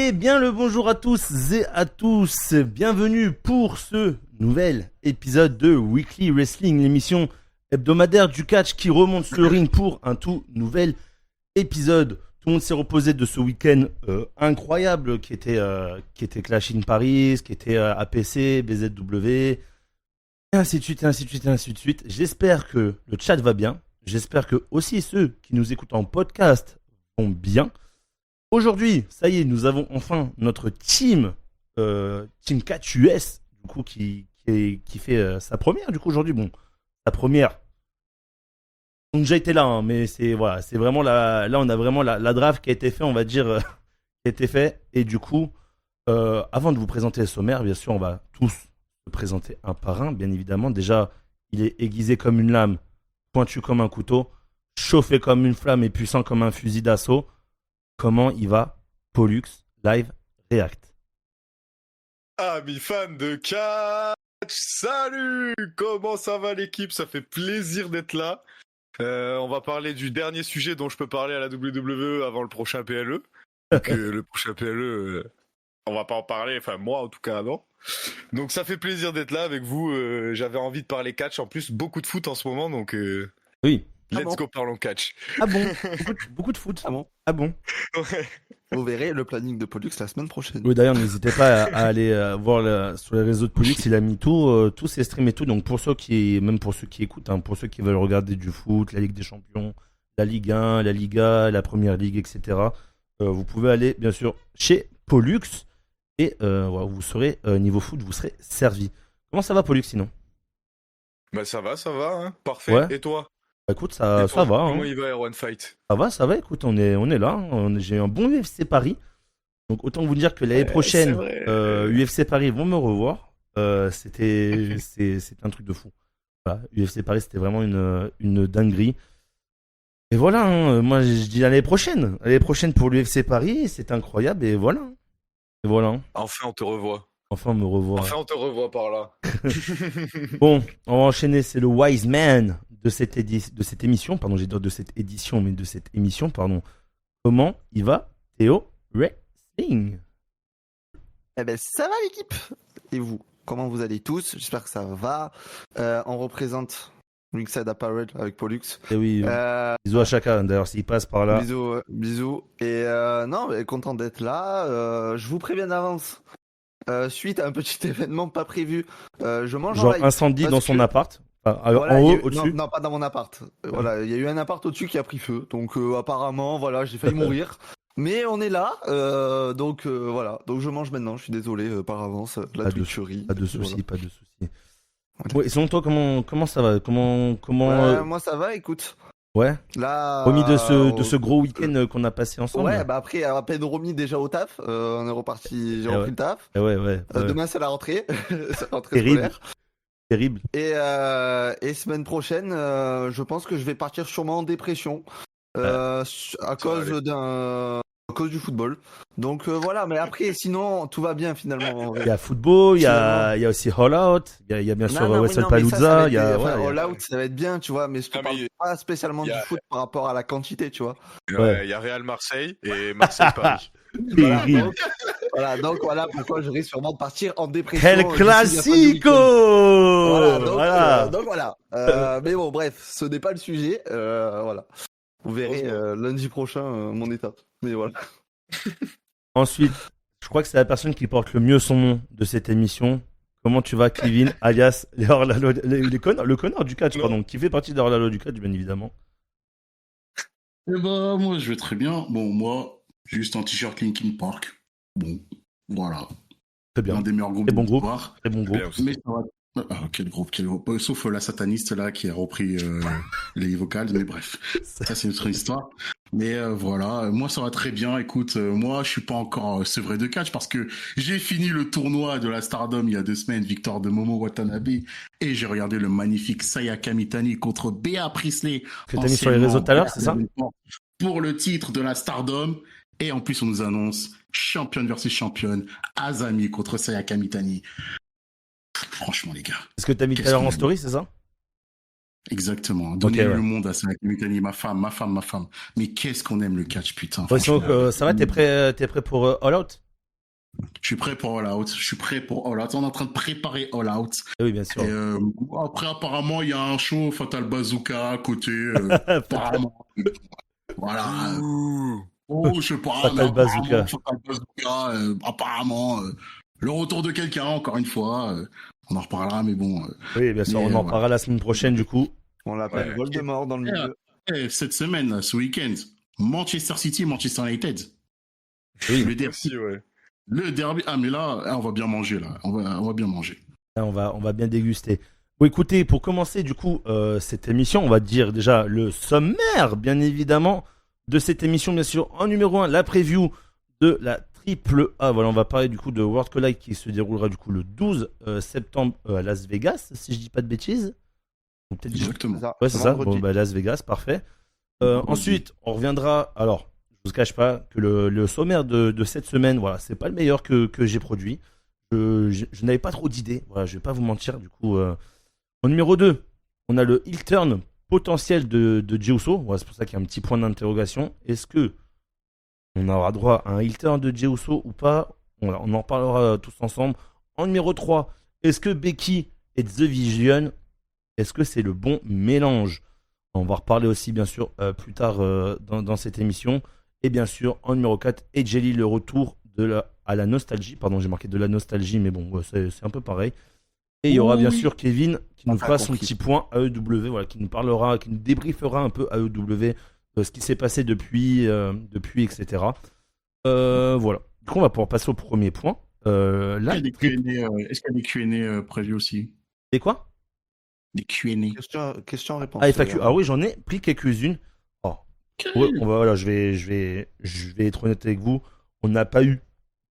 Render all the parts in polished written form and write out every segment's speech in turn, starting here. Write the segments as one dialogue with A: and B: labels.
A: Eh bien le bonjour à tous et à tous, bienvenue pour ce nouvel épisode de Weekly Wrestling, l'émission hebdomadaire du catch qui remonte sur le ring pour un tout nouvel épisode. Tout le monde s'est reposé de ce week-end incroyable qui était Clash in Paris, qui était APC, BZW, et ainsi de suite, et ainsi de suite, et ainsi de suite. J'espère que le chat va bien, j'espère que aussi ceux qui nous écoutent en podcast vont bien. Aujourd'hui, ça y est, nous avons enfin notre team Catch US, du coup, qui fait sa première, du coup, aujourd'hui. Bon, sa première. On a déjà été là, hein, mais c'est vraiment là, on a vraiment la draft qui a été fait, on va dire, qui a été fait. Et du coup, avant de vous présenter le sommaire, bien sûr, on va tous se présenter un par un, bien évidemment. Déjà, il est aiguisé comme une lame, pointu comme un couteau, chauffé comme une flamme et puissant comme un fusil d'assaut. Comment il va, Pollux Live React?
B: Amis fans de catch, salut! Comment ça va l'équipe? Ça fait plaisir d'être là. On va parler du dernier sujet dont je peux parler à la WWE avant le prochain PLE. Donc le prochain PLE, on va pas en parler, enfin moi en tout cas avant. Donc ça fait plaisir d'être là avec vous. J'avais envie de parler catch, en plus beaucoup de foot en ce moment, donc
A: Oui.
B: let's go parlons catch.
A: Ah bon? Beaucoup de foot.
C: Ah bon?
A: Ah bon?
B: Ouais.
C: Vous verrez le planning de Pollux la semaine prochaine.
A: Oui, d'ailleurs, n'hésitez pas à aller voir sur les réseaux de Pollux, il a mis tous ses streams et tout. Donc pour ceux qui écoutent, hein, pour ceux qui veulent regarder du foot, la Ligue des Champions, la Ligue 1, la Liga, la Première Ligue, etc. Vous pouvez aller, bien sûr, chez Pollux et vous serez, niveau foot, vous serez servi. Comment ça va, Pollux, sinon?
B: Bah ça va, hein, parfait.
A: Ouais.
B: Et toi?
A: Bah, écoute, ça va.
B: Comment
A: Hein.
B: il va One Fight?
A: Ça va, écoute, on est là. J'ai un bon UFC Paris. Donc autant vous dire que l'année prochaine, UFC Paris vont me revoir. C'est un truc de fou. Voilà, UFC Paris, c'était vraiment une dinguerie. Et voilà, hein, moi je dis l'année prochaine. L'année prochaine pour l'UFC Paris, c'est incroyable. Et voilà. Hein.
B: Enfin on te revoit.
A: Enfin, on me revoit.
B: Enfin on te revoit par là.
A: Bon, on va enchaîner. C'est le Wise Man de cette émission. Pardon, j'ai dit de cette édition, mais de cette émission, pardon. Comment il va, Théo Wrestling?
C: Eh ben ça va l'équipe. Et vous? Comment vous allez tous? J'espère que ça va. On représente Ringside Apparel avec Pollux.
A: Et oui, bisous à chacun. D'ailleurs, s'il passe par là.
C: Bisous. Et non, mais content d'être là. Je vous préviens d'avance. Suite à un petit événement pas prévu, je mange
A: Genre
C: en live.
A: incendie dans son appart.
C: Voilà,
A: en haut, au-dessus.
C: Non, pas dans mon appart. Voilà, il y a eu un appart au-dessus qui a pris feu. Donc apparemment, voilà, j'ai failli mourir. Mais on est là, donc voilà. Donc je mange maintenant. Je suis désolé par avance. La Twitcherie.
A: Pas de soucis,
C: voilà.
A: pas de soucis.
C: Voilà.
A: Ouais, et selon toi, comment ça va? Comment
C: Moi ça va, écoute.
A: Ouais.
C: Là.
A: Remis de ce gros week-end qu'on a passé ensemble.
C: Ouais, bah après, à peine remis déjà au taf. On est reparti. J'ai repris le taf.
A: Ouais.
C: Demain c'est la rentrée. C'est la rentrée
A: Terrible.
C: scolaire.
A: Terrible.
C: Et semaine prochaine, je pense que je vais partir sûrement en dépression à cause du football. Donc voilà, mais après sinon tout va bien finalement.
A: Il y a football, il y a aussi All Out, il y a bien sûr WrestlePalooza, il y a
C: All Out, ça va être bien, tu vois, mais je te parle pas spécialement du foot par rapport à la quantité, tu vois.
B: Ouais, il y a Real Marseille et Marseille Paris.
C: Donc voilà pourquoi je risque sûrement de partir en dépression.
A: El Clasico.
C: Donc voilà. Mais bon, bref, ce n'est pas le sujet. Voilà. Vous verrez lundi prochain mon état. Mais voilà.
A: Ensuite, je crois que c'est la personne qui porte le mieux son nom de cette émission. Comment tu vas, Kevin, alias le connard du catch, pardon, qui fait partie de l'Orlalo du catch, bien évidemment.
D: Eh bah, moi, je vais très bien. Bon, moi, juste un t-shirt Linkin Park. Bon, voilà.
A: Très bien.
D: Un des meilleurs groupes
A: Très bon
D: de
A: groupe.
D: l'histoire.
A: Très bon groupe.
D: Mais ça va. Ah, quel groupe. Sauf la sataniste là qui a repris les vocales, mais bref, ça c'est notre histoire. Mais voilà, moi ça va très bien. Écoute, moi je suis pas encore sevré de catch parce que j'ai fini le tournoi de la Stardom il y a 2 semaines, victoire de Momo Watanabe, et j'ai regardé le magnifique Sayaka Mitani contre Bea Priestley.
A: Que t'as mis sur les réseaux tout à l'heure, c'est ça?
D: Pour le titre de la Stardom. Et en plus on nous annonce championne versus championne, Azami contre Sayaka Mitani. Franchement, les gars.
A: C'est ce que t'as mis tout à l'heure en story, c'est ça?
D: Exactement. Donner le monde à Sayaka Mitani, ma femme. Mais qu'est-ce qu'on aime le catch, putain.
A: Ouais, sinon, ça va, t'es prêt pour All Out?
D: Je suis prêt pour All Out. Je suis prêt pour All Out. On est en train de préparer All Out.
A: Oui, bien sûr.
D: Et après, apparemment, il y a un show Fatal Bazooka à côté. Apparemment. Voilà. Oh, je sais pas.
A: Fatal Bazooka.
D: Fatal Bazooka. Apparemment. Le retour de quelqu'un, encore une fois. On en reparlera, mais bon.
A: Oui, bien sûr, on en parlera la semaine prochaine, du coup.
C: On l'appelle Voldemort dans le milieu.
D: Cette semaine, là, ce week-end, Manchester City, Manchester United.
A: Oui.
D: Le derby.
B: Aussi, ouais.
D: Le derby. Ah, mais là, on va bien manger, là. On va bien manger.
A: Là, on va bien déguster. Bon, écoutez, pour commencer, du coup, cette émission, on va dire déjà le sommaire, bien évidemment, de cette émission, bien sûr. En numéro 1, la preview de la triple A. Voilà, on va parler du coup de World Collide qui se déroulera du coup le 12 septembre à Las Vegas, si je dis pas de bêtises. Ou peut-être
D: Exactement.
A: Ouais, c'est ça.
C: Vendredi.
A: Bon, bah, Las Vegas, parfait. Ensuite, on reviendra. Alors, je vous cache pas que le sommaire de cette semaine, voilà, c'est pas le meilleur que j'ai produit. Je n'avais pas trop d'idées. Voilà, je vais pas vous mentir. Du coup, en numéro 2, on a le heel turn potentiel de Jey Uso. Voilà, c'est pour ça qu'il y a un petit point d'interrogation. Est-ce que on aura droit à un heel turn de Jey Uso ou pas? Voilà, on en parlera tous ensemble. En numéro 3, est-ce que Becky et The Vision, est-ce que c'est le bon mélange? On va reparler aussi, bien sûr, plus tard dans cette émission. Et bien sûr, en numéro 4, AJ Lee, le retour à la nostalgie. Pardon, j'ai marqué de la nostalgie, mais bon, c'est un peu pareil. Et il y aura bien sûr Kevin qui nous fera son petit point AEW, voilà, qui nous parlera, qui nous débriefera un peu AEW, ce qui s'est passé depuis, etc. Voilà. Du coup, on va pouvoir passer au premier point. Là,
D: Est-ce qu'il y a des Q&A prévus aussi?
A: c'est quoi?
D: Des Q&A.
C: Question-réponse.
A: Ah, FAQ. Ah oui, j'en ai pris quelques-unes. Oh. Ouais, voilà, je vais être honnête avec vous. On n'a pas eu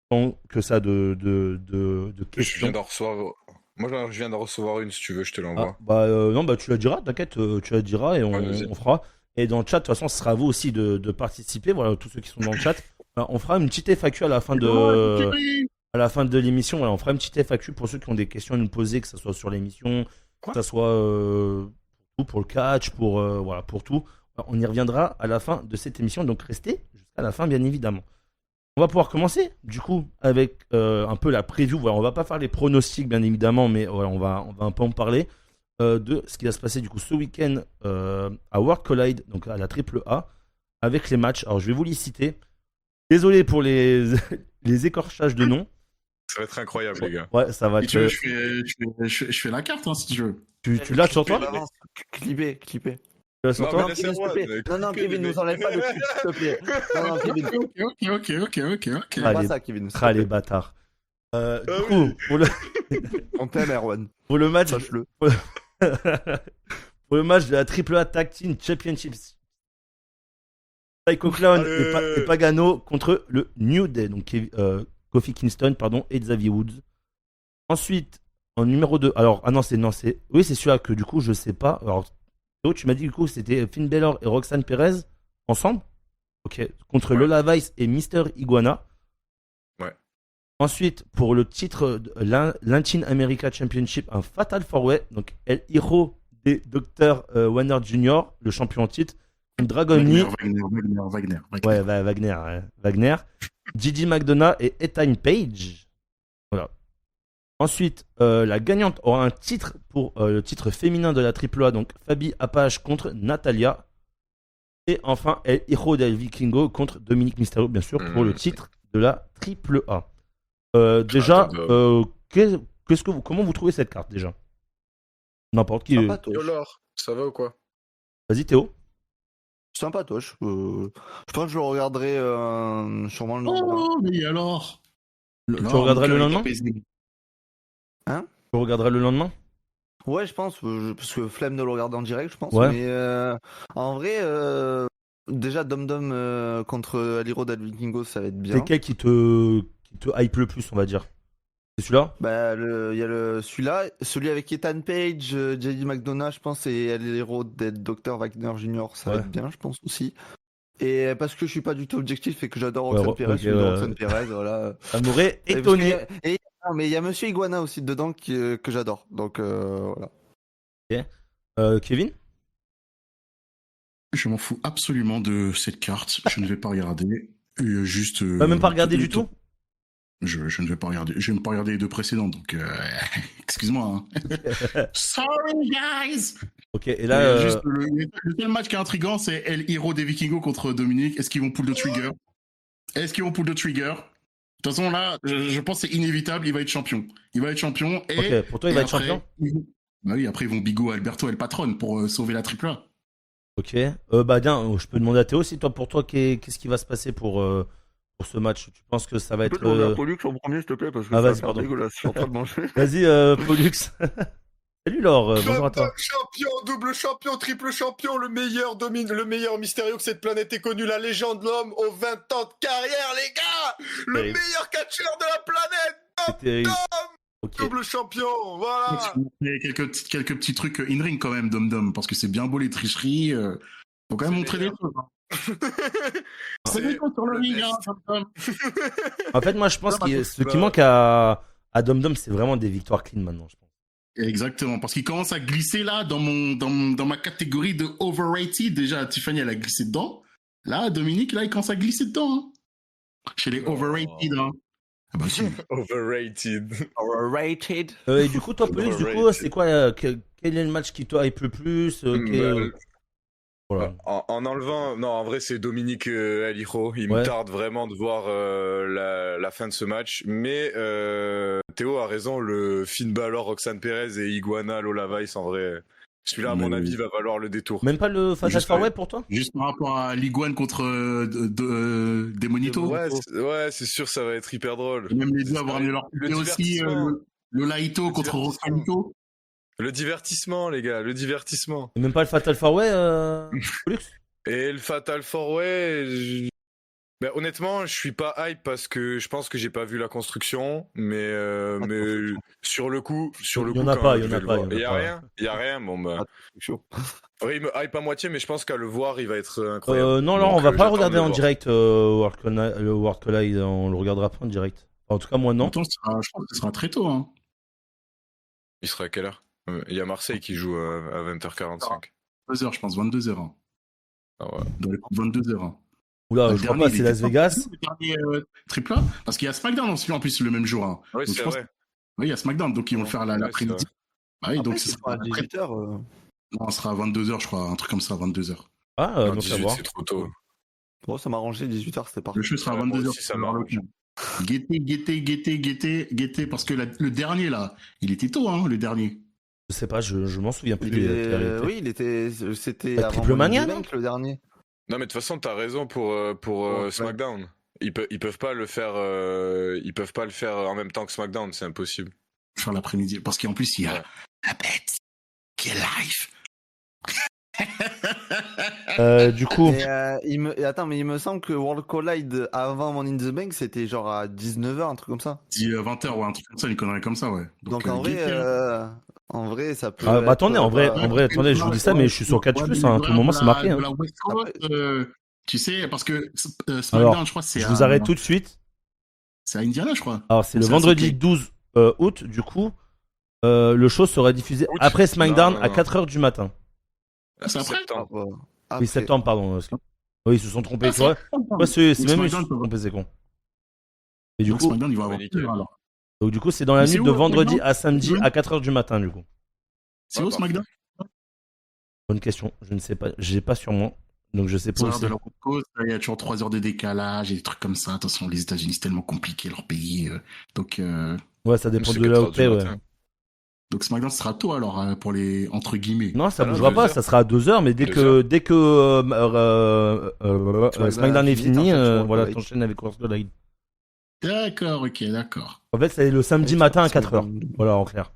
A: tant que ça de
E: Je
A: questions.
E: viens d'en recevoir. Moi, je viens d'en recevoir une, si tu veux, je te l'envoie.
A: Non, bah tu la diras, t'inquiète, tu la diras et on fera. Et dans le chat, de toute façon, ce sera à vous aussi de participer. Voilà, tous ceux qui sont dans le chat. On fera une petite FAQ à la fin de l'émission. Voilà, on fera une petite FAQ pour ceux qui ont des questions à nous poser, que ce soit sur l'émission, que ce soit pour le catch, voilà, pour tout. On y reviendra à la fin de cette émission, donc restez jusqu'à la fin, bien évidemment. On va pouvoir commencer, du coup, avec un peu la preview. Voilà, on va pas faire les pronostics, bien évidemment, mais voilà, on va un peu en parler de ce qui va se passer, du coup, ce week-end à World Collide, donc à la triple A, avec les matchs. Alors, je vais vous les citer. Désolé pour les écorchages de noms.
B: Ça va être incroyable, les gars.
A: Ouais, ça va
D: Si
A: être.
D: tu veux, je fais la carte, hein, si tu veux.
A: Tu l'as sur toi?
C: Clipper.
A: Tu l'as sur
B: Non,
A: toi?
B: mais laissez
C: Kevin,
B: moi,
C: s'il te plaît. Non, Kevin, nous enlève pas le clip, s'il te plaît. Non, Kevin.
D: Ok.
C: Fais pas ça, Kevin. s'il te
A: Ah, les
C: plaît.
A: bâtards. Du
B: Ah
A: coup,
C: On t'aime, Erwan.
A: pour le match.
C: Sache-le.
A: Pour le match de la Triple A Tag Team Championships, Psycho Clown et Pagano contre le New Day, donc Kofi Kingston, pardon, et Xavier Woods. Ensuite, en numéro 2, alors, oui, c'est celui-là que du coup, je sais pas. Alors, Théo, tu m'as dit du coup, c'était Finn Balor et Roxanne Perez ensemble, ok, contre Lola Vice et Mister Iguana.
B: Ouais.
A: Ensuite, pour le titre de Latin America Championship, un Fatal 4-Way, donc El Hijo de Dr. Warner Jr., le champion en titre, Dragon Lee.
D: Wagner.
A: Ouais, Wagner. Gigi McDonough et Ethan Page. Voilà. Ensuite, la gagnante aura un titre pour le titre féminin de la AAA, donc Fabi Apache contre Natalia. Et enfin, El Hijo del Vikingo contre Dominique Mysterio, bien sûr, pour le titre de la AAA. Déjà, comment vous trouvez cette carte déjà? N'importe qui.
B: Yo, Laure, ça va ou quoi?
A: Vas-y, Théo.
C: Sympatoche. Je pense que je le regarderai sûrement le lendemain.
D: Oh, mais alors
A: Tu regarderas le lendemain?
C: Hein?
A: Tu regarderas le lendemain?
C: Ouais, je pense, parce que flemme de le regarder en direct, je pense.
A: Ouais.
C: Mais en vrai, déjà Dom contre Aliro del Vikingo, ça va être bien.
A: C'est quel qui te hype le plus, on va dire? C'est celui-là?
C: Bah, il y a celui-là, celui avec Ethan Page, JD McDonough, je pense, et Aliro del Dr. Wagner Jr., ça va être bien, je pense aussi. Et parce que je suis pas du tout objectif et que j'adore Roxanne Perez, celui de Roxanne Perez, voilà.
A: Ça m'aurait étonné.
C: Mais il y a Monsieur Iguana aussi dedans que j'adore, donc voilà.
A: Ok. Kevin?
D: Je m'en fous absolument de cette carte. Je ne vais pas regarder. Juste.
A: Pas même pas regarder du tout?
D: Je ne vais pas regarder. Je vais même pas regarder les deux précédents, donc excuse-moi. Hein. Sorry, guys.
A: Ok, et là.
D: Juste le seul match qui est intriguant, c'est El Hero des Vikingos contre Dominique. Est-ce qu'ils vont pull de trigger? De toute façon, là, je pense que c'est inévitable. Il va être champion. Et
A: Ok, pour toi, il va être champion?
D: Bah oui, après, ils vont Bigot, Alberto et le patron pour sauver la triple A.
A: Ok. Bah, tiens, je peux demander à Théo si pour toi, qu'est-ce qui va se passer pour ce match? Tu penses que ça va être.
C: Pollux en premier, s'il te plaît, parce que
A: vas-y,
C: c'est
A: pardon.
C: dégueulasse. Je suis en train de manger.
A: Vas-y, Pollux. Salut Laure, bonjour à toi.
B: Champion, double champion, triple champion, le meilleur mystérieux que cette planète ait connu, la légende, l'homme aux 20 ans de carrière, les gars. Le
A: Terrible.
B: meilleur catcheur de la planète.
A: C'est terrible. Ok.
B: Double champion, voilà.
D: Et quelques petits trucs in-ring quand même, Dom, parce que c'est bien beau les tricheries. Faut quand même montrer des choses. C'est des choses sur le ring, hein, Dom.
A: En fait, moi, je pense que ce qui manque à Dom, c'est vraiment des victoires clean maintenant, je pense.
D: Exactement, parce qu'il commence à glisser là dans ma catégorie de overrated. Déjà, Tiffany, elle a glissé dedans. Là, Dominique, là, il commence à glisser dedans. Hein. Chez les overrated. Hein. Ah bah si.
B: Overrated.
A: Et du coup, toi, Pollux, du coup, c'est quoi quel est le match qui te hype le plus Voilà.
E: En enlevant, non, en vrai, c'est Dominique El Hiro. Il
A: Ouais.
E: me tarde vraiment de voir la fin de ce match. Mais Théo a raison, le Finn Balor, Roxane Perez et Iguana Lola Vice, en vrai, celui-là, à mon avis, va valoir le détour.
A: Même pas le Fatal
D: Juste
A: 4-Way pour toi?
D: Juste par rapport à Liguane contre Demonito.
E: Ouais, c'est sûr, ça va être hyper drôle.
D: Et même les deux avoir amené leur
E: Le
D: et aussi
E: divertissement.
D: le Laito contre Rosanito.
E: Le divertissement, les gars, le divertissement.
A: Et même pas le Fatal 4-Way, Pollux?
E: Et le Fatal 4-Way, ben, honnêtement, je suis pas hype parce que je pense que j'ai pas vu la construction, mais sur le coup,
A: Il y en a pas, il y en a pas.
E: Il y a rien, bon bah. Oui, il me hype à moitié, mais je pense qu'à le voir, il va être incroyable.
A: Non, Laurent,
E: Donc,
A: on va pas le
E: j'attends
A: regarder
E: de
A: en
E: voir.
A: direct, le World Collide, on le regardera pas en direct. En tout cas, moi, non.
D: Pourtant, je pense que ce sera très tôt. Hein.
E: Il sera à quelle heure? Il y a Marseille qui joue à 20h45.
D: 22h, je pense, 22h. Hein.
E: Ah ouais.
D: Dans les 22h. Hein.
A: Oula,
D: Le
A: je crois
D: dernier,
A: pas,
D: il
A: c'est
D: était
A: Las Vegas.
D: Le dernier triple A, parce qu'il y a SmackDown aussi en plus le même jour. Hein.
E: Oui,
D: Donc,
E: c'est
D: je pense
E: vrai.
D: Oui, il y a SmackDown, donc ils vont le faire
E: Ouais,
D: l'après-midi. Bah oui, donc ce sera
C: à 18h.
D: Non, ce sera à 22h, je crois, un truc comme ça, 22h.
A: Ah,
E: Non,
A: donc à
E: 18,
A: voir.
E: c'est trop tôt.
C: Bon, ça m'a arrangé, 18h, c'était parfait.
D: Le jeu sera à
E: Ouais, moi
D: 22h.
E: aussi, ça m'arrange.
D: Guettez, parce que le dernier, là, il était tôt, hein, le dernier.
A: Je sais pas, je m'en souviens plus.
C: Oui, c'était
A: Bah,
C: avant
A: Triple Mania,
C: Money in
A: non
C: the Bank, le dernier.
E: Non, mais de toute façon, t'as raison pour
C: Ouais.
E: SmackDown. Ils peuvent pas le faire. Ils peuvent pas le faire en même temps que SmackDown, c'est impossible.
D: Faire l'après-midi. Parce qu'en plus, il y a
E: Ouais.
D: la bête qui est live.
A: Du coup,
C: Mais il me semble que World Collide avant Money in the Bank, c'était genre à 19h, un truc comme ça.
D: Dit 20h, ouais, un truc comme ça, une connerie comme ça, ouais.
C: Donc
D: Guettez,
C: en vrai, ça peut.
A: bah,
C: être
A: attendez, en vrai,
C: pas-
A: attendez, je vous dis ça, mais je suis sur 4 plus, hein, à tout moment, c'est marqué. Hein.
D: De la West Coast, tu sais, parce que SmackDown,
A: Alors,
D: je crois, c'est
A: je vous arrête tout de suite.
D: C'est à Indiana, je crois.
A: Alors, c'est le
D: C'est
A: vendredi
D: assez
A: 12 août, du coup. Le show sera diffusé
E: Août.
A: après SmackDown
E: Non.
A: à 4h du matin.
D: C'est après
E: Septembre.
C: Après.
A: Oui, septembre, pardon. Oui, ils se sont trompés, tu vois. Ouais, c'est
D: Donc,
A: même eux qui se
D: SmackDown,
A: sont trompés, c'est con. Et du
D: Donc,
A: coup,
D: SmackDown, il va avoir
E: nickel.
D: peur, alors.
A: donc, du coup, c'est dans la
D: Mais c'est
A: nuit
D: où,
A: de vendredi
D: SmackDown
A: à samedi à 4h du matin, du coup.
D: C'est où SmackDown?
A: Bonne question, je ne sais pas, j'ai pas sur moi, donc je sais pas
D: Heures
A: aussi.
D: de la West Coast, il y a toujours 3 heures de décalage et des trucs comme ça. Attention, les États-Unis, c'est tellement compliqué leur pays. Donc
A: Ouais, ça dépend
E: C'est
A: de
E: 4
A: là où
E: heures du
A: t'es, ouais.
E: matin.
D: SmackDown sera tôt alors pour les entre guillemets.
A: Non, ça
E: Ah non,
A: bougera
E: 2
A: pas,
E: heures.
A: ça sera à 2h, mais dès
E: 2
A: que
C: SmackDown
A: SmackDown est
C: est fini,
A: fini,
C: t'enchaînes sur World
A: voilà,
C: Collide.
A: t'enchaînes avec World Collide.
D: D'accord, ok, d'accord.
A: En fait, c'est le samedi matin à 4h. Voilà, en clair.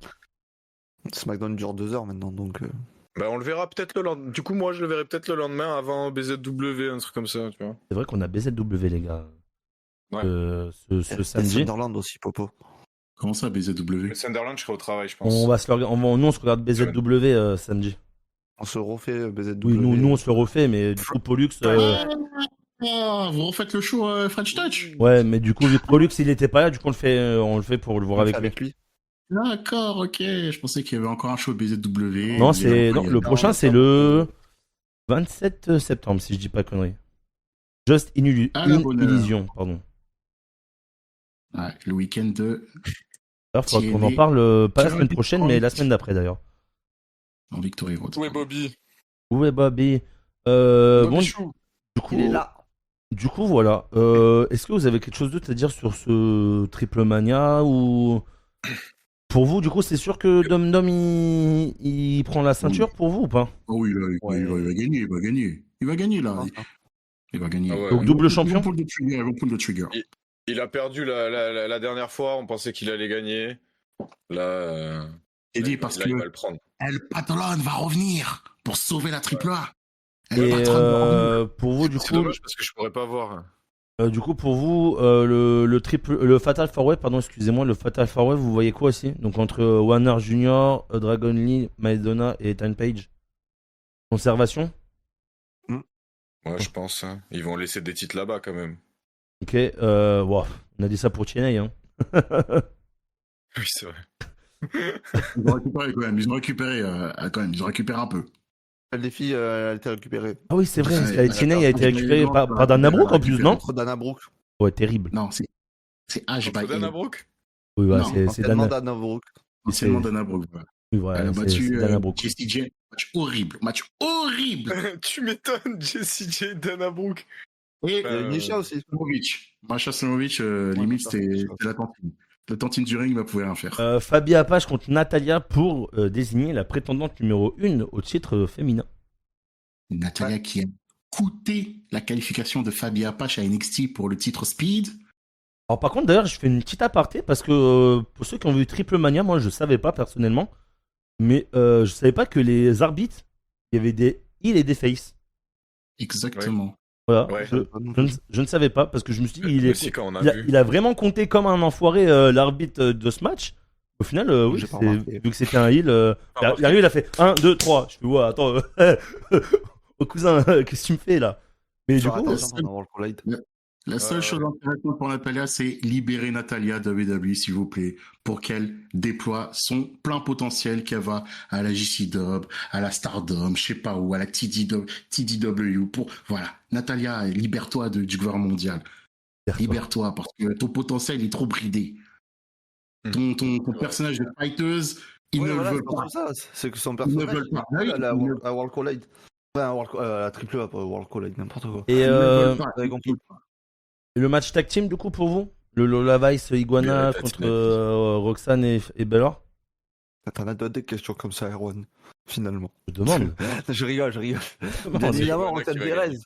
C: SmackDown dure 2 heures maintenant, donc.
E: Bah, on le verra peut-être le lendemain. Du coup, moi, je le verrai peut-être le lendemain avant BZW, un truc comme ça, tu vois.
A: C'est vrai qu'on a BZW, les gars.
E: Ouais.
A: Ce samedi.
C: Sunderland aussi, Popo.
D: Comment ça, BZW?
E: Le Sunderland, je serai au travail, je pense.
A: On va se le regarder. Nous, on se regarde BZW samedi.
C: On se refait BZW.
A: Oui, nous, on se le refait, mais du coup, Pollux.
D: Ah, vous refaites le show French Touch?
A: Ouais, mais du coup, vu que Pollux, il était pas là, du coup, on le fait pour le voir
C: On
A: avec
C: fait
A: lui.
C: lui.
D: D'accord, ok. Je pensais qu'il y avait encore un show BZW.
A: Non,
D: Mais
A: non, le prochain, c'est le 27 septembre, si je dis pas connerie. Just in
D: À la bonne heure.
A: Illusion, pardon.
D: Ouais, le week-end de
A: Alors, faudra qu'on en parle pas la semaine prochaine, mais la semaine d'après d'ailleurs.
D: en Victory Road.
E: Où est Bobby?
A: Où est Bobby?
E: Bobby
A: Bon,
E: Chou.
A: du coup,
C: Il est là.
A: Du coup, voilà. Est-ce que vous avez quelque chose d'autre à dire sur ce Triple Mania ou pour vous, du coup, c'est sûr que Dom Dom il prend la ceinture pour vous ou pas?
D: Oh oui, là, il va gagner, il va gagner. Il va gagner, là. Il va gagner.
E: Ah ouais.
A: Donc double champion?
D: Ils vont pull de trigger.
E: Il a perdu la dernière fois, on pensait qu'il allait gagner. Là,
D: J'ai dit parce
E: là, il va
D: que
E: le prendre.
D: El Patron va revenir pour sauver la AAA. El
A: Et
D: Patron va revenir.
A: pour vous, du
E: C'est
A: coup,
E: dommage parce que je pourrais pas voir.
A: pour vous, le Fatal 4-Way, pardon, excusez-moi, le Fatal 4-Way, vous voyez quoi aussi? Donc entre Warner Jr., Dragon Lee, Maidona et Ethan Page. Conservation?
E: Ouais, je pense. Hein. Ils vont laisser des titres là-bas quand même.
A: Ok, wow, on a dit ça pour TNA, hein.
E: Oui, c'est vrai.
D: Ils ont récupéré quand même. Ils ont récupéré un peu.
C: Le défi a été récupéré.
A: Ah oui, c'est vrai,
D: Ouais,
A: TNA a été récupéré par Dana Brooke en plus, non?
C: Contre Dana Brooke.
A: Ouais, terrible.
D: Non, c'est H
E: Contre
D: by
E: Dana
D: L.
E: Brooke?
A: Oui, voilà,
D: Non,
A: c'est
C: Tellement
A: Dana.
C: Dana Brooke.
D: Anciennement Dana Brooke. Voilà.
A: Oui, voilà,
D: Elle a
A: c'est
D: battu
A: Dana Brooke.
D: Jessie J. Match horrible.
E: Tu m'étonnes, Jessie J. Dana Brooke.
D: Et
C: Il y a Nisha aussi.
D: Slimovic. Masha Slimovic, limite, c'était la tantine. La tantine du ring ne pouvait rien faire.
A: Fabi Apache contre Natalia pour désigner la prétendante numéro 1 au titre féminin.
D: Natalia qui a coûté la qualification de Fabi Apache à NXT pour le titre Speed.
A: Alors par contre, d'ailleurs, je fais une petite aparté parce que pour ceux qui ont vu Triple Mania, moi je savais pas personnellement, mais je savais pas que les arbitres, il y avait des heels et des face.
D: Exactement.
A: Voilà,
E: Ouais.
A: je ne savais pas parce que je me suis dit,
E: Mais si, quand on a vu.
A: il a vraiment compté comme un enfoiré l'arbitre de ce match. Au final, oui,
C: J'ai pas remarqué.
A: vu que c'était un heel, il arrive, il a fait 1, 2, 3. Je fais, ouais, attends, oh cousin, qu'est-ce que tu me fais là? Mais du coup,
D: La seule chose intéressante pour Natalia, c'est libérer Natalia de WWE, s'il vous plaît, pour qu'elle déploie son plein potentiel qu'elle va à la JC Dub, à la Stardom, je sais pas où, à la TDW. Voilà, Natalia, libère-toi du gouvernement mondial. Libère-toi, parce que ton potentiel est trop bridé. Ton personnage de fighteuse, ils ne veulent pas.
C: C'est que son
D: Ils
C: personnage,
D: ne veulent pas.
C: il est à World Collide. Enfin, à Triple A, pas World Collide, n'importe quoi.
A: et
D: Ils ne veulent pas.
C: Vous avez compris.
A: le match tag team, du coup, pour vous? Le Lola Vice Iguana
E: Yeah,
A: contre
E: that's
A: Roxanne et Bella?
C: T'en as d'autres des questions comme ça, Erwan, finalement.
A: Je demande.
C: Je rigole. Bien
E: c'est
C: évidemment,
E: Iguana
C: Roxanne
E: qui va
C: Perez.
E: gagner.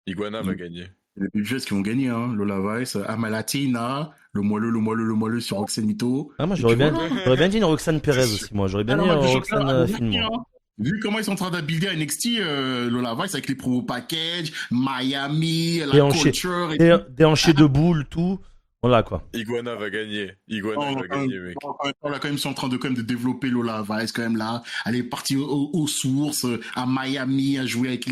E: Iguana va gagner.
D: Les budgets qui vont gagner, hein. Lola Vice, Amalatina, le moelleux sur Roxanito.
A: Ah, moi, j'aurais bien dit une Roxanne Perez aussi, moi. J'aurais bien dit Roxanne finement.
D: Vu comment ils sont en train de builder à NXT, Lola Vice avec les promos package, Miami, la culture et
A: Déhanché de boules, tout. Voilà, quoi.
E: Iguana va gagner. Iguana va gagner, mec.
D: Là, quand même, ils sont en train de développer Lola Vice, quand même, là. Elle est partie aux sources, à Miami, à jouer avec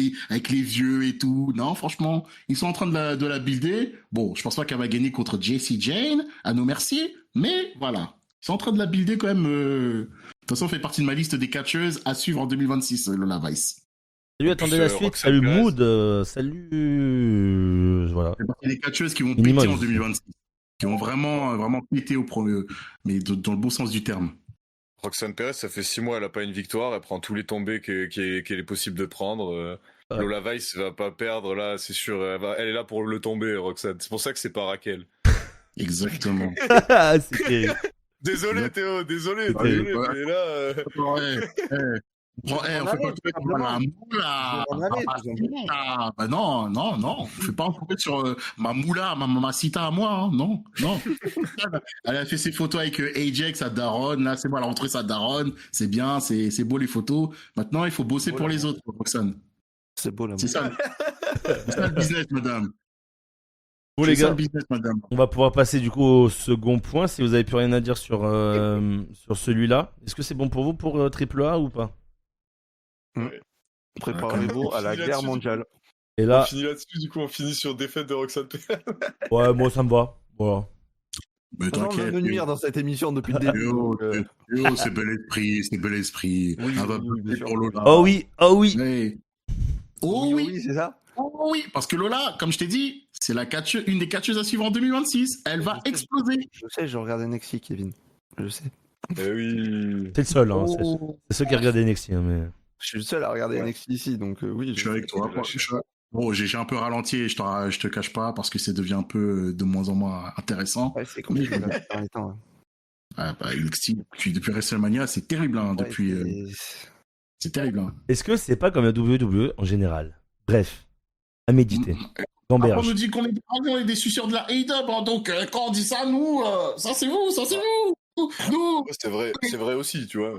D: les vieux et tout. Non, franchement, ils sont en train de la builder. Bon, je pense pas qu'elle va gagner contre Jessie Jane, à nos merci, mais voilà. Ils sont en train de la builder quand même. De toute façon, elle fait partie de ma liste des catcheuses à suivre en 2026, Lola Vice.
A: Salut, attendez la suite.
E: Roxanne
A: Salut
E: Perez.
A: Mood. Salut. Voilà.
D: Elle fait partie des catcheuses qui vont
A: Minimum.
D: péter en 2026. Qui vont vraiment péter au premier, mais dans le bon sens du terme.
E: Roxanne Perez, ça fait 6 mois, elle a pas une victoire, elle prend tous les tombés qu'il est possible de prendre.
A: Ouais.
E: Lola Vice va pas perdre, là, c'est sûr. Elle est là pour le tomber, Roxanne. C'est pour ça que c'est pas Raquel.
D: Exactement.
A: C'est terrible.
E: Désolé, Théo, désolé,
A: Ouais.
E: mais là.
D: On fait pas tout sur la moula. Bah non. Je fais pas un peu sur ma moula, ma mamacita à moi, hein. Non. Elle a fait ses photos avec Ajax à Daron. Là, c'est bon, elle a rentré sa Daron. C'est bien, c'est beau les photos. Maintenant, il faut bosser pour les autres, Roxane.
C: C'est beau, là.
D: C'est ça le business, madame.
A: Bon, les
D: C'est ça
A: gars,
D: le business, madame.
A: on va pouvoir passer du coup au second point. Si vous avez plus rien à dire sur celui-là, est-ce que c'est bon pour vous pour AAA ou pas?
C: Préparez-vous à la guerre mondiale.
A: Et
E: On
A: là,
E: finit là-dessus, du coup, on finit sur défaite de Roxanne Perez.
A: ouais, moi ça me va. Voilà.
D: Mais
C: On va
D: t'inquiète.
C: me nuire dans cette émission depuis le début.
D: C'est bel esprit.
C: Oui,
D: Elle va
C: bien
D: bosser
C: sûr.
D: pour Lola.
A: Oh oui.
D: Ouais. Oh oui.
C: C'est ça.
D: Oh oui, parce que Lola, comme je t'ai dit, C'est une des catcheuses à suivre en 2026. Elle va exploser.
C: Je sais, je regarde NXT, Kevin. Je sais.
E: Eh oui.
A: C'est le seul, hein.
C: Oh.
A: C'est ceux qui regardent NXT, hein, mais...
C: Je suis le seul à regarder NXT ici, donc oui.
D: Je suis avec toi. Bon, j'ai un peu ralenti et je te cache pas parce que ça devient un peu de moins en moins intéressant.
C: Ouais, c'est compliqué là, dans les temps.
D: Ah, bah, NXT, depuis WrestleMania, c'est terrible. Hein, c'est terrible. Hein.
A: Est-ce que c'est pas comme la WWE en général? Bref, à méditer.
D: Après, on nous dit qu'on est des suceurs de la A-Dub, hein, donc quand on dit ça, nous, ça c'est vous, ça c'est vous. Nous.
E: C'est vrai aussi, tu vois.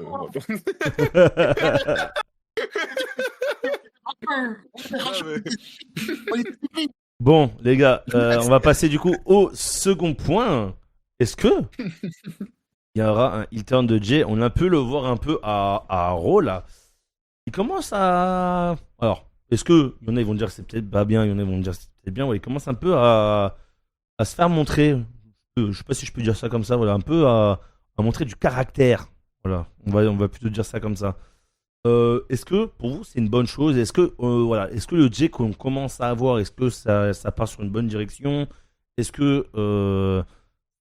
A: Bon, les gars, on va passer du coup au second point. Est-ce que il y aura un heel turn de Jay? On a pu le voir un peu à Raw là. Il commence à... Alors, est-ce que il y en a ils vont dire que c'est peut-être pas bien, il y en a ils vont dire que c'est peut-être bien. Ouais, il commence un peu à se faire montrer. Je sais pas si je peux dire ça comme ça. Voilà, un peu à montrer du caractère. Voilà, on va plutôt dire ça comme ça. Est-ce que pour vous c'est une bonne chose? Est-ce que est-ce que le Jay qu'on commence à avoir, est-ce que ça part sur une bonne direction? Est-ce que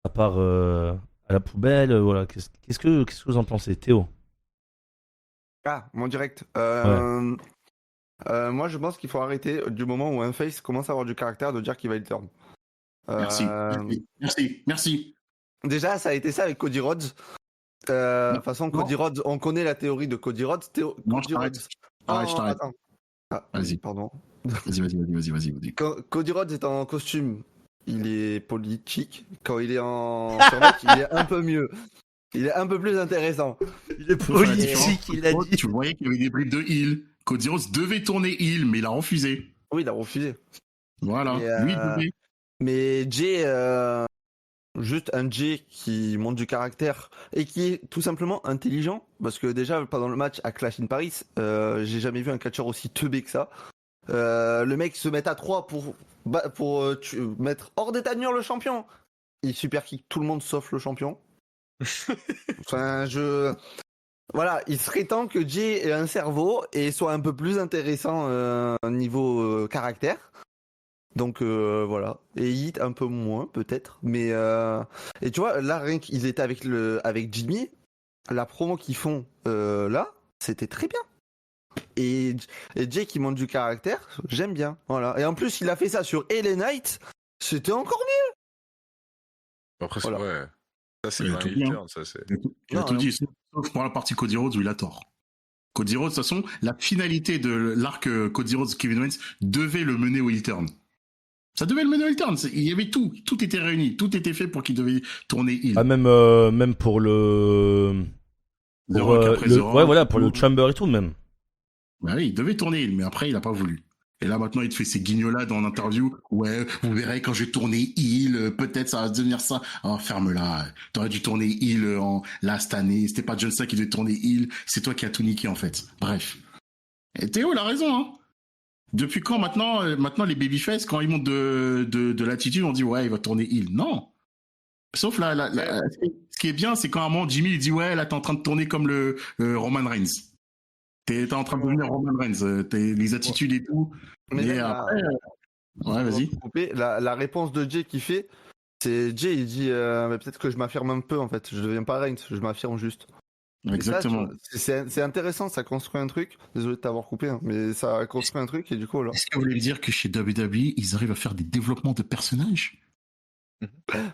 A: ça part à la poubelle? Voilà, qu'est-ce que vous en pensez, Théo?
C: Ah, mon direct. Moi, je pense qu'il faut arrêter du moment où un face commence à avoir du caractère de dire qu'il va le turn.
D: Merci.
C: Déjà, ça a été ça avec Cody Rhodes. De toute façon, Cody Rhodes, on connaît la théorie de Cody Rhodes.
D: Non, je t'arrête. Je t'arrête.
C: Attends. Ah,
D: vas-y.
C: Pardon.
D: Vas-y.
C: Quand Cody Rhodes est en costume, il est politique. Quand il est en survêt, il est un peu mieux. Il est un peu plus intéressant.
A: Il est politique, il a dit.
D: Tu voyais qu'il y avait des bribes de heel. Cody Rhodes devait tourner heel, mais il a refusé.
C: Oui, il a refusé.
D: Voilà. Lui, il devait.
C: Mais Jay, juste un Jay qui montre du caractère et qui est tout simplement intelligent. Parce que déjà, pendant le match à Clash in Paris, j'ai jamais vu un catcheur aussi teubé que ça. Le mec se met à 3 pour mettre hors d'état de nuire le champion. Il super kick tout le monde sauf le champion. Enfin, voilà, il serait temps que Jay ait un cerveau et soit un peu plus intéressant niveau caractère. Donc voilà, et Hit un peu moins peut-être, mais et tu vois là rien qu'ils étaient avec Jimmy, la promo qu'ils font là, c'était très bien. Et Jay qui montre du caractère, j'aime bien, voilà. Et en plus il a fait ça sur LA Knight, c'était encore mieux.
E: Après c'est
D: voilà.
E: Ouais. Ça, c'est
D: pas un heel turn,
E: ça, c'est...
D: Il a tout dit, sauf pour la partie Cody Rhodes où il a tort. Cody Rhodes, de toute façon, la finalité de l'arc Cody Rhodes-Kevin Owens devait le mener au heel turn. Ça devait le mener au heel turn. Il y avait tout était réuni, tout était fait pour qu'il devait tourner heel.
A: Ah, même pour le... Ouais, voilà, pour le Chamber et tout, même.
D: Bah oui, il devait tourner heel, mais après, il a pas voulu. Et là, maintenant, il te fait ses guignolades en interview. Ouais, vous verrez, quand je vais tourner heel, peut-être ça va devenir ça. Oh, ferme-la. T'aurais dû tourner heel là, cette année. C'était pas John Cena qui devait tourner heel. C'est toi qui as tout niqué, en fait. Bref. Et Théo, il a raison, hein. Depuis quand, maintenant, les babyface, quand ils montent de l'attitude, on dit, ouais, il va tourner heel. Non. Sauf là, ce qui est bien, c'est quand à un moment, Jimmy, il dit, ouais, là, t'es en train de tourner comme le Roman Reigns. T'es en train de devenir Roman Reigns, les attitudes et tout. Mais après, ouais, vas-y.
C: La réponse de Jay qui fait, c'est Jay, il dit peut-être que je m'affirme un peu en fait, je deviens pas Reigns, je m'affirme juste.
D: Exactement.
C: Ça, c'est intéressant, ça construit un truc. Désolé de t'avoir coupé, hein, mais ça construit un truc et du coup là.
D: Est-ce que vous voulez me dire que chez WWE, ils arrivent à faire des développements de personnages?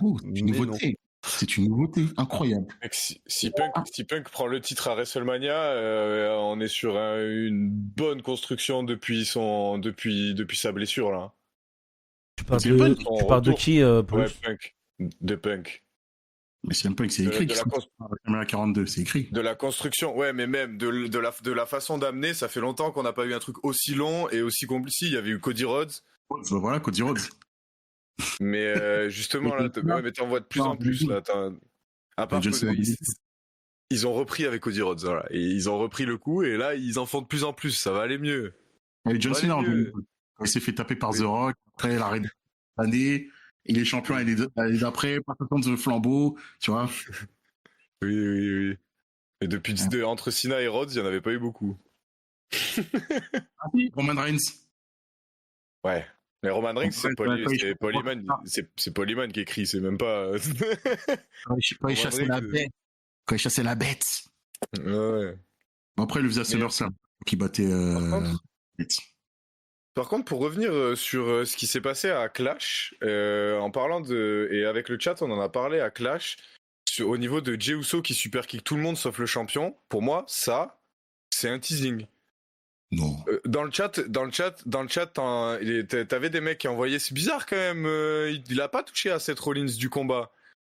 D: Oh, c'est une nouveauté. C'est une nouveauté incroyable.
E: Si Punk prend le titre à WrestleMania, on est sur une bonne construction depuis sa blessure là.
A: Tu parles de qui pour
E: Ouais, Punk. De Punk.
D: Mais c'est un Punk, c'est écrit. WrestleMania 42, c'est écrit.
E: De la construction, ouais, mais même de la façon d'amener, ça fait longtemps qu'on n'a pas eu un truc aussi long et aussi compliqué. Il y avait eu Cody Rhodes.
D: Voilà, Cody Rhodes.
E: Mais justement, là, mais t'en vois de plus en plus. Là, à part ils ont repris avec Cody Rhodes, voilà, et ils ont repris le coup, et là, ils en font de plus en plus. Ça va aller mieux.
D: Et John Cena, il s'est fait taper par The Rock, après l'arrêt de l'année, il est champion l'année d'après, pas de le flambeau, tu vois.
E: Oui. Et depuis entre Cena et Rhodes, il n'y en avait pas eu beaucoup.
D: Roman Reigns.
E: Ouais. Les Roman Reigns, c'est Polyman qui écrit, c'est même pas.
D: Quand il chassait la bête. Quand il chassait la bête.
E: Ouais.
D: Après, il le faisait à SummerSlam, qui battait.
E: Par contre, pour revenir sur ce qui s'est passé à Clash, en parlant de. Et avec le chat, on en a parlé à Clash, au niveau de Jey Uso qui superkick tout le monde sauf le champion, pour moi, ça, c'est un teasing.
D: Non.
E: Dans le chat, t'avais des mecs qui envoyaient, c'est bizarre quand même, il a pas touché à Seth Rollins du combat.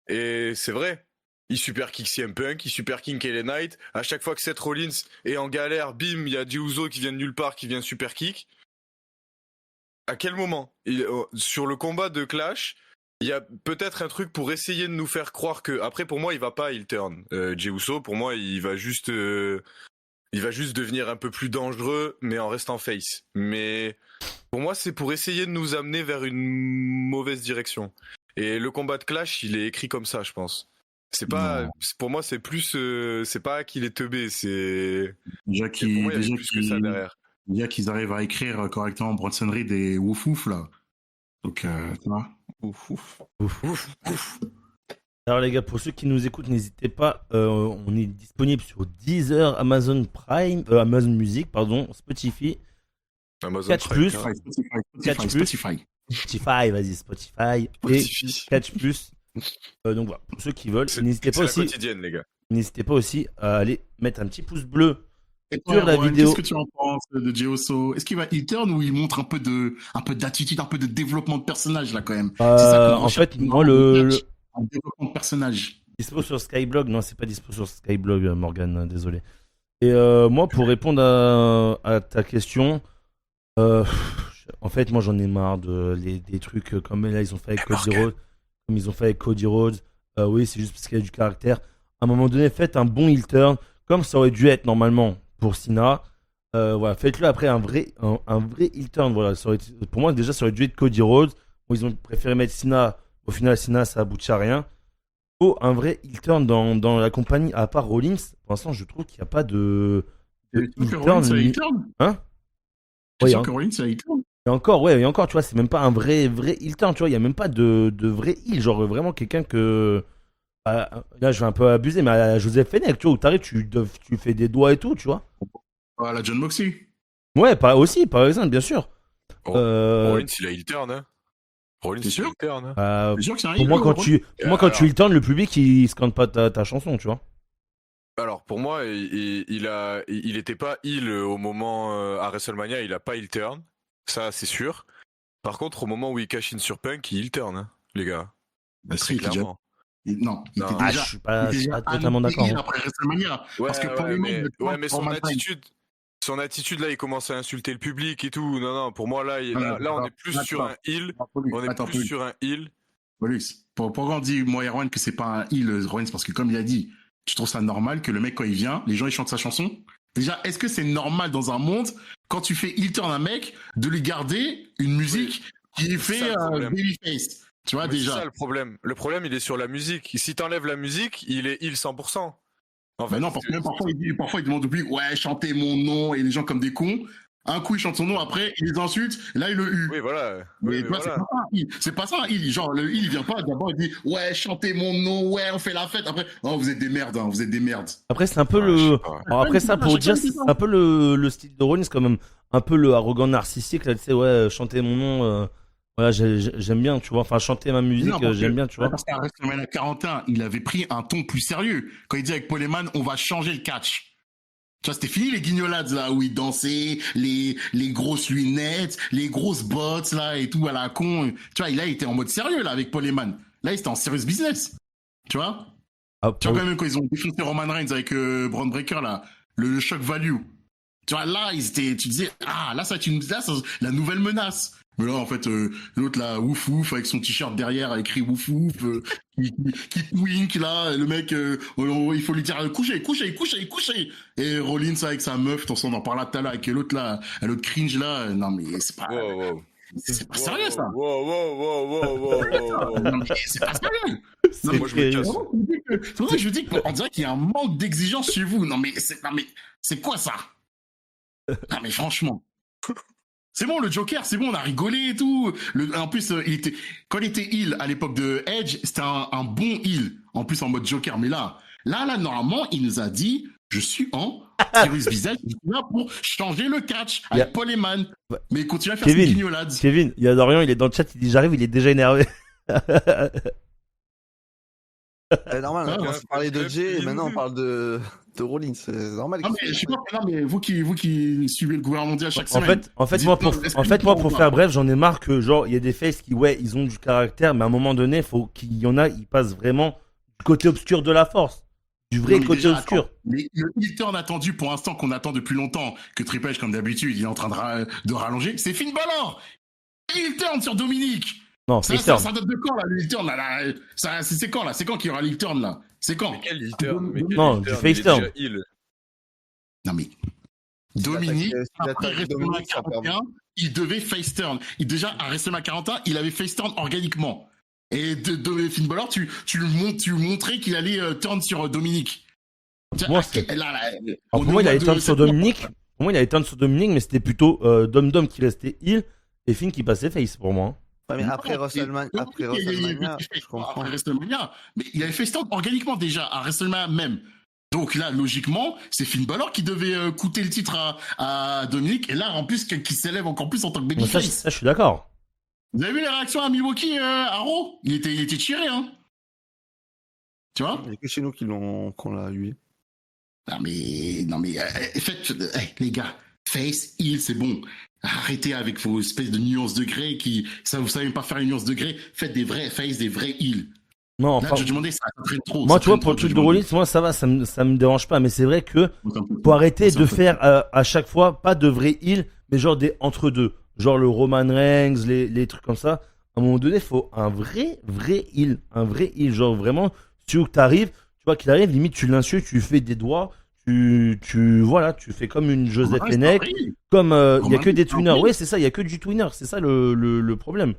E: Et c'est vrai. Il superkick CM Punk, il superkick LA Knight. À chaque fois que Seth Rollins est en galère, bim, il y a Jey Uso qui vient de nulle part, qui vient superkick. À quel moment sur le combat de Clash, il y a peut-être un truc pour essayer de nous faire croire que... Après, pour moi, il va pas heel turn. Jey Uso, pour moi, il va juste devenir un peu plus dangereux, mais en restant face. Mais pour moi, c'est pour essayer de nous amener vers une mauvaise direction. Et le combat de Clash, il est écrit comme ça, je pense. C'est pas, pour moi, c'est plus, c'est pas qu'il est teubé, c'est.
D: Déjà
E: pour moi, il y a plus que ça derrière.
D: Déjà qu'ils arrivent à écrire correctement Bronson Reed et Wouf Wouf là. Donc, tu vois.
A: Ouf. Alors les gars, pour ceux qui nous écoutent, n'hésitez pas, on est disponible sur Deezer, Amazon Prime, Amazon Music, pardon, Spotify,
E: Amazon
A: Catch Plus,
D: Spotify.
A: Spotify, et Catch Plus. Donc voilà, pour ceux qui veulent, n'hésitez pas aussi.
E: Quotidienne, les gars.
A: N'hésitez pas aussi à aller mettre un petit pouce bleu
D: Et
A: sur la vidéo.
D: Qu'est-ce que tu en penses de Jey Uso? Est-ce qu'il va heel turn ou il montre un peu d'attitude, un peu de développement de personnage là quand même?
A: En fait, moi
D: un développement de personnage.
A: Dispo sur Skyblog, non, c'est pas dispo sur Skyblog, Morgan, désolé. Et moi, pour répondre à ta question, en fait, moi j'en ai marre des trucs comme là ils ont fait avec Cody Rhodes. Comme ils ont fait avec Cody Rhodes, oui, c'est juste parce qu'il y a du caractère. À un moment donné, faites un bon heel turn, comme ça aurait dû être normalement pour Cena. Voilà, faites-le après un vrai heel turn. Voilà, pour moi, déjà, ça aurait dû être Cody Rhodes. Bon, ils ont préféré mettre Cena. Au final, Cena, ça aboutit à rien. Faut un vrai heel turn dans la compagnie, à part Rollins. Pour l'instant, je trouve qu'il n'y a pas de heel turn. Hein?
D: Tu sûr que Rollins, c'est un heel turn?
A: Et encore, tu vois, c'est même pas un vrai heel turn, tu vois, il y a même pas de vrai heel, genre vraiment quelqu'un que... là, je vais un peu abuser, mais à Joseph Fenech, tu vois, où t'arrives, tu fais des doigts et tout, tu vois.
D: À la John Moxley.
A: Ouais, aussi, par exemple, bien sûr.
E: Rollins, il a heel turn, hein. Rollins,
D: c'est sûr?
E: Heel turn, hein.
D: C'est sûr que c'est un heel
A: Pour moi, quand tu heel turn, le public, il scande pas ta chanson, tu vois.
E: Alors, pour moi, il était pas heel au moment à WrestleMania, il a pas heel turn. Ça, c'est sûr. Par contre, au moment où il cash in sur Punk, il turn, hein, les gars.
D: Bah,
E: très clairement.
D: Non, il était
A: Ah,
D: déjà.
A: je suis pas totalement d'accord. Hein.
D: Après WrestleMania. Parce que pour
E: mais son attitude là, il commence à insulter le public et tout. Non, pour moi là, on est plus sur un heel. On est plus sur un heel.
D: Pourquoi on dit, moi, Erwan, que c'est pas un heel, Rollins, parce que comme il a dit, tu trouves ça normal que le mec, quand il vient, les gens, ils chantent sa chanson? Déjà, est-ce que c'est normal dans un monde, quand tu fais heel turn un mec, de lui garder une musique qui fait babyface? Tu vois, déjà.
E: C'est ça le problème. Le problème, il est sur la musique. Si t'enlèves la musique, il est heel 100%. En fait,
D: mais non, parce que même parfois, il demande au public, ouais, chantez mon nom, et les gens comme des cons. Un coup, il chante son nom, après, il les insulte, et là, il le hue.
E: Oui, voilà.
D: Mais voilà. C'est pas ça un heel. Genre, le heel, il vient pas, d'abord, il dit, ouais, chantez mon nom, ouais, on fait la fête. Après, oh, vous êtes des merdes, hein, vous êtes des merdes.
A: Après, c'est un peu le. Alors, après, ça, pour dire, c'est un peu le style de Rollins, quand même. Un peu le arrogant narcissique, là, tu sais, ouais, chantez mon nom. Voilà, j'aime bien, tu vois. Enfin, chanter ma musique, j'aime bien, tu vois.
D: Parce qu'à WrestleMania 41, il avait pris un ton plus sérieux. Quand il dit avec Paul Heyman, on va changer le catch. Tu vois, c'était fini les guignolades, là, où il dansait, les grosses lunettes, les grosses bottes, là, et tout, à la con. Tu vois, là, il était en mode sérieux, là, avec Paul Heyman. Là, il était en serious business. Tu vois? Tu vois, quand même, quand ils ont défoncé Roman Reigns avec Braun Breaker, là, le shock value. Tu vois, là, tu disais, ah, là, ça la nouvelle menace. Mais là, en fait, l'autre, là, ouf ouf, avec son t-shirt derrière, écrit ouf ouf, qui wink, là, le mec, il faut lui dire, couchez. Et Rollins, avec sa meuf, on en parlait tout à l'heure, avec l'autre, là, l'autre cringe, là, non, mais c'est pas...
E: Wow.
D: C'est pas sérieux, ça.
E: Wow.
D: Non, mais c'est pas sérieux.
E: Non, moi, je me casse.
D: C'est pour ça que je dis qu'on dirait qu'il y a un manque d'exigence chez vous. Non, mais c'est quoi ça? Non, mais franchement... C'est bon, le Joker, c'est bon, on a rigolé et tout. En plus, quand il était heal à l'époque de Edge, c'était un bon heal. En plus, en mode Joker. Mais là, normalement, il nous a dit, je suis en Cyrus Visage, je suis là pour changer le catch avec Paul Heyman. Mais il continue à faire ses guignolades.
A: Kevin, il y a Dorian, il est dans le chat, il dit j'arrive, il est déjà énervé.
C: C'est normal, on parlait de Jay et maintenant on parle de Rollins. C'est normal.
D: Non, mais je sais pas, mais vous qui suivez le gouvernement mondial chaque semaine.
A: En fait, moi, pour faire bref, j'en ai marre que, genre, il y a des faces qui, ouais, ils ont du caractère, mais à un moment donné, faut qu'il y en a, ils passent vraiment du côté obscur de la force. Du vrai côté obscur.
D: Mais le heel turn attendu pour l'instant qu'on attend depuis longtemps, que Triple H, comme d'habitude, il est en train de rallonger, c'est Finn Balor. Heel turn sur Dominique.
A: Non,
D: ça date de quand, là, le heel turn, là, c'est quand, là? C'est quand qu'il y aura l'heel turn, là? C'est quand?
E: Mais quel heel turn?
A: Non, du face turn.
D: Non, mais Dominique, après WrestleMania 41, il devait face turn. Déjà, à WrestleMania 41, il avait face turn organiquement. Et de Finn Balor, tu montrais qu'il allait turn sur Dominique.
A: Pour moi, il allait turn sur Dominique. Pour moi, il allait turn sur Dominique, mais c'était plutôt Dom qui restait heel et Finn qui passait face pour moi.
C: Ouais, mais après WrestleMania, je comprends.
D: Après WrestleMania, mais il avait fait stand organiquement déjà à WrestleMania même. Donc là, logiquement, c'est Finn Balor qui devait coûter le titre à Dominique, et là, en plus, qui s'élève encore plus en tant que babyface.
A: Ça, je suis d'accord.
D: Vous avez vu les réactions à Milwaukee, à Raw? Il était tiré, hein. Tu vois?
C: Il n'y a que chez nous qu'on l'a eu.
D: Non mais, faites, les gars, face, heel, c'est bon. Arrêtez avec vos espèces de nuances de grey vous savez même pas faire une nuance de grey. Faites des vrais face, des vrais heels.
A: Non, enfin,
D: là, je demandais, ça traîne trop.
A: Moi, tu vois, pour le truc de Rollins, moi, ça va, ça me dérange pas. Mais c'est vrai que faut arrêter de faire à chaque fois pas de vrais heels, mais genre des entre-deux. Genre le Roman Reigns, les trucs comme ça. À un moment donné, il faut un vrai heel. Un vrai heel. Genre vraiment, tu t'arrives, tu vois qu'il arrive, limite, tu l'insultes, tu lui fais des doigts. Tu fais comme une Joseph Fenech, comme il y a que des twinners. Ouais, c'est ça, il y a que du twinner, c'est ça le problème.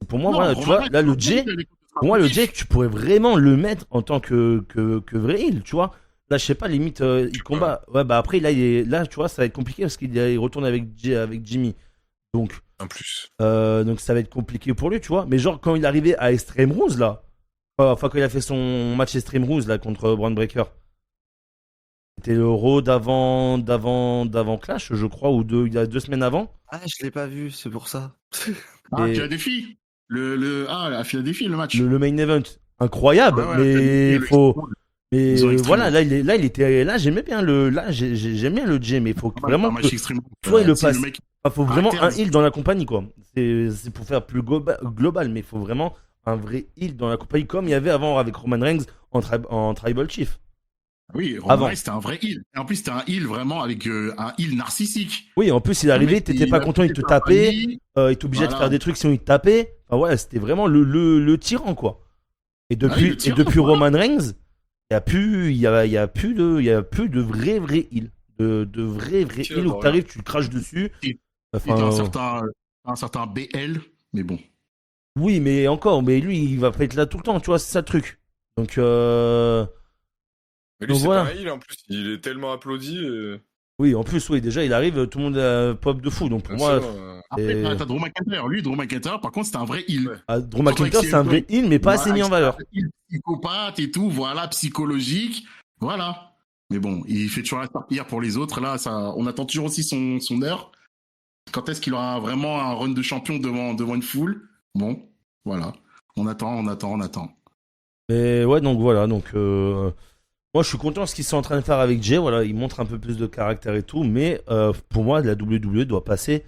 A: Pour moi, voilà, tu vois, là le Jay, pour moi le Jay, tu pourrais vraiment le mettre en tant que vrai heel, tu vois. Là, je sais pas, limite il combat. Ouais, bah après là, tu vois, ça va être compliqué parce qu'il retourne avec Jimmy. Donc
E: en plus.
A: Donc ça va être compliqué pour lui, tu vois. Mais genre quand il est arrivé à Extreme Rules là, enfin quand il a fait son match Extreme Rules là contre Braun Breaker. C'était le Raw d'avant Clash, je crois, ou il y a 2 semaines avant.
C: Ah, je l'ai pas vu, c'est pour ça.
D: Philadelphie. À Philadelphie, le match.
A: Le main event, incroyable, mais il faut. Mais voilà, là il était, là j'aimais bien j'aime bien le Jay, mais il faut vraiment que soit il le passe. Il faut vraiment un heel dans la compagnie, quoi. C'est pour faire plus global, mais il faut vraiment un vrai heel dans la compagnie, comme il y avait avant avec Roman Reigns en Tribal Chief.
D: Oui, Roman Reigns, c'était un vrai heel. Et en plus, c'était un heel vraiment avec un heel narcissique.
A: Oui, en plus, il est arrivé, t'étais pas content, il te tapait, il t'obligeait de faire des trucs sinon il te tapait. Enfin, ouais, c'était vraiment le tyran, quoi. Et depuis Roman Reigns, il y a plus de vrai heel. De vrai heel où t'arrives, tu craches dessus.
D: Enfin, un certain BL, mais bon.
A: Oui, mais lui, il va pas être là tout le temps, tu vois, c'est ça le truc. Donc,
E: mais lui, c'est pas un heel en plus, il est tellement applaudi.
A: Oui, en plus, oui, déjà il arrive, tout le monde pop de fou. Donc pour moi.
D: Après, t'as Drew McIntyre. Lui, Drew McIntyre, par contre, c'est un vrai heel.
A: Drew McIntyre, c'est un vrai heel, mais pas assez mis en valeur.
D: Psychopathe et tout, voilà, psychologique. Voilà. Mais bon, il fait toujours la starpillère pour les autres. Là, on attend toujours aussi son heure. Quand est-ce qu'il aura vraiment un run de champion devant une foule? Bon, voilà. On attend.
A: Mais ouais, donc voilà. Donc. Moi, je suis content de ce qu'ils sont en train de faire avec Jay. Voilà, il montre un peu plus de caractère et tout. Mais pour moi, la WWE doit passer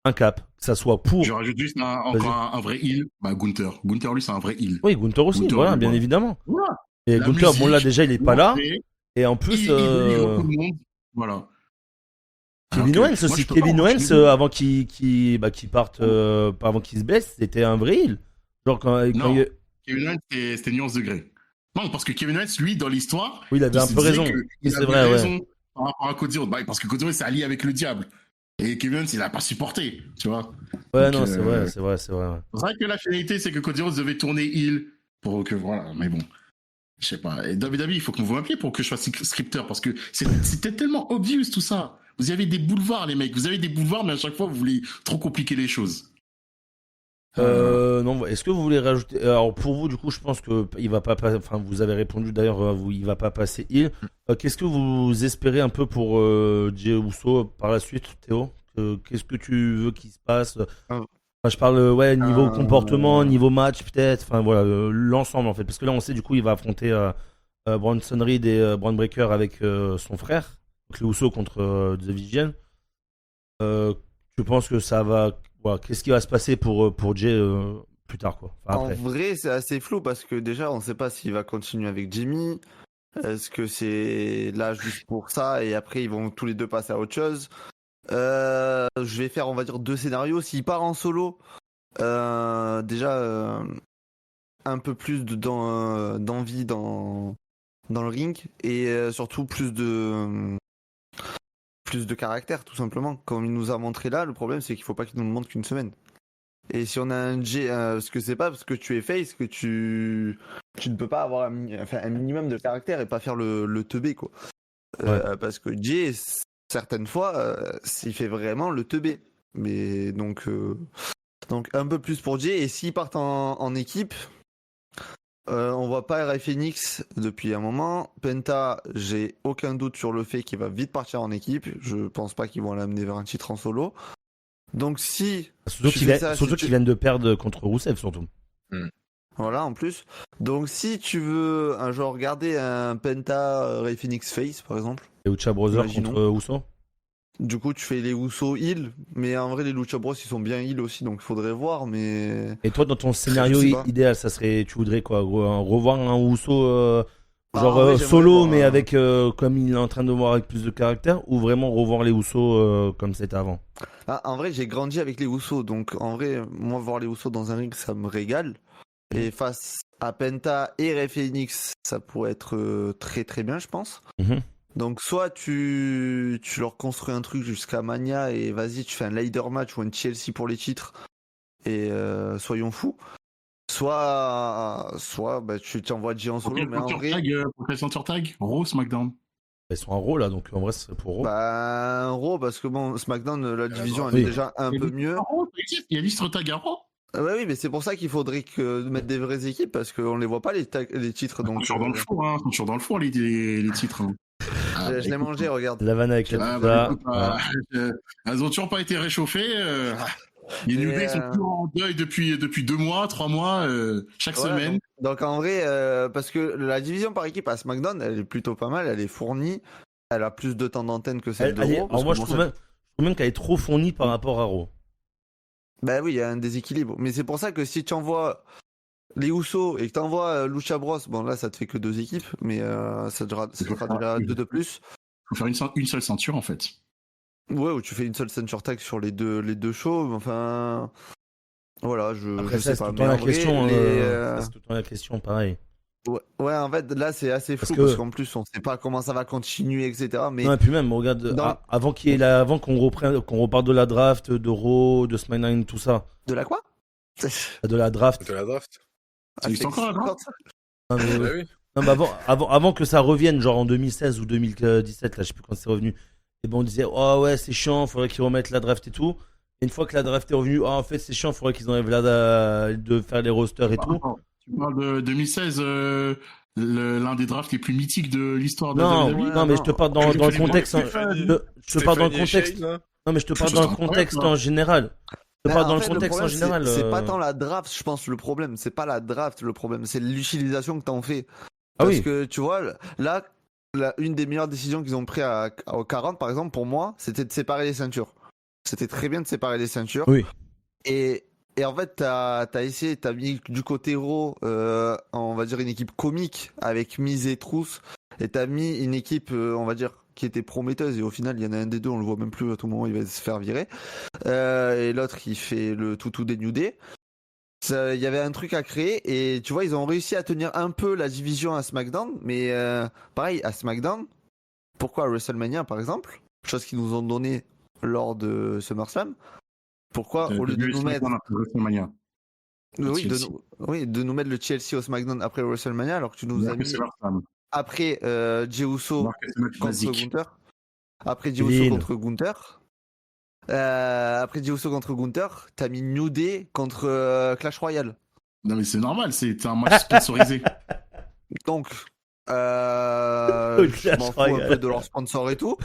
A: un cap. Que ça soit pour.
D: Je rajoute juste encore un vrai heel. Gunther. Gunther, lui, c'est un vrai heel.
A: Oui, Gunther aussi, voilà, bien évidemment. Voilà. Et Gunther, bon, là, déjà, il est pas là. Et en plus.
D: Voilà.
A: Kevin Owens aussi. Kevin Owens, avant qu'il parte, avant qu'il se blesse, c'était un vrai heel. Genre
D: Kevin Owens, c'était nuance de gré. Non, parce que Kevin Owens, lui, dans l'histoire,
A: oui, il avait un peu raison.
D: Il avait raison par rapport à Cody Rhodes. Parce que Cody Rhodes s'est allié avec le diable. Et Kevin Owens, il n'a pas supporté, tu vois.
A: Ouais, donc, non, c'est vrai.
D: C'est vrai que la finalité, c'est que Cody Rhodes devait tourner heel pour que, voilà, mais bon. Je sais pas. Et David, il faut que vous m'appeliez pour que je fasse scripteur parce que c'était tellement obvious tout ça. Vous avez des boulevards, les mecs. Vous avez des boulevards, mais à chaque fois, vous voulez trop compliquer les choses.
A: Non, est-ce que vous voulez rajouter... Alors pour vous, du coup, je pense que il va pas passer... Enfin, vous avez répondu d'ailleurs, il va pas passer Hill. Qu'est-ce que vous espérez un peu pour Jey Uso par la suite, Théo? Qu'est-ce que tu veux qu'il se passe? Enfin, je parle niveau comportement, niveau match peut-être. Enfin voilà, l'ensemble en fait. Parce que là, on sait du coup, il va affronter Bronson Reed et Braun Breaker avec son frère. Donc les Uso contre The Vision. Tu penses que ça va... Voilà, qu'est-ce qui va se passer pour Jey plus tard quoi. Enfin,
C: En
A: après.
C: vrai, c'est assez flou parce que déjà, on sait pas s'il va continuer avec Jimmy. Est-ce que c'est là juste pour ça et après ils vont tous les deux passer à autre chose? Je vais faire, on va dire, 2 scénarios. S'il part en solo, déjà un peu plus d'envie dans le ring et surtout plus de caractère tout simplement. Comme il nous a montré là, le problème c'est qu'il faut pas qu'il nous le montre qu'une semaine. Et si on a un Jey, parce que c'est pas parce que tu es face que tu ne peux pas avoir un minimum de caractère et pas faire le teubé quoi. Parce que Jey, certaines fois, il fait vraiment le teubé. Mais donc un peu plus pour Jey. Et s'ils partent en équipe, on voit pas Ray Phoenix depuis un moment. Penta, j'ai aucun doute sur le fait qu'il va vite partir en équipe. Je pense pas qu'ils vont l'amener vers un titre en solo. Donc si...
A: Surtout qu'ils viennent de perdre contre Rousseff surtout.
C: Voilà, en plus. Donc si tu veux un genre regarder un Penta Ray Phoenix face par exemple.
A: Et Ucha Brothers contre Uso.
C: Du coup tu fais les Uso heal, mais en vrai les Lucha Bros ils sont bien heal aussi donc il faudrait voir mais...
A: Et toi dans ton scénario idéal ça serait, tu voudrais quoi, revoir un Uso solo mais avec comme il est en train de voir avec plus de caractère, ou vraiment revoir les Uso comme c'était avant?
C: En vrai j'ai grandi avec les Uso donc en vrai moi voir les Uso dans un ring ça me régale. Et face à Penta et Ray Phoenix, ça pourrait être très très bien, je pense. Donc soit tu leur construis un truc jusqu'à Mania et vas-y, tu fais un ladder match ou un TLC pour les titres et soyons fous. Soit bah, tu t'envoies Jey en solo, mais en vrai...
D: Pour quel ceinture tag Raw, SmackDown?
A: Ils sont en Raw là, donc en vrai c'est pour Raw.
C: Bah un Raw parce que bon, SmackDown, la division elle est déjà un peu mieux.
D: Il y a l'histoire tag à Raw.
C: Oui, mais c'est pour ça qu'il faudrait mettre des vraies équipes parce qu'on les voit pas les titres. Donc,
D: toujours dans le four, hein. Toujours dans le four les titres. Hein.
C: Je l'ai mangé, regarde.
A: La vanne avec la pizza.
D: Elles ont toujours pas été réchauffées. Les New Day sont toujours en deuil depuis 2 mois, 3 mois, chaque semaine.
C: Donc en vrai, parce que la division par équipe à SmackDown, elle est plutôt pas mal, elle est fournie, elle a plus de temps d'antenne que celle de Raw.
A: Alors moi je trouve même qu'elle est trop fournie par rapport à Raw.
C: Bah oui, il y a un déséquilibre. Mais c'est pour ça que si tu envoies les Usos et que tu envoies Lucha Bros, bon là ça te fait que 2 équipes, mais ça te fera déjà 2 de plus.
D: Faut faire une seule ceinture en fait.
C: Ouais, ou tu fais une seule ceinture tag sur les deux shows, enfin... Voilà, je sais pas.
A: C'est tout le temps la question, pareil.
C: Ouais, en fait, là, c'est assez flou parce qu'en plus, on sait pas comment ça va continuer, etc. Mais...
A: Non, et puis même, regarde, avant qu'on reparte de la draft, de Raw, de SmackDown, tout ça.
C: De la quoi?
A: De la draft.
E: De la draft.
D: Ça existe encore la draft?
A: Non, mais avant que ça revienne, genre en 2016 ou 2017, là, je sais plus quand c'est revenu. Et bon, on disait, oh ouais, c'est chiant, faudrait qu'ils remettent la draft et tout. Et une fois que la draft est revenue, en fait, c'est chiant, faudrait qu'ils enlèvent de faire les rosters et tout.
D: Tu parles de 2016, l'un des drafts les plus mythiques de l'histoire de
A: WWE. Non, mais je te parle dans le contexte. Je te parle dans le contexte. Non, mais je te parle dans le contexte en général. Je te parle dans le contexte en général.
C: C'est pas tant la draft, je pense, le problème. C'est pas la draft, le problème. C'est l'utilisation que t'en fais. Parce que, tu vois, là, une des meilleures décisions qu'ils ont pris au 40, par exemple, pour moi, c'était de séparer les ceintures. C'était très bien de séparer les ceintures.
A: Oui.
C: Et en fait, t'as mis du côté Raw, on va dire une équipe comique avec Miz et Trousse, et t'as mis une équipe, on va dire, qui était prometteuse, et au final, il y en a un des deux, on le voit même plus, à tout moment, il va se faire virer. Et l'autre, il fait le toutou des New Day. Il y avait un truc à créer, et tu vois, ils ont réussi à tenir un peu la division à SmackDown, mais pareil, à SmackDown, pourquoi à WrestleMania, par exemple, chose qu'ils nous ont donné lors de SummerSlam, pourquoi au lieu de nous mettre de nous mettre le TLC au SmackDown après WrestleMania alors que tu nous as mis après Jey Uso contre Gunther, Après Jey Uso contre Gunther. Après Jey Uso contre Gunther, t'as mis New Day contre Clash Royale.
D: Non, mais c'est normal, c'est un match sponsorisé.
C: Donc, je m'en fous un peu de leur sponsor et tout.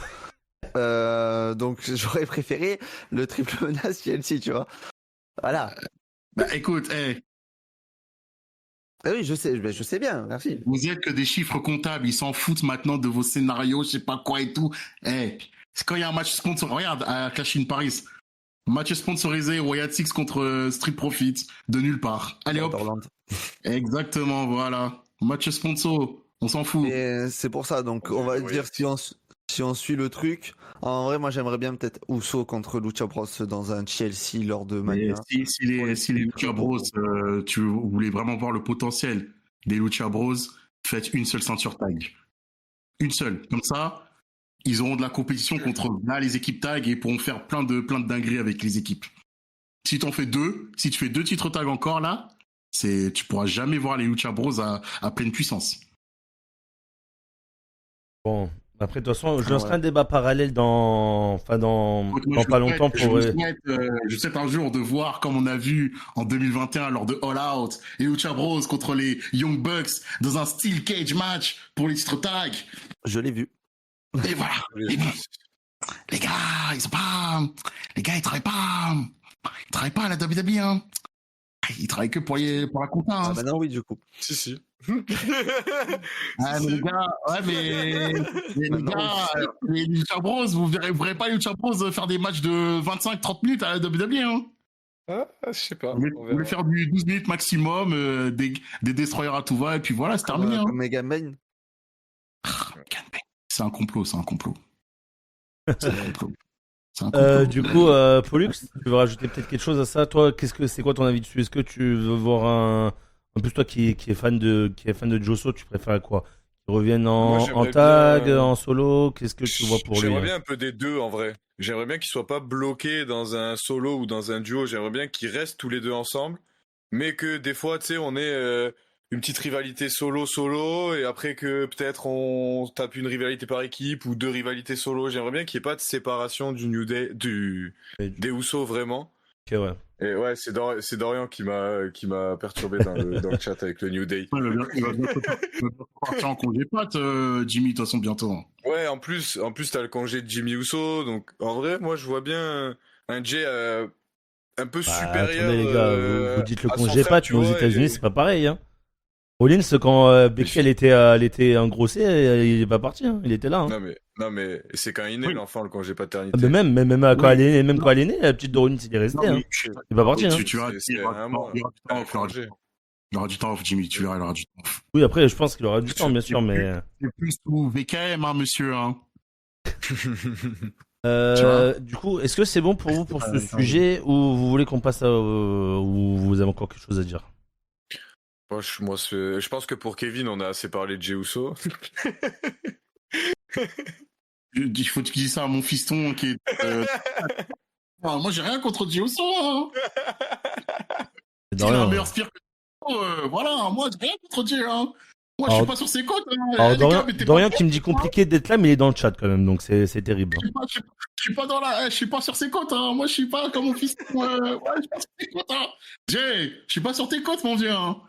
C: Donc, j'aurais préféré le triple menace TLC, tu vois. Voilà.
D: Bah écoute,
C: oui, je sais bien, merci.
D: Vous êtes que des chiffres comptables, ils s'en foutent maintenant de vos scénarios, je sais pas quoi et tout. C'est quand il y a un match sponsorisé, regarde, à Clash in Paris. Match sponsorisé, Wyatt Six contre Street Profits, de nulle part. Allez hop. Exactement, voilà. Match sponsor, on s'en fout.
C: Et c'est pour ça, donc on va dire si on suit le truc. En vrai, moi j'aimerais bien peut-être Uso contre Lucha Bros dans un Chelsea lors de Mania.
D: Si les Lucha Bros, tu voulais vraiment voir le potentiel des Lucha Bros, faites une seule ceinture tag. Une seule. Comme ça, ils auront de la compétition contre les équipes tag et pourront faire plein de dingueries avec les équipes. Si tu fais deux titres tag encore là, tu pourras jamais voir les Lucha Bros à pleine puissance.
A: Bon. Après, de toute façon, je lancerai un débat parallèle dans pas longtemps pour.
D: Je souhaite un jour de voir, comme on a vu en 2021 lors de All Out, les Lucha Bros contre les Young Bucks dans un Steel Cage match pour les titres tag.
C: Je l'ai vu.
D: Et voilà. Les gars, ils travaillent pas à la WWE, hein. Ils travaillent que pour la compta. Hein.
C: Ah bah non, oui, du coup.
E: Si.
D: Mais les gars, les Lucha Bros, vous verrez pas les Lucha Bros faire des matchs de 25-30 minutes à la WWE, hein.
E: Je sais pas.
D: Vous voulez faire du 12 minutes maximum, des destroyers à tout va, et puis voilà, c'est terminé.
C: Comme Mega Man.
D: C'est un complot.
A: Du coup, Pollux, tu veux rajouter peut-être quelque chose à ça? Toi, c'est quoi ton avis dessus? Est-ce que tu veux voir en plus toi qui est fan de Joso, tu préfères quoi? Qu'il revienne en tag, en solo? Qu'est-ce que tu vois pour lui?
E: J'aimerais bien un peu des deux en vrai. J'aimerais bien qu'il soit pas bloqué dans un solo ou dans un duo. J'aimerais bien qu'ils restent tous les deux ensemble, mais que des fois, tu sais, on ait une petite rivalité solo et après que peut-être on tape une rivalité par équipe ou deux rivalités solo. J'aimerais bien qu'il n'y ait pas de séparation du New Day, des Usos vraiment.
A: Ok, ouais.
E: Et ouais, c'est Dorian qui m'a perturbé dans le chat avec le New Day.
D: Il va partir en congé pote, Jimmy, de toute façon, bientôt. Hein.
E: Ouais, en plus t'as le congé de Jimmy Uso, donc en vrai, moi je vois bien un Jay un peu supérieur.
A: Attendez les gars, vous dites le congé pas, mais aux États-Unis c'est pas pareil. Hein. Rollins, quand Becky elle était engrossée, il est pas parti, hein. Il était là. Hein.
E: Non mais c'est quand il est né l'enfant, le congé paternité.
A: Mais même quand elle est née, la petite de Rollins il est resté. Hein. Il est pas parti. Hein.
D: Il aura du temps off, Jimmy, tu verras, il aura du temps off.
A: Oui, après je pense qu'il aura du temps, bien sûr, mais.
D: C'est plus tout VKM, hein, monsieur. Hein.
A: Du coup, est-ce que c'est bon pour vous pour ce sujet ou vous voulez qu'on passe ou vous avez encore quelque chose à dire?
E: Moi, je pense que pour Kevin, on a assez parlé de Jey Uso.
D: Il faut que tu dises ça à mon fiston qui est. Moi, j'ai rien contre Jey Uso. Hein. Il a un meilleur spear que. Voilà, moi, j'ai rien contre Jey. Hein. Moi, je suis pas sur ses côtes.
A: Alors, Dorian qui me dit compliqué d'être là, mais il est dans le chat quand même, donc c'est terrible.
D: Je suis pas sur ses côtes. Hein. Moi, je suis pas comme mon fiston. Je suis pas sur ses côtes. Hein. Jey, je suis pas sur tes côtes, mon vieux. Hein.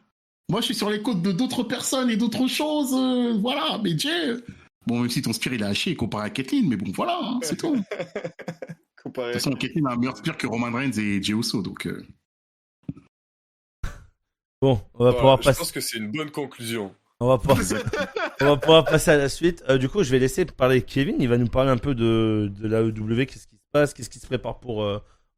D: Moi, je suis sur les côtes de d'autres personnes et d'autres choses. Voilà, mais Jey. Bon, même si ton spear il est haché comparé à Kathleen, mais bon, voilà, hein, c'est tout. De toute façon, Kathleen a un meilleur spear que Roman Reigns et Jey Uso, donc.
A: Bon, on va pouvoir passer.
E: Je pense que c'est une bonne conclusion.
A: On va pouvoir passer à la suite. Du coup, je vais laisser parler Kevin. Il va nous parler un peu de la EW. Qu'est-ce qui se passe? Qu'est-ce qui se prépare pour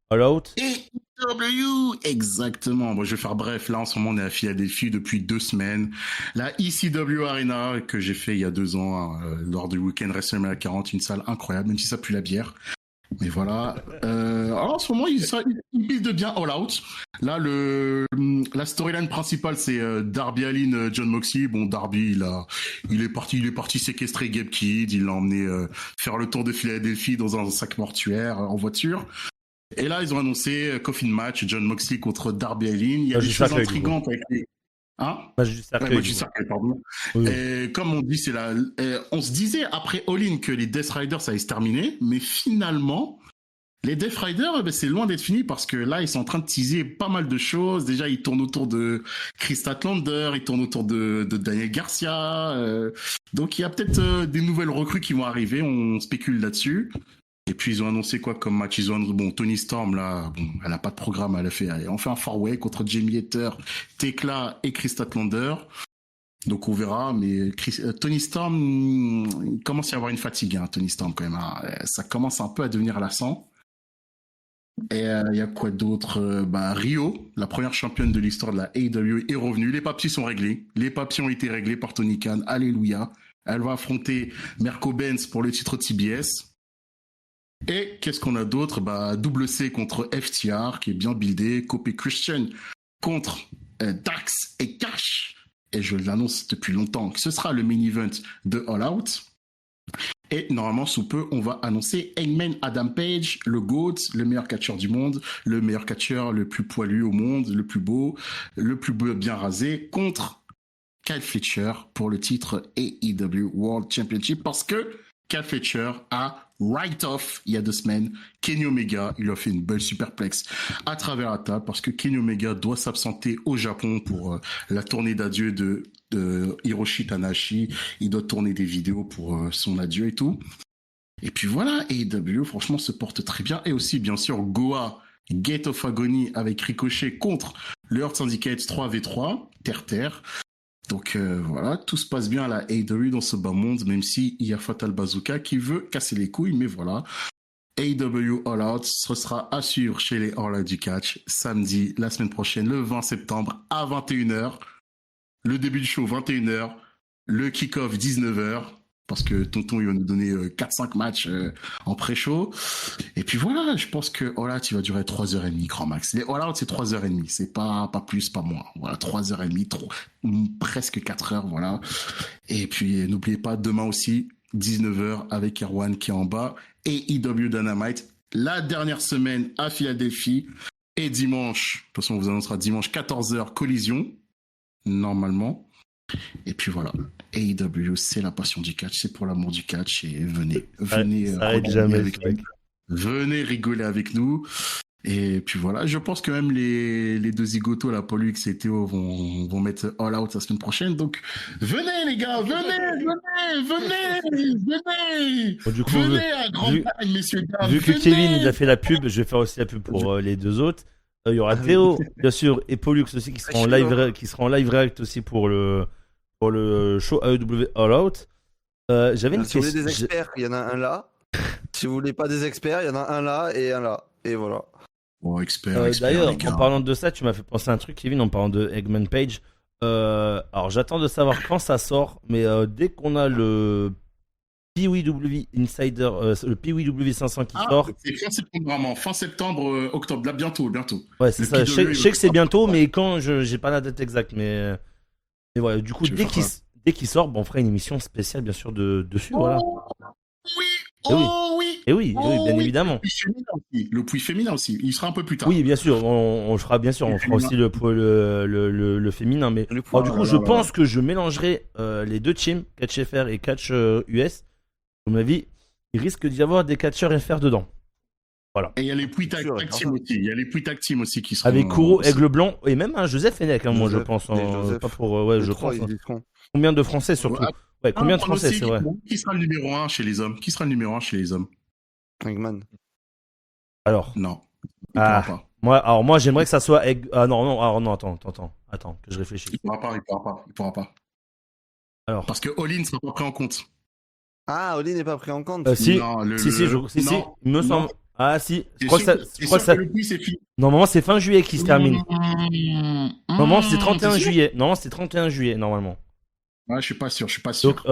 A: All Out?
D: ECW, exactement. Bon, je vais faire bref. Là, en ce moment, on est à Philadelphie depuis 2 semaines. La ECW Arena que j'ai fait il y a 2 ans lors du week-end WrestleMania 40, une salle incroyable, même si ça pue la bière. Mais voilà. Alors, en ce moment, il build bien All Out. Là, la storyline principale, c'est Darby Allin, John Moxley. Bon, Darby, il est parti séquestrer Gabe Kidd. Il l'a emmené faire le tour de Philadelphie dans un sac mortuaire en voiture. Et là, ils ont annoncé Coffin Match, John Moxley contre Darby Allin. Il y a des choses intrigantes avec Hein?
A: Match du cercueil.
D: Match du cercueil, pardon.
A: Oui.
D: Et comme on dit, on se disait après All-In que les Death Riders, ça allait se terminer, mais finalement, les Death Riders, c'est loin d'être fini parce que là, ils sont en train de teaser pas mal de choses. Déjà, ils tournent autour de Chris Statlander, ils tournent autour de Daniel Garcia. Donc, il y a peut-être des nouvelles recrues qui vont arriver. On spécule là-dessus. Et puis, ils ont annoncé quoi comme match? Ils ont annoncé, Toni Storm, là, elle n'a pas de programme, on fait un 4-way contre Jamie Hater, Tekla et Chris Statlander. Donc, on verra, mais Toni Storm, il commence à y avoir une fatigue, hein, Toni Storm, quand même. Hein. Ça commence un peu à devenir lassant. Et il y a quoi d'autre? Rio, la première championne de l'histoire de la AEW, est revenue. Les papiers sont réglés. Les papiers ont été réglés par Tony Khan. Alléluia. Elle va affronter Mirko Benz pour le titre TBS. Et qu'est-ce qu'on a d'autre? Double C contre FTR, qui est bien buildé. Kofi Christian contre Dax et Cash. Et je l'annonce depuis longtemps que ce sera le main event de All Out. Et normalement, sous peu, on va annoncer Hangman Adam Page, le GOAT, le meilleur catcheur du monde, le meilleur catcheur le plus poilu au monde, le plus beau bien rasé, contre Kyle Fletcher pour le titre AEW World Championship, parce que Kyle Fletcher a write-off il y a 2 semaines Kenny Omega. Il a fait une belle superplex à travers la table parce que Kenny Omega doit s'absenter au Japon pour la tournée d'adieu de Hiroshi Tanahashi. Il doit tourner des vidéos pour son adieu et tout. Et puis voilà, AEW franchement se porte très bien. Et aussi bien sûr Goa Gate of Agony avec Ricochet contre le Hurt Syndicate 3v3 terre. Donc voilà, tout se passe bien à la AEW dans ce bas monde, même s'il y a Fatal Bazooka qui veut casser les couilles, mais voilà. AEW All Out, ce sera à suivre chez les All Out du Catch, samedi, la semaine prochaine, le 20 septembre à 21h. Le début du show, 21h. Le kick-off, 19h. Parce que Tonton, il va nous donner 4-5 matchs en pré-show. Et puis voilà, je pense que All Out, il va durer 3h30, grand max. Les All Out, c'est 3h30. C'est pas plus, pas moins. Voilà, 3h30, presque 4h, voilà. Et puis, n'oubliez pas, demain aussi, 19h, avec Erwan qui est en bas. Et AEW Dynamite, la dernière semaine à Philadelphie. Et dimanche, de toute façon, on vous annoncera dimanche, 14h, Collision, normalement. Et puis voilà, AEW, c'est la passion du catch, c'est pour l'amour du catch, et venez
A: jamais
D: avec nous. Venez rigoler avec nous. Et puis voilà, je pense que même les deux zigotos, la Pollux et Théo, vont mettre All Out la semaine prochaine. Donc venez les gars, venez
A: Bon, du coup,
D: venez à Grande-Bretagne, messieurs dames.
A: Vu que Kevin il a fait la pub, je vais faire aussi la pub pour les deux autres. Il y aura Théo, bien sûr, et Pollux aussi qui sera en live react aussi pour le show AEW All Out. J'avais une
C: Si vous
A: question.
C: voulez des experts, il y en a un là. Si vous voulez pas des experts, il y en a un là et un là. Et voilà.
D: Bon, expert,
A: D'ailleurs, en parlant de ça, tu m'as fait penser à un truc, Kevin, en parlant de Eggman Page. Alors, j'attends de savoir quand ça sort, mais dès qu'on a le PWW Insider, le PWW 500 qui sort.
D: C'est fin septembre, vraiment. Fin septembre, octobre. Là, bientôt.
A: Ouais, c'est ça. Je sais que c'est bientôt, mais quand, j'ai pas la date exacte. Mais voilà, du coup, dès qu'il sort, on fera une émission spéciale, bien sûr, dessus. Voilà. Oui, bien évidemment.
D: Le puits féminin aussi. Il sera un peu plus tard.
A: Oui, bien sûr. On fera aussi le féminin. Mais du coup, je pense que je mélangerai les deux teams, Catch FR et Catch US. À mon avis, il risque d'y avoir des catcheurs FR dedans. Voilà.
D: Et il y a les puits tag team aussi. Il y a les puits tag team aussi qui seront.
A: Avec Kuro, Aigle Blanc et même Joseph Fenech, moi je pense. Pas pour, je pense. Combien de Français surtout? Ouais, combien de Français, c'est vrai.
D: Qui sera le numéro 1 chez les hommes?
C: Eggman.
A: Alors.
D: Non. Il pourra pas.
A: Moi, j'aimerais que ça soit attends, que je réfléchisse.
D: Il pourra pas.
A: Alors.
D: Parce que All-In ne sera pas pris en compte.
C: Ah, All-In n'est pas pris en compte.
A: Si, il me semble. Ah si, je crois que ça. Normalement, c'est fin juillet qui se termine. Normalement, c'est 31 juillet. Normalement.
D: Ouais, je suis pas sûr.
A: Donc,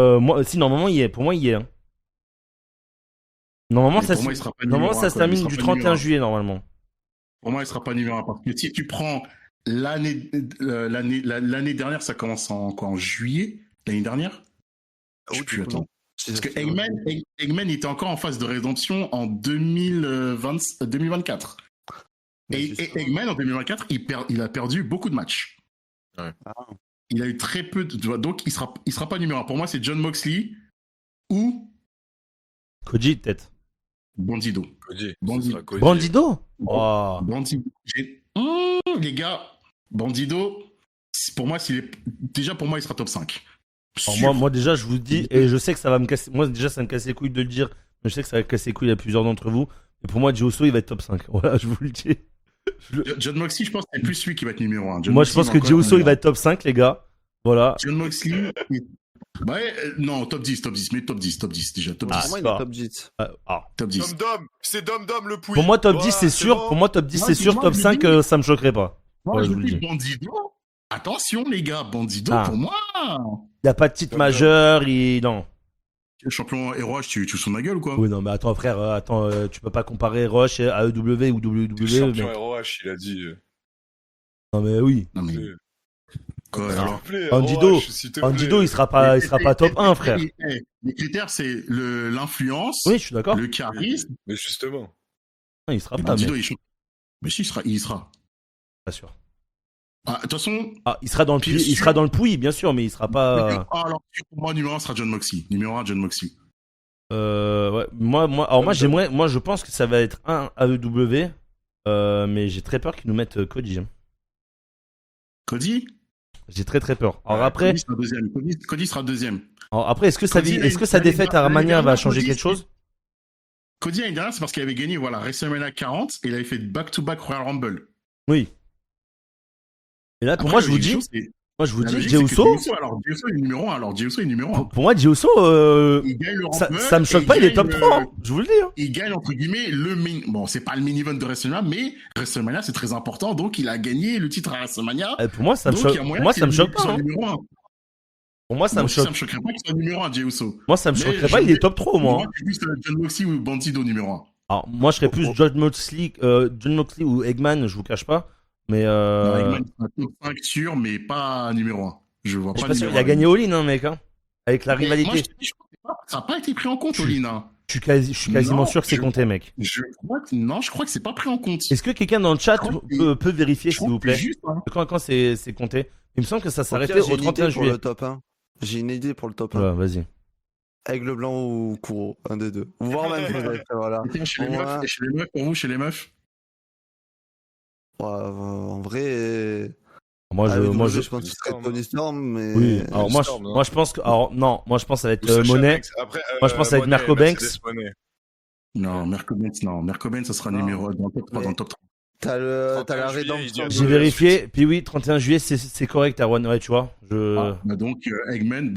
A: normalement, il y est. Pour moi, il y est. Hein. Normalement, ça se termine du 31 juillet, normalement.
D: Pour moi, il sera pas numéro 1. Parce que si tu prends l'année dernière, ça commence en juillet. L'année dernière? Je sais plus, attends. Parce que Eggman était encore en phase de rédemption en 2024. Et Eggman, en 2024, il a perdu beaucoup de matchs.
E: Ouais.
D: il a eu très peu de... Donc, il sera pas numéro 1. Pour moi, c'est John Moxley ou
A: Koji, peut-être.
D: Bandido.
E: Koji.
A: Bandido oh.
D: Bandido. Les gars, Bandido, pour moi, déjà, pour moi, il sera top 5.
A: Moi, déjà, je vous dis, et je sais que ça va me casser. Moi, déjà, ça me casse les couilles de le dire, mais je sais que ça va casser les couilles à plusieurs d'entre vous. Et pour moi, Jey Uso, il va être top 5. Voilà, je vous le dis.
D: John Moxley, je pense que c'est plus lui qui va être numéro 1.
A: Moi, je pense que Jey Uso, il va être top 5, les gars. Voilà.
D: John Moxley. Non, top 10, mais top 10 déjà. Top 10.
C: Pour moi, il est top 10.
D: Top 10.
E: C'est Dom le pouille.
A: Pour moi, top 10, c'est sûr.
E: Bon.
A: Pour moi, top 10, c'est sûr. Top 5, ça me choquerait pas.
D: Moi,
A: je
D: je
A: vous
D: vous
A: le
D: dis
A: dis.
D: Bandido. Attention, les gars, Bandido, pour moi.
A: Il n'y a pas de titre majeur, non.
D: Champion et Rush, tu sous ma gueule ou quoi?
A: Oui, non, mais attends, frère, tu peux pas comparer Rush à AEW ou WWE.
E: Champion ROH, il a dit.
A: Non, mais oui.
D: Non, mais... Quoi, alors
A: Bandido, il sera pas top 1, frère.
D: Les critères, c'est l'influence,
A: oui, je suis d'accord.
D: le charisme.
E: Mais justement.
A: Non, il sera pas,
D: Bandido, mais si, il sera.
A: Pas sûr.
D: De toute façon.
A: Il sera dans le pouille, bien sûr, mais il sera pas.
D: Alors, pour moi, numéro 1 sera John Moxley. Numéro 1, John Moxley.
A: Ouais. Moi, j'aimerais. Moi, je pense que ça va être un AEW. Mais j'ai très peur qu'ils nous mettent Cody.
D: Cody?
A: J'ai très peur. Alors après.
D: Cody sera deuxième.
A: Alors après, est-ce que sa défaite à Mania va changer quelque chose?
D: Cody l'année dernière, c'est parce qu'il avait gagné WrestleMania 40 et il avait fait back-to-back Royal Rumble.
A: Oui. Et là, pour moi, je vous dis, Jey Uso.
D: Alors, Jey Uso est numéro 1.
A: Pour moi, Jey Uso, ça me choque pas, il est top 3. Je vous le dis.
D: Il gagne, entre guillemets, bon, c'est pas le mini-event de WrestleMania, mais WrestleMania, c'est très important. Donc, il a gagné le titre à WrestleMania.
A: Pour moi, ça me choque. Pour moi, ça me choque pas. Pour moi, ça me choque.
D: Ça me choquerait pas qu'il soit numéro 1, Jey Uso.
A: Moi, ça me choquerait pas, il est top 3 au moins.
D: Moi, je suis plus John Moxley ou Bandido numéro 1.
A: Alors, moi, je serais plus John Moxley ou Eggman, je vous cache pas. Mais
D: non, Eggman, c'est un top 5 sûr, mais pas numéro 1. Je vois pas.
A: Il a gagné All-In, hein, mec, hein, avec la rivalité.
D: Moi, je crois que ça n'a pas été pris en compte, All-In. Hein.
A: Je suis quasiment sûr que c'est compté, mec.
D: Je crois que c'est pas pris en compte.
A: Est-ce que quelqu'un dans le chat peut vérifier, s'il vous plaît,
D: juste, hein.
A: quand c'est compté? Il me semble que ça s'arrêtait au 31 juillet.
C: J'ai une idée pour le top 1.
A: Voilà, vas-y.
C: Aigle Blanc ou Kuro, un des deux. Voire même voilà.
D: Chez les meufs, pour vous, chez les meufs?
C: En vrai.
A: Moi, je
C: pense que ce serait Tony Storm, mais.
A: Oui, alors moi, je pense que. Alors, non, moi, je pense que ça va être Monet. Moi, je pense que ça va être Mirko Banks.
D: Non, Mirko Banks, ça sera numéro dans le top 3.
C: T'as la rédemption.
A: J'ai vérifié, puis oui, 31 juillet, c'est correct, Arwan, ouais, tu vois.
D: Donc, Eggman,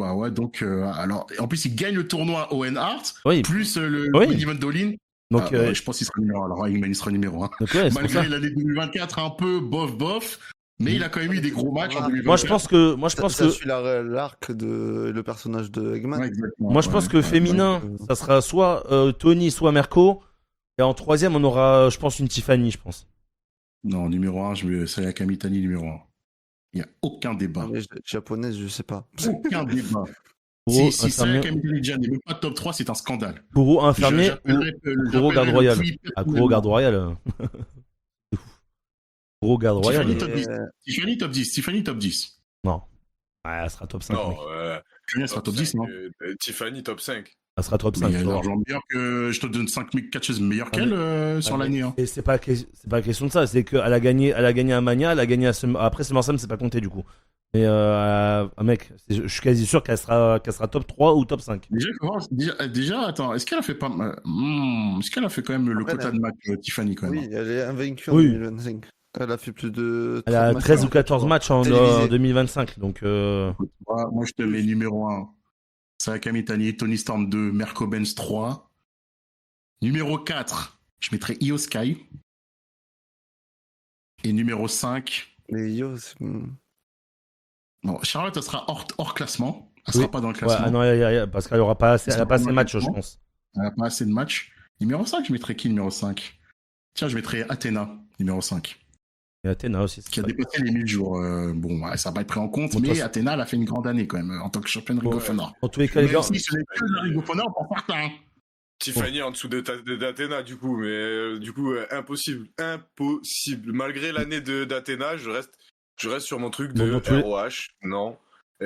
D: alors, en plus, il gagne le tournoi Owen Hart, plus le event d'All-In.
A: Donc,
D: je pense qu'il sera numéro 1. Alors, Eggman, il sera numéro 1.
A: Okay,
D: malgré l'année 2024, un peu bof, mais il a quand même eu des gros matchs en 2024.
A: Moi, je pense que.
C: Ça suit l'arc de le personnage de Eggman.
D: Ouais,
A: moi, je pense que féminin, ça sera soit Tony, soit Mirko. Et en troisième, on aura, je pense, une Tiffany, je pense.
D: Non, numéro 1, je mets Sayaka Mitani numéro 1. Il n'y a aucun débat.
C: Japonaise, je sais pas.
D: Aucun débat.
A: Si
D: Sayaka Mitani n'est même pas top 3, c'est un scandale.
A: Kuro infirmier ou Kuro garde royal? Kuro garde royal. Kuro garde royal.
D: Tiffany top 10.
A: Non. Ouais, elle sera top 5.
E: Non,
D: elle sera top 10, non?
E: Tiffany top 5.
A: Elle sera top 5.
D: Il y a l'argent meilleur que je te donne 5000 catcheuses meilleures qu'elle sur l'année. Hein.
A: Et c'est pas question de ça, c'est qu'elle a gagné à Mania, elle a gagné après SummerSlam, c'est pas compté du coup. Mais mec, je suis quasi sûr qu'elle sera top 3 ou top 5.
D: Déjà, attends, est-ce qu'elle a fait pas est-ce qu'elle a fait quand même le quota de match Tiffany quand même?
C: Oui, elle est invaincue en 2025. Elle a fait plus de.
A: Elle a 13 ou 14 matchs en 2025, donc.
D: Moi, je te mets numéro 1. Sayaka Mitani, Tony Storm 2, Mirko Banks 3. Numéro 4, je mettrais Io Sky. Et numéro 5.
C: Mais Io,
D: bon, Charlotte, elle sera hors classement. Elle sera pas dans le classement.
A: Non, parce qu'elle aura pas assez, elle a pas assez de matchs, je pense.
D: Elle n'a pas assez de matchs. Numéro 5, je mettrais qui numéro 5? Tiens, je mettrais Athena, numéro 5.
A: Et Athena aussi.
D: Qui a dépassé les 1000 jours. Ça va pas être pris en compte, mais Athena, elle a fait une grande année quand même, en tant que championne Ring of Honor.
A: En tous les cas, les gars.
D: Si ce n'est que la Ring of Honor, pour certains.
E: Tiffany en dessous d'Athena, du coup, mais impossible. Malgré l'année d'Athena, je reste. Je reste sur mon truc
A: Bon,
E: de
A: dans tous les-
E: ROH. Non.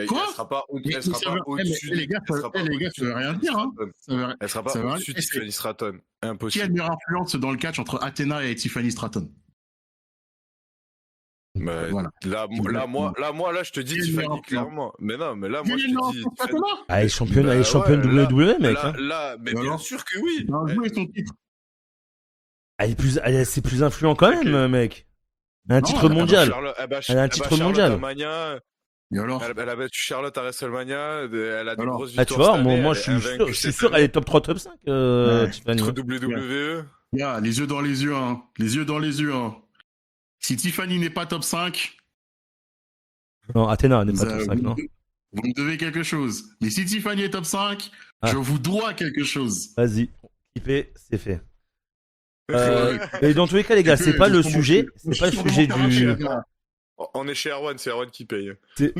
D: Quoi
E: Elle sera pas
D: Mais ça veut-
E: au-dessus.
D: les gars,
E: Elle sera pas
D: les gars, ça veut rien dire, hein. Ça veut,
E: Elle sera pas
D: ça veut rien
E: au-dessus de
D: dire.
E: Tiffany Stratton.
D: Qui a
E: Impossible.
D: une meilleure influence dans le catch entre Athena et Tiffany Stratton?
E: Bah,
D: Voilà.
E: là, je te dis
D: Qui est le
E: Tiffany
D: meilleur
E: clairement. Mais non, mais là, moi, je
D: Qui est le
E: te
D: meilleur
E: dis.
D: influence
E: Tiffany.
D: Athena?
A: Ah, elle est championne
E: ouais,
A: WWE, mec. Hein.
E: Mais
D: Alors
E: bien sûr que oui.
D: Il a joué son titre.
A: C'est plus influent quand même,
E: Ok.
A: mec. Elle a un
D: Non,
A: titre
D: elle a
A: mondial.
E: Elle
A: Elle a un titre mondial.
D: Et alors?
E: Elle a battu Charlotte à WrestleMania. Elle a des
D: Alors.
E: grosses
A: Ah,
E: victoires.
A: tu vois,
E: cette année,
A: moi
E: elle
A: je
E: est
A: suis sûr,
E: invaincue
A: je suis
E: cette
A: sûr, elle
E: année.
A: est top 3, top 5, Tiffany.
E: Titre WWE.
D: Gars, les yeux dans les yeux, hein. Les yeux dans les yeux, hein. Si Tiffany n'est pas top 5,
A: Non, Athena n'est
D: vous,
A: pas top 5, non.
D: vous me devez quelque chose. Mais si Tiffany est top 5,
A: Ah.
D: je vous dois quelque chose.
A: Vas-y, kiffé, c'est fait. Et dans tous les cas, les gars, c'est pas le sujet, c'est pas le sujet du.
E: On est chez Erwan, c'est Erwan qui paye.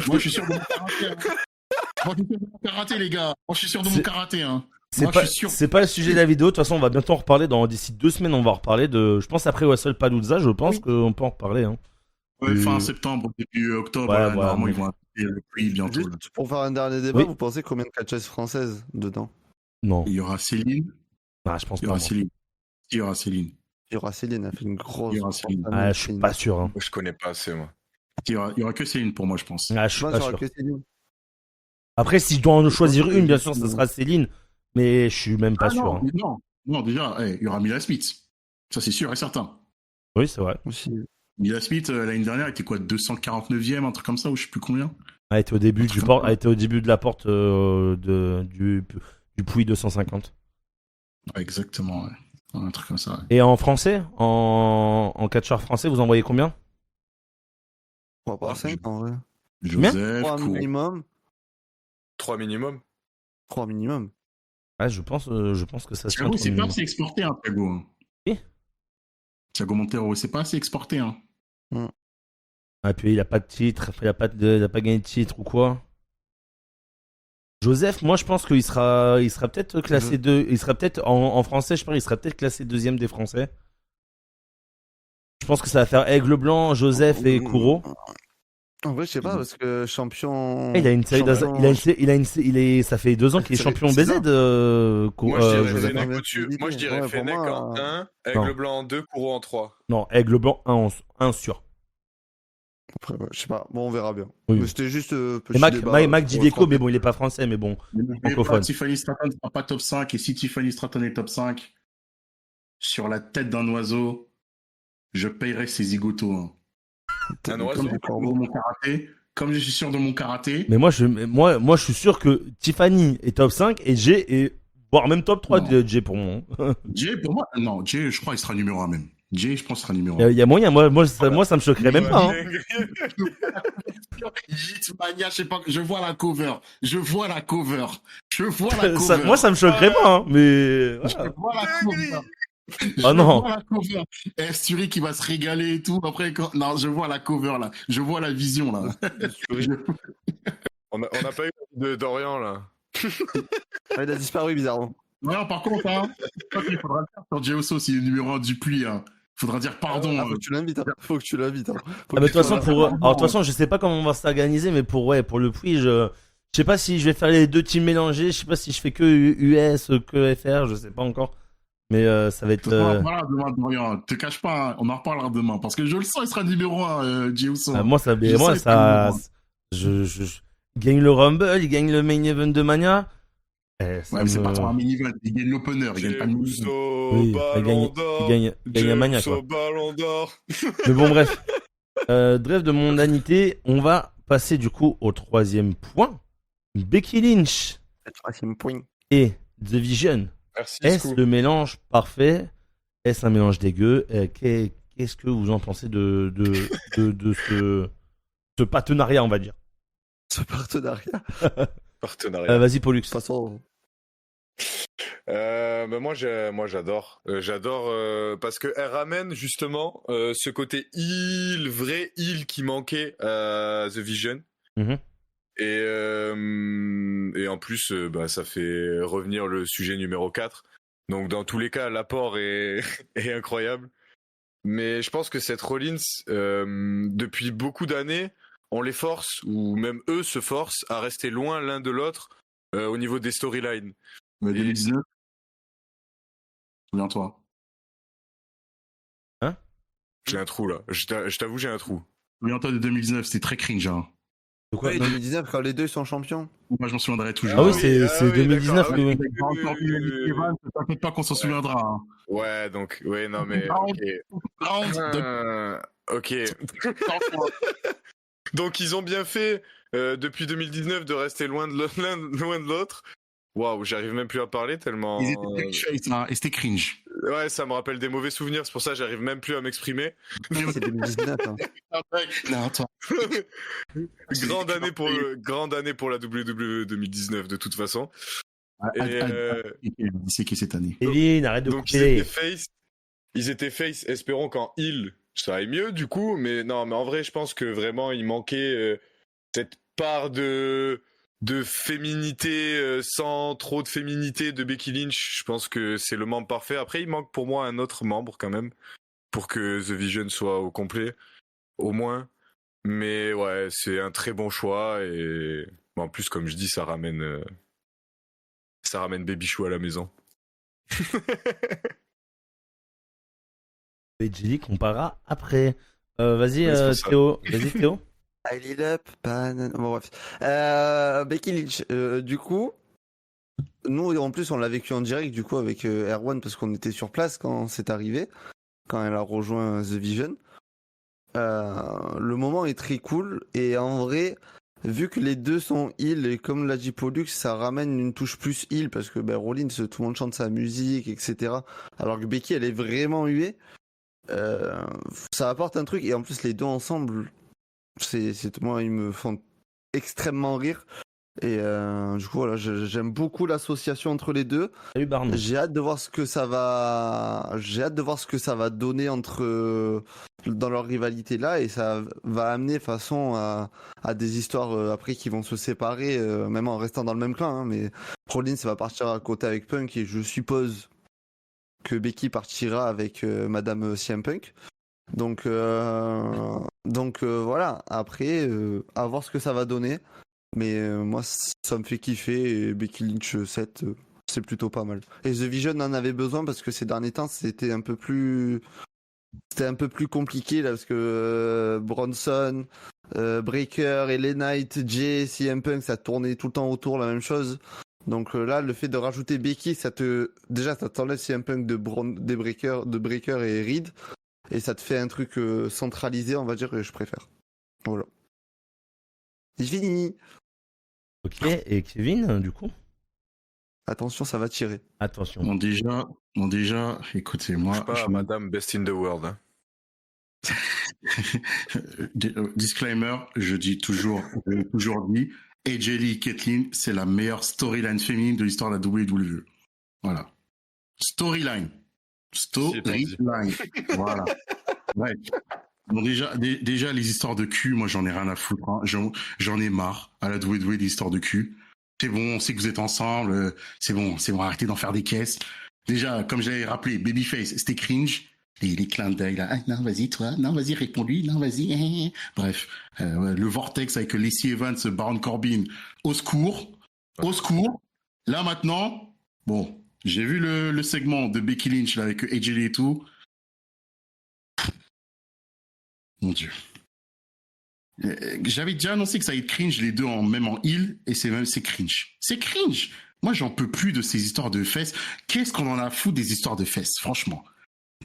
D: Moi, je suis sûr de mon karaté. Hein. Moi, je suis sûr de mon karaté, les gars. Moi, je suis sûr de mon
A: C'est-
D: karaté. Hein.
A: C'est
D: Moi,
A: pas,
D: je suis sûr.
A: c'est pas le sujet de la vidéo. De toute façon, on va bientôt en reparler. D'ici 2 semaines, on va en reparler de. Je pense après WrestlePalooza, je pense qu'on peut en reparler. Hein.
D: Ouais, fin septembre, début octobre,
A: Ouais,
D: là,
A: voilà,
D: normalement,
A: mais-
D: ils vont appeler le prix bientôt. Là.
C: Juste pour faire un dernier débat,
A: Oui.
C: vous pensez combien de catcheuses françaises dedans?
A: Non,
D: Il y aura Céline.
A: ah, je pense
D: Il y
A: pas.
D: aura
A: moi.
D: Céline. Il y aura Céline.
C: Il y aura Céline, elle fait une grosse.
D: Il y aura Céline.
A: Ah, je suis pas sûr. Hein.
E: Moi, je connais pas assez, moi.
D: Il y aura que Céline pour moi, je pense.
A: Ah, je suis
C: Moi,
A: pas
C: il y aura
A: sûr.
C: que Céline.
A: Après, si je dois en choisir une, bien sûr,
C: Céline.
A: ça sera Céline. Mais je suis même pas
D: Ah
A: sûr.
D: non,
A: Hein.
D: mais non, déjà, il y aura Mila Smith. Ça, c'est sûr et certain.
A: Oui, c'est vrai.
C: Aussi.
D: Mila Smith, l'année dernière, elle était quoi, 249e, un truc comme ça, ou je sais plus combien.
A: Elle était au début elle était au début de la porte du Puy 250.
D: Ouais, exactement, ouais. Un truc comme ça. Ouais.
A: Et en français, en catcheur français, vous en voyez combien?
C: 3 par 5 en vrai.
D: Joseph,
C: 3
D: Cour-
C: minimum.
E: 3 minimum.
C: 3 minimum.
A: Ouais, je pense que ça se tient
D: Thiago,
A: entre
D: c'est pas
A: minimum.
D: assez exporté, hein, Thiago. Hein.
A: Qui
D: Thiago Montero, c'est pas assez exporté, hein.
A: Ah, puis il a pas de titre, il a pas gagné de titre ou quoi. Joseph, moi je pense qu'il sera peut-être classé il sera peut-être en français, je pense il sera peut-être classé 2e des Français. Je pense que ça va faire Aigle Blanc, Joseph et Kouro.
C: En vrai, je sais pas, parce que champion.
A: Il a une série
C: champion-
A: ça fait 2 ans qu'il est
C: C'est
A: champion
C: ça.
A: BZ,
E: Moi, je dirais
A: Joseph.
E: Fennec au-dessus. Moi, je dirais
C: Ouais, pour
E: Fennec
C: moi,
E: en 1,
A: Non.
E: Aigle Blanc en 2, Kouro en 3.
A: Non, Aigle Blanc 1 sûr.
C: Après, ouais, je sais pas. Bon, on verra bien.
A: Oui.
C: Mais c'était juste. Petit
A: Et Mac
C: débat,
A: Diveco, mais bon, il est pas français, mais bon. Francophone.
D: Tiffany Stratton sera pas top 5, et si Tiffany Stratton est top 5, sur la tête d'un oiseau, je payerai ses zigotos. Hein.
E: Un oiseau.
D: Comme je suis sûr de mon karaté,
A: Mais moi, je suis sûr que Tiffany est top 5 et Jay est, voire même top 3
D: Non.
A: de Jay pour moi.
D: Jay, pour moi, non, Jay, je crois qu'il sera numéro 1 même. Jay, je pense qu'il sera numéro 1.
A: Il y a moyen, moi, ça me choquerait même pas. Hein.
D: Hitmania, je sais pas, je vois la cover.
A: Moi, ça me choquerait pas, hein, mais. Voilà.
D: Je vois la cover.
A: Ah non.
D: vois la cover. Sturi qui va se régaler et tout. Après, non, je vois la cover là. Je vois la vision là.
E: On n'a pas eu de Dorian, là.
C: Ah, il a disparu bizarrement.
D: Non, par contre, hein, il faudra le faire sur Jey Uso s'il est numéro 1 du Puy. Hein. Faudra dire pardon.
C: Ah, faut que tu l'invites. Hein. Faut que tu l'invites. Hein.
A: Ah, mais de toute façon, alors, de toute façon, je sais pas comment on va s'organiser, mais pour le Puy, je sais pas si je vais faire les deux teams mélangés, je sais pas si je fais que US, que FR, je sais pas encore. Mais ça va être.
D: On en reparlera demain, Dorian. Te cache pas, hein, on en reparlera demain. Parce que je le sens, il sera numéro 1, Jey Uso.
A: Moi, ça. Je gagne le Rumble, il gagne le main event de Mania.
D: Ouais, mais c'est pas un mini-event. Il gagne l'opener. Il gagne pas le mini-event.
A: Oui,
E: Ballon d'or.
A: il gagne à Mania, quoi.
E: Ballon d'or.
A: Mais bon, bref. Bref de mondanité, on va passer du coup au 3e point. Becky Lynch
C: Le 3e point.
A: et The Vision.
E: Merci,
A: Est-ce
E: Scoop.
A: le mélange parfait? Est-ce un mélange dégueu? Qu'est-ce que vous en pensez de ce partenariat, on va dire?
C: Ce partenariat.
E: Partenariat.
A: Vas-y,
C: De
A: Pollux.
C: toute façon.
E: Moi j'adore. J'adore parce qu'elle ramène justement ce côté vrai heel qui manquait à The Vision.
A: Mhm.
E: Et en plus, ça fait revenir le sujet numéro 4. Donc dans tous les cas, l'apport est incroyable. Mais je pense que Seth Rollins, depuis beaucoup d'années, on les force, ou même eux se forcent à rester loin l'un de l'autre au niveau des storylines.
D: Mais 2019, souviens-toi.
A: Hein?
E: J'ai un trou là, je t'avoue, j'ai un trou.
D: Souviens-toi de 2019, c'était très cringe. Hein.
A: De quoi?
C: Ouais,
A: Non,
C: 2019, quand les deux sont champions.
D: Moi, je m'en souviendrai toujours.
A: Ah oui, c'est 2019,
E: d'accord.
A: oui.
D: T'inquiète pas qu'on s'en souviendra. Hein.
E: Ouais, donc, ouais, non mais, ok. Donc ils ont bien fait depuis 2019 de rester loin de l'autre. Waouh, j'arrive même plus à parler tellement.
D: Ils étaient backface, hein, et c'était cringe.
E: Ouais, ça me rappelle des mauvais souvenirs, c'est pour ça que j'arrive même plus à m'exprimer.
C: C'est 2019. Hein.
D: Non, attends.
E: Grande année pour la WWE 2019 de toute façon.
D: C'est qui cette année?
A: Kevin, arrête de
E: Donc
A: couper.
E: ils étaient face, espérons qu'en heel ça aille mieux du coup, mais non, mais en vrai je pense que vraiment il manquait cette part de féminité sans trop de féminité de Becky Lynch. Je pense que c'est le membre parfait. Après il manque pour moi un autre membre quand même pour que The Vision soit au complet au moins. Mais ouais, c'est un très bon choix et en plus comme je dis ça ramène Baby Chou à la maison.
A: Et Jelly qu'on parlera après. Vas-y,
E: Oui, c'est
A: Théo. Vas-y, Théo.
C: I lit up, bon bref. Becky Lynch, du coup, nous en plus on l'a vécu en direct du coup avec Erwan parce qu'on était sur place quand c'est arrivé, quand elle a rejoint The Vision. Le moment est très cool et en vrai, vu que les deux sont heal et comme l'a dit Pollux, ça ramène une touche plus heal parce que Rollins, tout le monde chante sa musique, etc. Alors que Becky elle est vraiment huée. Ça apporte un truc et en plus les deux ensemble, moi ils me font extrêmement rire et du coup voilà j'aime beaucoup l'association entre les deux.
A: Salut Barn.
C: J'ai hâte de voir ce que ça va donner entre dans leur rivalité là et ça va amener façon à des histoires après qui vont se séparer même en restant dans le même clan hein, mais Rollins va partir à côté avec Punk et je suppose que Becky partira avec Madame CM Punk. Donc voilà, après, à voir ce que ça va donner. Mais moi, ça me fait kiffer et Becky Lynch 7, c'est plutôt pas mal. Et The Vision en avait besoin parce que ces derniers temps, c'était un peu plus compliqué là parce que Bronson, Breaker, LA Knight, Jay, CM Punk, ça tournait tout le temps autour la même chose. Donc là, le fait de rajouter Becky, ça t'enlève CM Punk de Breaker et Reed, et ça te fait un truc centralisé, on va dire, et je préfère. Voilà. C'est fini.
A: Ok, et Kevin, du coup?
C: Attention, ça va tirer.
A: Attention.
D: Bon, déjà, écoutez, moi.
E: Madame Best in the World. Hein.
D: Disclaimer, j'ai toujours dit, AJ Lee, Kathleen, c'est la meilleure storyline féminine de l'histoire de la WWE. Voilà. Storyline. Voilà. Ouais. Bon, déjà, les histoires de cul, moi, j'en ai rien à foutre. Hein. J'en ai marre à la WWE des histoires de cul. C'est bon, on sait que vous êtes ensemble. C'est bon, arrêtez d'en faire des caisses. Déjà, comme j'avais rappelé, Babyface, c'était cringe. Les clins d'œil là, ah, non vas-y toi, non vas-y réponds-lui, non vas-y, bref, le vortex avec Lacey Evans, Baron Corbin, au secours, là maintenant, bon, j'ai vu le segment de Becky Lynch là, avec AJ Lee et tout, mon dieu, j'avais déjà annoncé que ça allait être cringe les deux même en heel, et c'est cringe, moi j'en peux plus de ces histoires de fesses, qu'est-ce qu'on en a à foutre des histoires de fesses, franchement.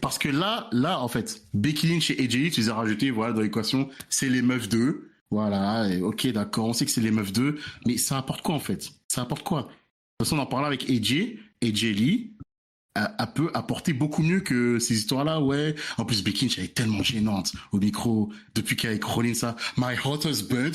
D: Parce que là, en fait, Becky Lynch et AJ Lee, tu les as rajoutés, voilà, dans l'équation, c'est les meufs d'eux. Voilà, et ok, d'accord, on sait que c'est les meufs d'eux, mais ça apporte quoi, en fait? Ça apporte quoi? De toute façon, on en parlait avec AJ Lee, elle peut apporter beaucoup mieux que ces histoires-là, ouais. En plus, Becky Lynch, elle est tellement gênante au micro, depuis qu'avec Rollins, ça, my hot husband,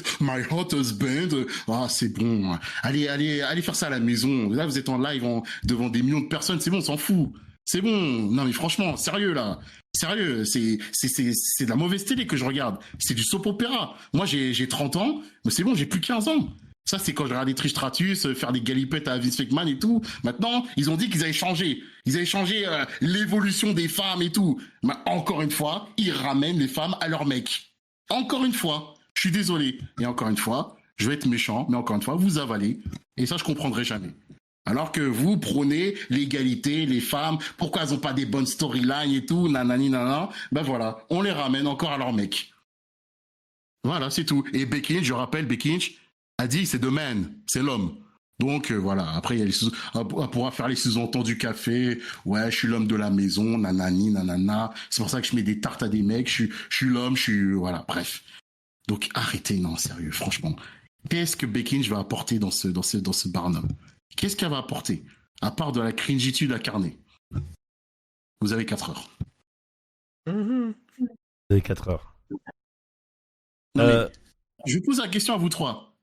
D: ah, c'est bon. Allez faire ça à la maison. Là, vous êtes en live devant des millions de personnes, c'est bon, on s'en fout. C'est bon, non mais franchement, sérieux là, c'est de la mauvaise télé que je regarde, c'est du soap opéra. Moi j'ai 30 ans, mais c'est bon, j'ai plus 15 ans. Ça, c'est quand je regardais Trish Stratus faire des galipettes à Vince McMahon et tout. Maintenant, ils ont dit qu'ils avaient changé. Ils avaient changé l'évolution des femmes et tout. Mais encore une fois, ils ramènent les femmes à leurs mecs. Encore une fois, je suis désolé. Et encore une fois, je vais être méchant, mais encore une fois, vous avalez. Et ça, je comprendrai jamais. Alors que vous prônez l'égalité, les femmes, pourquoi elles n'ont pas des bonnes storylines et tout, nanani, nanana. Ben voilà, on les ramène encore à leurs mecs. Voilà, c'est tout. Et Becky Lynch, je rappelle, Becky Lynch a dit c'est the man, c'est l'homme. Donc voilà, après elle pourra faire les sous-entendus café, ouais, je suis l'homme de la maison, nanani, nanana. C'est pour ça que je mets des tartes à des mecs, je suis l'homme, voilà, bref. Donc arrêtez, non, sérieux, franchement. Qu'est-ce que Becky Lynch va apporter dans ce Barnum? Qu'est-ce qu'elle va apporter? À part de la cringitude incarnée. Vous avez 4 heures.
A: Vous avez 4 heures.
D: Je pose la question à vous trois.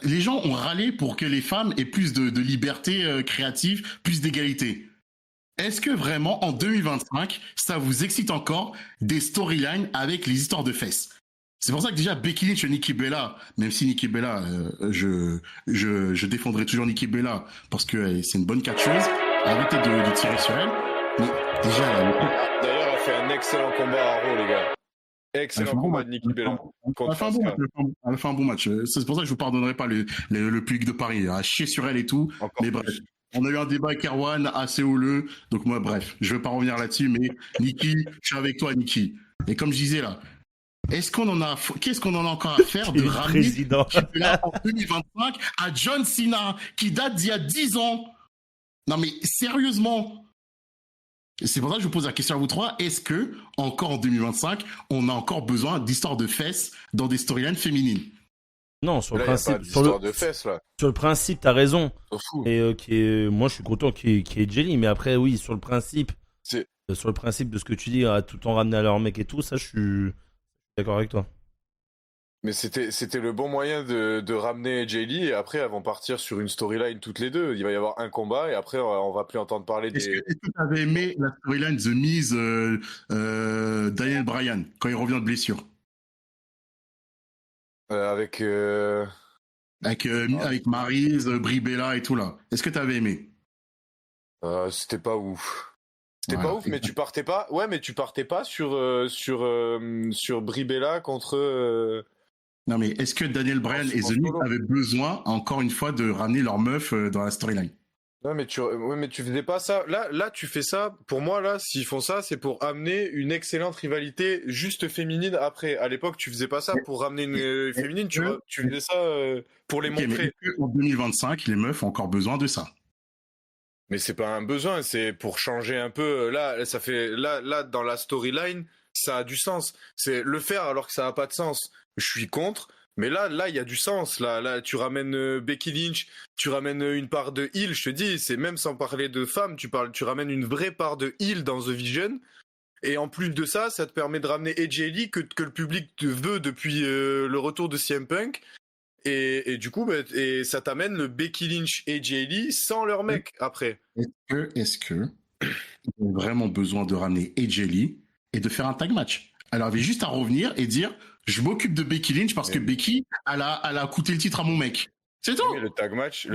D: Les gens ont râlé pour que les femmes aient plus de liberté créative, plus d'égalité. Est-ce que vraiment, en 2025, ça vous excite encore des storylines avec les histoires de fesses? C'est pour ça que déjà, Becky Lynch et Nikki Bella, même si Nikki Bella, je défendrai toujours Nikki Bella parce que c'est une bonne catcheuse, arrêtez de tirer sur elle. Mais déjà,
E: d'ailleurs, elle fait un excellent combat à Raw, les gars. Excellent combat de Nikki Bella.
D: Elle a fait un bon match. C'est pour ça que je vous pardonnerai pas le public de Paris. À chier sur elle et tout.
E: Encore
D: mais bref. On a eu un débat avec Erwan assez houleux. Donc moi, bref, je vais pas revenir là-dessus. Mais Nikki, je suis avec toi, Nikki. Et comme je disais là, qu'est-ce qu'on en a encore à faire de ramener Nikki Bella en 2025 à John Cena qui date d'il y a 10 ans? Non mais sérieusement. C'est pour ça que je vous pose la question à vous trois. Est-ce que, encore en 2025, on a encore besoin d'histoires de fesses dans des storylines féminines?
A: Non, sur le
E: là,
A: principe.
E: Sur
A: le principe, t'as raison.
E: Et
A: moi, je suis content qu'il y ait Jelly, mais après, oui, sur le principe de ce que tu dis, à tout le temps ramener à leur mec et tout, ça, je suis d'accord avec toi.
E: Mais c'était le bon moyen de ramener Jay Lee et après elles vont partir sur une storyline toutes les deux. Il va y avoir un combat et après on va plus entendre parler des...
D: Est-ce que tu avais aimé la storyline The Miz Daniel Bryan quand il revient de blessure?
E: Avec
D: Maryse, Brie Bella et tout là. Est-ce que tu avais aimé?
E: C'était pas ouf. C'était pas ouf, mais tu partais pas. Ouais, mais tu partais pas sur Brie Bella contre.
D: Non, mais est-ce que Daniel Bryan et The Miz avaient besoin, encore une fois, de ramener leur meuf dans la storyline?
E: Non, mais tu faisais pas ça. Là, tu fais ça. Pour moi, là, s'ils font ça, c'est pour amener une excellente rivalité juste féminine après. À l'époque, tu faisais pas ça pour ramener une féminine. Tu faisais ça pour les montrer.
D: Mais en 2025, les meufs ont encore besoin de ça.
E: Mais c'est pas un besoin, c'est pour changer un peu. Là, ça fait là dans la storyline, ça a du sens. C'est le faire alors que ça a pas de sens. Je suis contre, mais là, il y a du sens. Là, tu ramènes Becky Lynch, tu ramènes une part de heel. Je te dis, c'est même sans parler de femmes, tu ramènes une vraie part de heel dans The Vision. Et en plus de ça, ça te permet de ramener AJ Lee que le public te veut depuis le retour de CM Punk. Et du coup, et ça t'amène le Becky Lynch et AJ Lee sans leur mec après.
D: Est-ce que ils ont vraiment besoin de ramener AJ Lee et de faire un tag match? Elle avait juste à revenir et dire je m'occupe de Becky Lynch parce que Becky, elle a coûté le titre à mon mec. C'est tout.
E: Mais le tag match,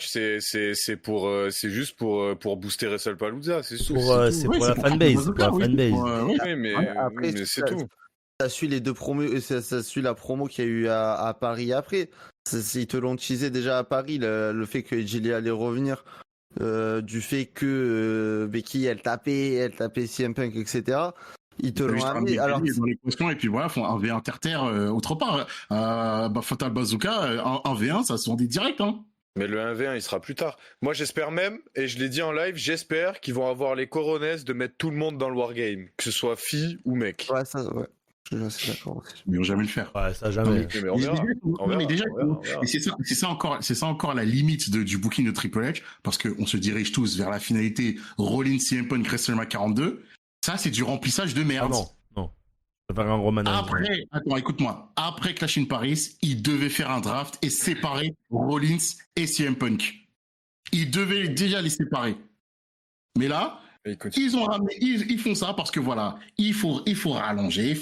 E: c'est juste pour booster WrestlePalooza, c'est tout.
A: C'est pour la fanbase.
E: Oui, mais c'est tout.
C: Ça suit les deux promos, ça suit la promo qu'il y a eu à Paris après. Ils te l'ont teasé déjà à Paris, le fait que Gilly allait revenir, du fait que Becky elle tapait CM Punk, etc. Ils te l'ont amené. Alors
D: dans les questions et puis voilà, font un V1 terre autre part. Fatal Bazooka, un V1, ça se vendait direct, hein.
E: Mais le 1v1, il sera plus tard. Moi, j'espère même, et je l'ai dit en live, j'espère qu'ils vont avoir les coronets de mettre tout le monde dans le wargame, que ce soit fille ou mec.
C: Ouais, ça, ouais. Je suis d'accord aussi.
D: Mais ils vont jamais le faire.
A: Ouais, ça jamais.
E: Mais on verra.
D: Et c'est ça encore la limite du booking de Triple H, parce qu'on se dirige tous vers la finalité Rollins CM Punk WrestleMania 42. Ça, c'est du remplissage de merde.
A: Ah non. Je vais faire un Roman.
D: Après, attends, écoute-moi. Après Clash in Paris, ils devaient faire un draft et séparer Rollins et CM Punk. Ils devaient déjà les séparer. Mais là, Ils font ça parce que voilà, il faut rallonger.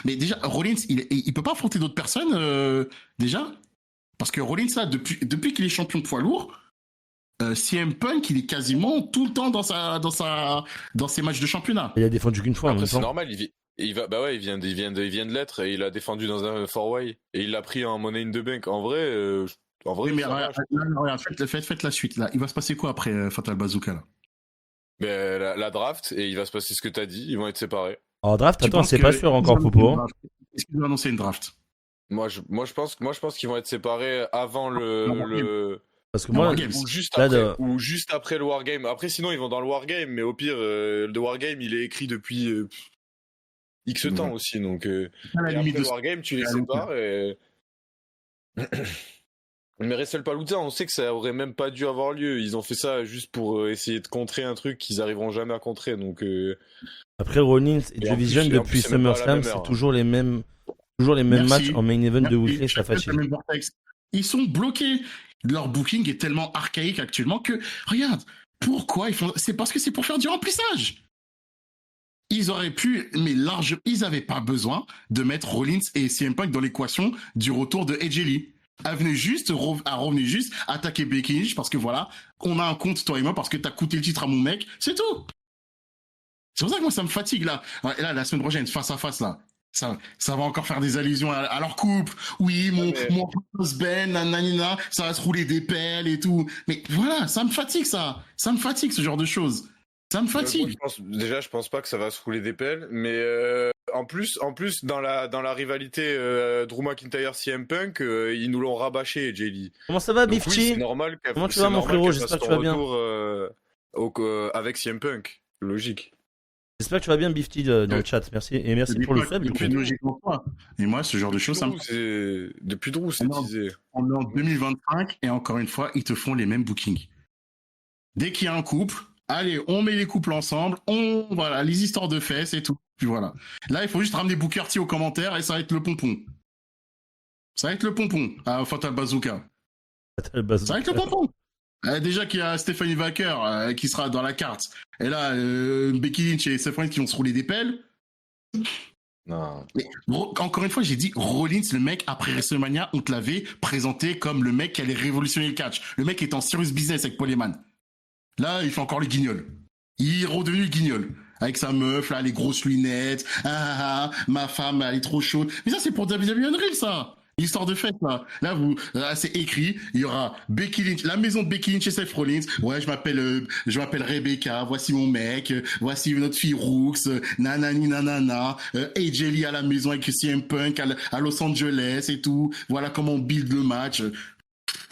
D: Mais déjà, Rollins, il peut pas affronter d'autres personnes, déjà. Parce que Rollins, là, depuis qu'il est champion de poids lourd, CM Punk, il est quasiment tout le temps dans ses matchs de championnat.
A: Il a défendu qu'une fois.
E: Après, c'est normal, il vient de l'être et il a défendu dans un 4-way et il l'a pris en Money in the Bank. En vrai,
D: Oui, mais faites la suite, là. Il va se passer quoi après Fatal Bazooka, là?
E: Ben, la draft, et il va se passer ce que t'as dit, ils vont être séparés.
A: En draft, attends, c'est pas sûr encore, Popo.
D: Est-ce qu'ils vont annoncer une draft?
E: Moi, je pense qu'ils vont être séparés avant
A: Parce que moi,
E: ou juste après le Wargame. Après, sinon, ils vont dans le Wargame, mais au pire, le Wargame, il est écrit depuis X temps aussi. Donc, et après le Wargame, tu les sépares. Et... Mais WrestlePalooza, on sait que ça aurait même pas dû avoir lieu. Ils ont fait ça juste pour essayer de contrer un truc qu'ils arriveront jamais à contrer. Donc,
A: après Rollins et Joe Vision, depuis SummerSlam, c'est toujours les mêmes matchs en main event de Weekly, ça fatigue.
D: Ils sont bloqués. Leur booking est tellement archaïque actuellement que, regarde, pourquoi ils font... C'est parce que c'est pour faire du remplissage. Ils auraient pu, mais ils n'avaient pas besoin de mettre Rollins et CM Punk dans l'équation du retour de AJ Lee. Revenez juste attaquer Becky Lynch parce que voilà, on a un compte toi et moi parce que t'as coûté le titre à mon mec, c'est tout. C'est pour ça que moi ça me fatigue là. Et là, la semaine prochaine, face à face là, ça va encore faire des allusions à leur couple. Oui, mon husband, nanana, ça va se rouler des pelles et tout. Mais voilà, ça me fatigue ça. Ça me fatigue ce genre de choses. Ça me fatigue.
E: Je pense pas que ça va se rouler des pelles, mais en plus, dans la rivalité Drew McIntyre CM Punk, ils nous l'ont rabâché, Jay Lee.
A: Comment ça va, Bifty?
E: C'est normal.
A: Comment tu vas, mon frérot? J'espère que tu vas bien.
E: Avec CM Punk, logique.
A: J'espère que tu vas bien, Bifty, dans le chat. Merci et merci pour le sub.
D: Et moi, ce genre de choses, ça
E: me. Depuis Drew, c'est teasé.
D: On est en 2025 et encore une fois, ils te font les mêmes bookings. Dès qu'il y a un couple. Allez, on met les couples ensemble, voilà, les histoires de fesses et tout. Puis voilà. Là, il faut juste ramener Booker T aux commentaires et ça va être le pompon. Ça va être le pompon à Fatal Bazooka. Ça va être le pompon. Déjà qu'il y a Stephanie Wacker qui sera dans la carte. Et là, Becky Lynch et Seth Rollins qui vont se rouler des pelles.
E: Non.
D: Mais, encore une fois, j'ai dit Rollins, le mec, après WrestleMania, on te l'avait présenté comme le mec qui allait révolutionner le catch. Le mec est en serious business avec Paul Heyman. Là, il fait encore le guignol. Il est redevenu le guignol. Avec sa meuf, là, les grosses lunettes. Ma femme, elle est trop chaude. Mais ça, c'est pour WWE Unreal, ça. L'histoire de fête, là. Là, c'est écrit. Il y aura Becky Lynch, la maison de Becky Lynch et Seth Rollins. Ouais, je m'appelle Rebecca. Voici mon mec. Voici notre fille Rooks. Nanani, nanana. AJ Lee à la maison avec CM Punk à Los Angeles et tout. Voilà comment on build le match.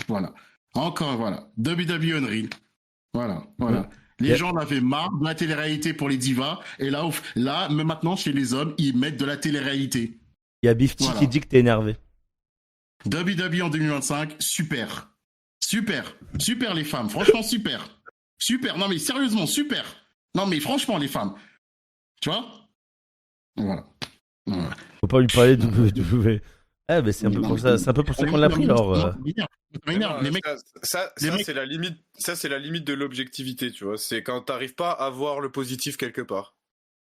D: Voilà. Encore, voilà. WWE Unreal. Voilà. Les gens en avaient marre de la télé-réalité pour les divas, et là, même maintenant, chez les hommes, ils mettent de la télé-réalité.
A: Il y a Bifty qui dit que t'es énervé.
D: WWE en 2025, super. Super les femmes, franchement super. Super, non mais sérieusement, super. Non mais franchement les femmes. Tu vois? Voilà.
A: Faut pas lui parler de WWE. Mais c'est un peu pour ça, qu'on l'a pris alors.
E: Les mecs, c'est la limite. Ça, c'est la limite de l'objectivité, tu vois. C'est quand t'arrives pas à voir le positif quelque part.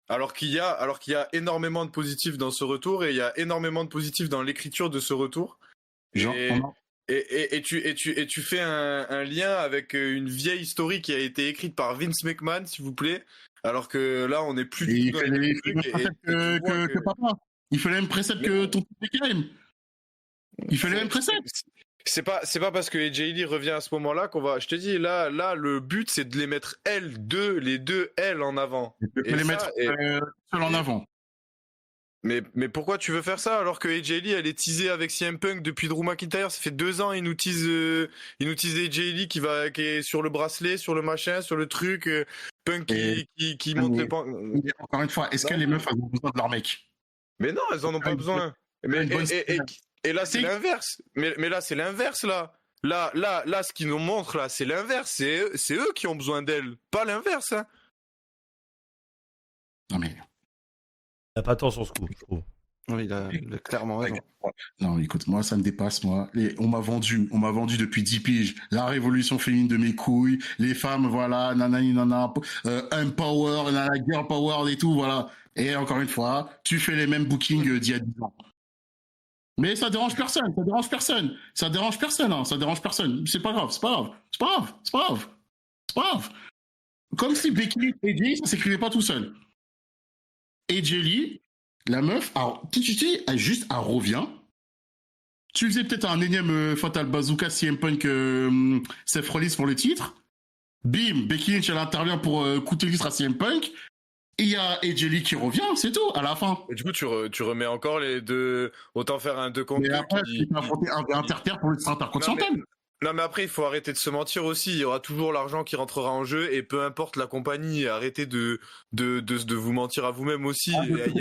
E: Alors qu'il y a énormément de positifs dans ce retour et il y a énormément de positifs dans l'écriture de ce retour. Et tu fais un lien avec une vieille story qui a été écrite par Vince McMahon, s'il vous plaît. Alors que là, on n'est plus du tout dans les mêmes trucs.
D: Il fait les mêmes préceptes que ton PKM. Il fait les mêmes préceptes.
E: C'est pas parce que AJ Lee revient à ce moment-là qu'on va. Je te dis, là, le but, c'est de les mettre les deux L en avant.
D: Les mettre seuls en avant.
E: Mais pourquoi tu veux faire ça alors que AJ Lee, elle est teasée avec CM Punk depuis Drew McIntyre? Ça fait 2 ans, il nous tease AJ Lee qui est sur le bracelet, sur le machin, sur le truc. Punk qui monte les points.
D: Encore une fois, est-ce que les meufs ont besoin de leur mec?
E: Mais non, elles en ont pas besoin. Et là, c'est l'inverse. Mais là, c'est l'inverse, là. Là, ce qu'ils nous montrent, là, c'est l'inverse. C'est eux qui ont besoin d'elles, pas l'inverse. Hein.
D: Non, mais...
A: T'as pas tant sur ce coup, je trouve.
C: Oui, il a clairement raison.
D: Non, écoute, moi, ça me dépasse, moi. On m'a vendu depuis 10 piges. La révolution féminine de mes couilles, les femmes, voilà, nanani, nana, empower, nana, girl power et tout, voilà. Et encore une fois, tu fais les mêmes bookings d'il y a 10 ans. Mais ça dérange personne, ça dérange personne. Ça dérange personne, hein, ça dérange personne. C'est pas grave, c'est pas grave, c'est pas grave, c'est pas grave, c'est pas grave. Comme si Becky et AJ, ça s'écrivait pas tout seul. Et Jelly, la meuf, alors, tu sais, elle revient. Tu faisais peut-être un énième Fatal Bazooka CM Punk Seth Rollins pour le titre. Bim, Becky Lynch, elle intervient pour coûter l'histoire à CM Punk. Et il y a Jelly qui revient, c'est tout, à la fin.
E: Et du coup, tu remets encore les deux. Autant faire un 2 contre 2.
D: Mais après, tu peux affronter un Interterre pour le titre intercontinental.
E: Non, mais après, il faut arrêter de se mentir aussi. Il y aura toujours l'argent qui rentrera en jeu et peu importe la compagnie, arrêtez de vous mentir à vous-même aussi. Il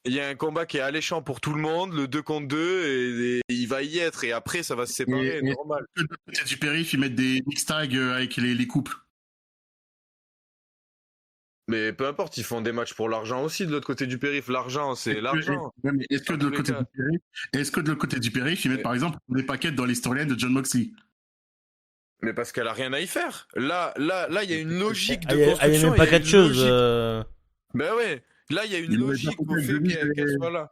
E: y a un combat qui est alléchant pour tout le monde, le 2 contre 2, et il va y être. Et après, ça va se séparer, normal.
D: De côté du périph', ils mettent des mix tags avec les couples.
E: Mais peu importe, ils font des matchs pour l'argent aussi de l'autre côté du périph'. L'argent, c'est l'argent.
D: Mais est-ce que de l'autre côté du périph', ils mettent par exemple des paquets dans les storylines de Jon Moxley?
E: Mais parce qu'elle a rien à y faire. Là, il y a une logique de
A: Il
E: construction.
A: y a même pas quatre choses.
E: Ben ouais. Là, il y a une logique au fait qu'elle soit là.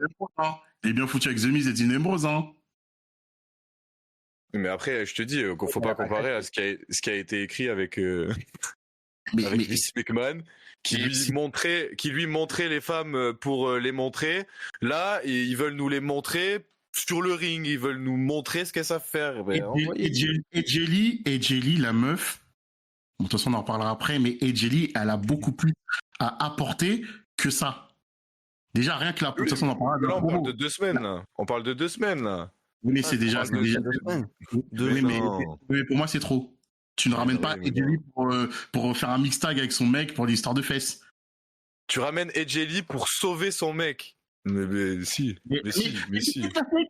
D: Il est bien foutu avec The Miz et Dean Ambrose, hein.
E: Mais après, je te dis qu'il faut pas comparer à ce qui a été écrit avec Vince McMahon, qui lui montrait les femmes pour les montrer. Là, ils veulent nous les montrer sur le ring. Ils veulent nous montrer ce qu'elles savent faire.
D: Et Jelly, la meuf, bon, de toute façon, on en reparlera après, mais Jelly, elle a beaucoup plus à apporter que ça. Déjà, rien que là, de toute façon, on en parlera.
E: Là, on parle de 2 semaines. Là. On parle de 2 semaines. Là.
D: Oui, mais c'est déjà. Mais pour moi, c'est trop. Tu ne ramènes pas Jelly pour faire un mix tag avec son mec pour l'histoire de fesses.
E: Tu ramènes Jelly pour sauver son mec. Mais si.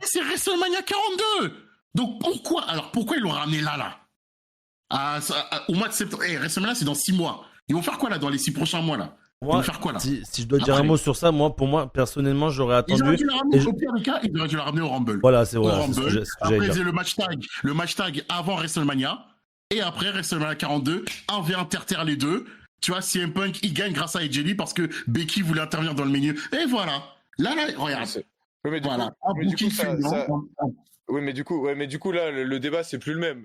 D: C'est WrestleMania 42. Donc pourquoi ils l'ont ramené là au mois de septembre. WrestleMania, c'est dans 6 mois. Ils vont faire quoi là dans les 6 prochains mois là? Ils vont faire quoi là?
A: Si je dois dire un mot sur ça, pour moi, personnellement, j'aurais attendu.
D: Au pire des cas, ils auraient dû la ramener au Rumble.
A: Voilà, c'est vrai.
D: Après, ils faisaient le match tag avant WrestleMania. Et après, WrestleMania 42, 1v1 terre les deux. Tu vois, CM Punk, il gagne grâce à Jelly parce que Becky voulait intervenir dans le milieu. Et voilà. Là, regarde.
E: Oui, mais du coup, là, le débat, c'est plus le même.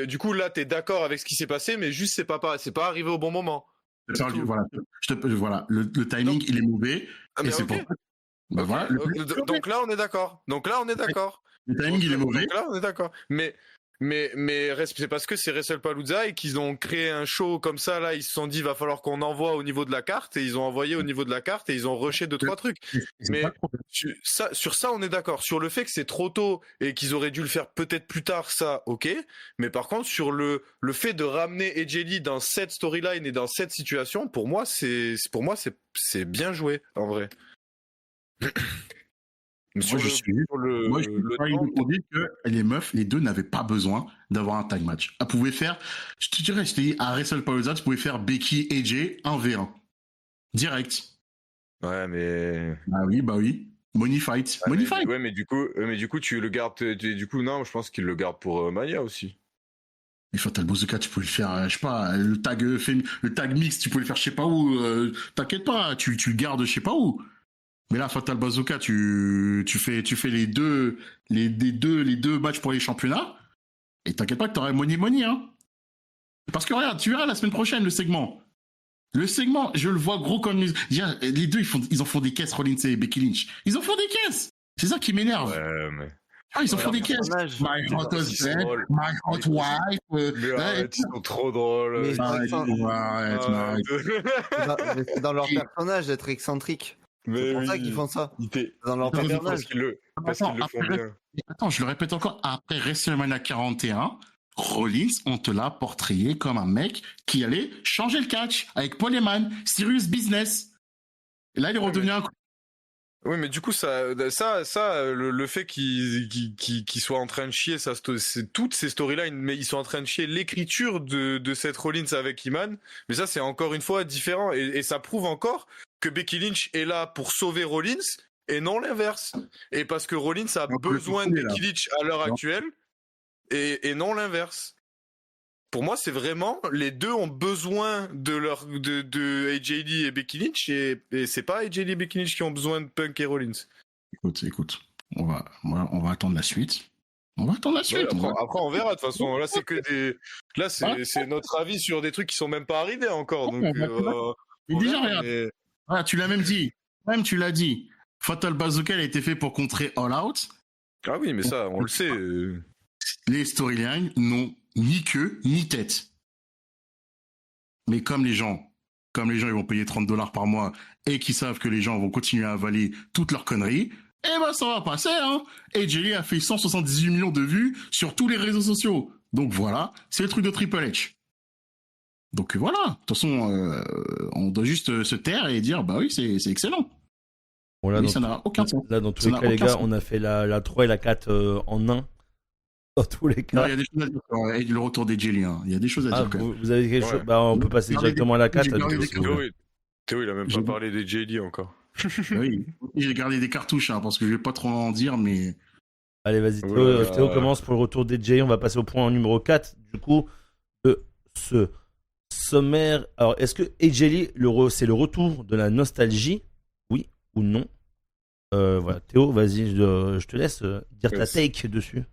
E: Du coup, là, t'es d'accord avec ce qui s'est passé, mais juste, c'est pas arrivé au bon moment.
D: Voilà. Le timing, il est mauvais. Et c'est pour ça.
E: Donc là, on est d'accord.
D: Le timing, il est mauvais.
E: Donc là, on est d'accord. Mais c'est parce que c'est WrestlePalooza et qu'ils ont créé un show comme ça. Là, ils se sont dit, il va falloir qu'on envoie au niveau de la carte, et ils ont envoyé au niveau de la carte et ils ont rushé 2-3 trucs. Mais sur ça, on est d'accord. Sur le fait que c'est trop tôt et qu'ils auraient dû le faire peut-être plus tard, ça, ok. Mais par contre, sur le fait de ramener Jelly dans cette storyline et dans cette situation, pour moi, c'est bien joué en vrai.
D: Moi, je suis que les meufs, les deux n'avaient pas besoin d'avoir un tag match. Elles pouvaient faire, je te dis, à WrestlePalooza, tu pouvais faire Becky et AJ 1v1. Direct.
E: Ouais, mais.
D: Bah oui. Money fight.
E: Ouais, mais du coup, tu le gardes. Du coup, non, je pense qu'il le garde pour Mania aussi.
D: Et Fatal Bazooka, tu pouvais le faire, je sais pas, le tag mix, tu pouvais le faire je sais pas où. T'inquiète pas, tu le gardes je sais pas où. Mais là, Fatal Bazooka, tu fais les deux matchs pour les championnats. Et t'inquiète pas que t'auras money, hein. Parce que regarde, tu verras la semaine prochaine le segment. Le segment, je le vois gros comme les deux, ils en font des caisses, Rollins et Becky Lynch. Ils en font des caisses. C'est ça qui m'énerve.
E: Ouais, mais.
D: Ils en font des caisses. My hot husband, my hot wife.
E: Ils sont trop drôles.
C: C'est dans leur personnage d'être excentrique. C'est pour ça qu'ils font ça. Dans leur personnage.
E: Parce qu'ils le font bien.
D: Attends, je le répète encore. Après WrestleMania 41, Rollins, on te l'a portrayé comme un mec qui allait changer le catch avec Paul Heyman, Serious Business. Et là, il est redevenu un...
E: Oui, mais du coup, le fait qu'ils soient en train de chier, c'est toutes ces storylines, mais ils sont en train de chier l'écriture de Seth Rollins avec Heyman. Mais ça, c'est encore une fois différent. Et ça prouve encore que Becky Lynch est là pour sauver Rollins et non l'inverse. Et parce que Rollins a besoin de Becky Lynch à l'heure actuelle et non l'inverse. Pour moi, c'est vraiment les deux ont besoin de AJ Lee et Becky Lynch et c'est pas AJ Lee et Becky Lynch qui ont besoin de Punk et Rollins.
D: Écoute, on va attendre la suite. On va attendre la suite.
E: Ouais, après, on verra de toute façon. Là, c'est que c'est notre avis sur des trucs qui sont même pas arrivés encore. Donc,
D: mais déjà, regarde. Voilà, tu l'as même dit. Même tu l'as dit. Fatal Bazooka a été fait pour contrer All Out.
E: Ah oui, mais ça, on le sait.
D: Les storylines n'ont ni queue ni tête. Mais comme les gens ils vont payer $30 par mois et qu'ils savent que les gens vont continuer à avaler toutes leurs conneries, eh ben ça va passer, hein. Et Jelly a fait 178 millions de vues sur tous les réseaux sociaux. Donc voilà, c'est le truc de Triple H. Donc voilà, de toute façon, on doit juste se taire et dire, bah oui, c'est excellent.
A: Bon, là,
D: ça n'a aucun sens.
A: Là, dans tous les cas, les gars, on a fait la 3 et la 4 en 1. Dans tous les cas.
D: Non, il y a des choses à dire sur le retour des Jelly. Hein. Il y a des choses à dire.
A: Vous avez quelque chose on peut passer directement à la 4.
E: Théo, il a même pas parlé des Jelly encore.
D: Oui, j'ai gardé des cartouches parce que je vais pas trop en dire, mais.
A: Allez, vas-y, Théo commence pour le retour des Jelly. On va passer au point numéro 4. Du coup, de ce sommaire. Alors, est-ce que Jelly, c'est le retour de la nostalgie? Oui ou non? Voilà, Théo, vas-y, je te laisse dire ta take dessus.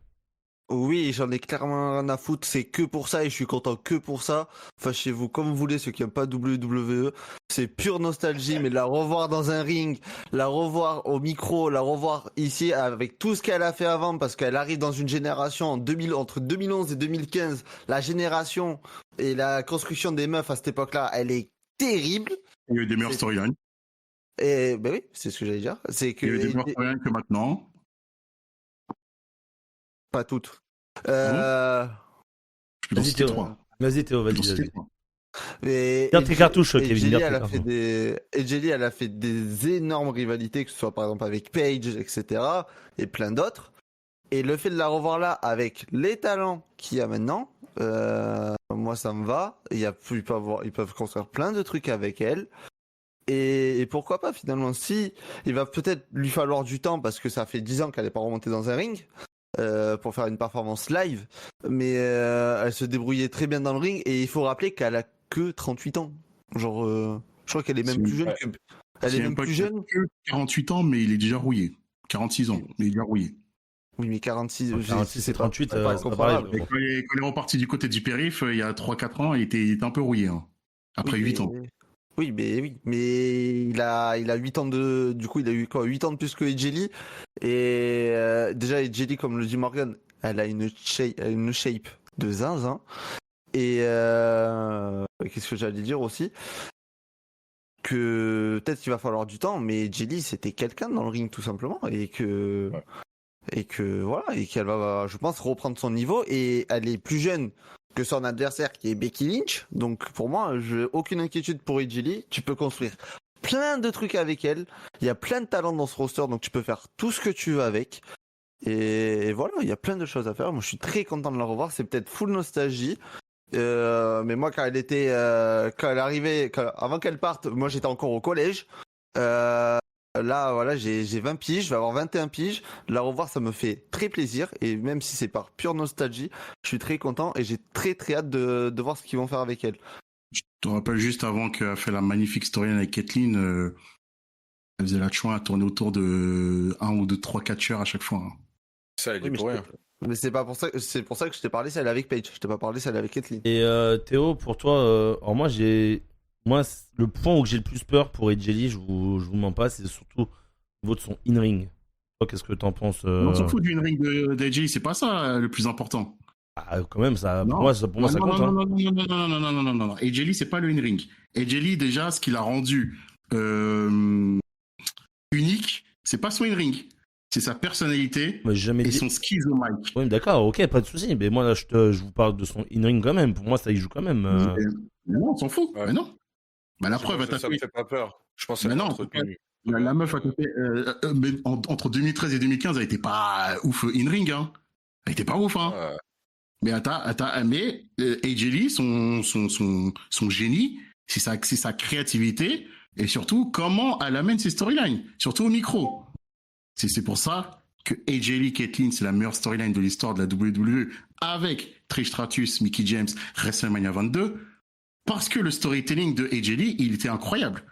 C: Oui, j'en ai clairement rien à foutre, c'est que pour ça et je suis content que pour ça. Fâchez-vous comme vous voulez, ceux qui n'aiment pas WWE. C'est pure nostalgie, mais la revoir dans un ring, la revoir au micro, la revoir ici avec tout ce qu'elle a fait avant, parce qu'elle arrive dans une génération entre 2011 et 2015. La génération et la construction des meufs à cette époque-là, elle est terrible.
D: Il y a eu des meilleures storylines.
C: Et ben oui, c'est ce que j'allais dire. C'est que
D: il y a eu des meilleures storylines que maintenant.
C: Pas toutes.
A: Vas-y Théo, vas-y.
C: Mais
A: Garde tes cartouches, Kevin.
C: Jelly, elle a fait des énormes rivalités, que ce soit par exemple avec Paige, etc. et plein d'autres. Et le fait de la revoir là, avec les talents qu'il y a maintenant, moi ça me va. Ils peuvent construire plein de trucs avec elle. Et pourquoi pas finalement, si il va peut-être lui falloir du temps, parce que ça fait 10 ans qu'elle n'est pas remontée dans un ring. Pour faire une performance live, mais elle se débrouillait très bien dans le ring et il faut rappeler qu'elle a que 38 ans. Genre, je crois qu'elle est même plus jeune que. Elle est même plus jeune.
D: 48 ans, mais il est déjà rouillé. 46 ans, mais il est déjà rouillé.
C: Oui, mais 46
A: et 38,
C: c'est pas comparable.
D: Quand il est reparti du côté du périph', il y a 3-4 ans, il était un peu rouillé. Hein. Après 8 ans.
C: Oui, mais il a 8 ans du coup, il a eu quoi, 8 ans de plus que Jelly. Et déjà, Jelly, comme le dit Morgan, elle a une shape de zinzin. Et qu'est-ce que j'allais dire aussi? Que peut-être qu'il va falloir du temps, mais Jelly, c'était quelqu'un dans le ring, tout simplement. Et que voilà, et qu'elle va, je pense, reprendre son niveau. Et elle est plus jeune que son adversaire qui est Becky Lynch. Donc pour moi, j'ai aucune inquiétude pour Jelly. Tu peux construire plein de trucs avec elle. Il y a plein de talents dans ce roster, donc tu peux faire tout ce que tu veux avec. Et voilà, il y a plein de choses à faire. Moi, je suis très content de la revoir. C'est peut-être full nostalgie. Mais moi, quand elle arrivait, avant qu'elle parte, moi j'étais encore au collège. Là, voilà, j'ai 20 piges, je vais avoir 21 piges. La revoir, ça me fait très plaisir. Et même si c'est par pure nostalgie, je suis très content et j'ai très très hâte de voir ce qu'ils vont faire avec elle.
D: Je te rappelle juste avant qu'elle a fait la magnifique storyline avec Kathleen, elle faisait la chouin à tourner autour de 1 ou 2, 3 catcheurs à chaque fois. Hein.
E: Ça, elle est pour rien.
C: Mais c'est pour ça que je t'ai parlé celle avec Paige. Je t'ai pas parlé celle avec Kathleen.
A: Et Théo, pour toi, alors moi, le point où j'ai le plus peur pour Jelly, je vous mens pas, c'est surtout au niveau de son in-ring. Toi, qu'est-ce que t'en penses
D: On s'en fout du in-ring d'Jelly, c'est pas ça le plus important.
A: Ah, quand même, ça, pour moi, ça compte.
D: Non. Et Jelly, c'est pas le in-ring. Et Jelly, déjà, ce qu'il a rendu unique, c'est pas son in-ring. C'est sa personnalité son skills au mic.
A: Oui, d'accord, ok, pas de souci. Mais moi, là, je vous parle de son in-ring quand même. Pour moi, ça y joue quand même.
D: Mais non, on s'en fout. Ouais. Mais non. Bah, la preuve,
E: ça me fait pas peur. Je pense que c'est entretenu.
D: La meuf a tapé entre 2013 et 2015, elle était pas ouf in-ring. Hein. Elle était pas ouf. Hein. Ouais. Mais AJ Lee, son génie, c'est sa créativité. Et surtout, comment elle amène ses storylines, surtout au micro. C'est pour ça que AJ Lee, Caitlyn, c'est la meilleure storyline de l'histoire de la WWE avec Trish Stratus, Mickie James, WrestleMania 22, parce que le storytelling de AJ Lee, il était incroyable.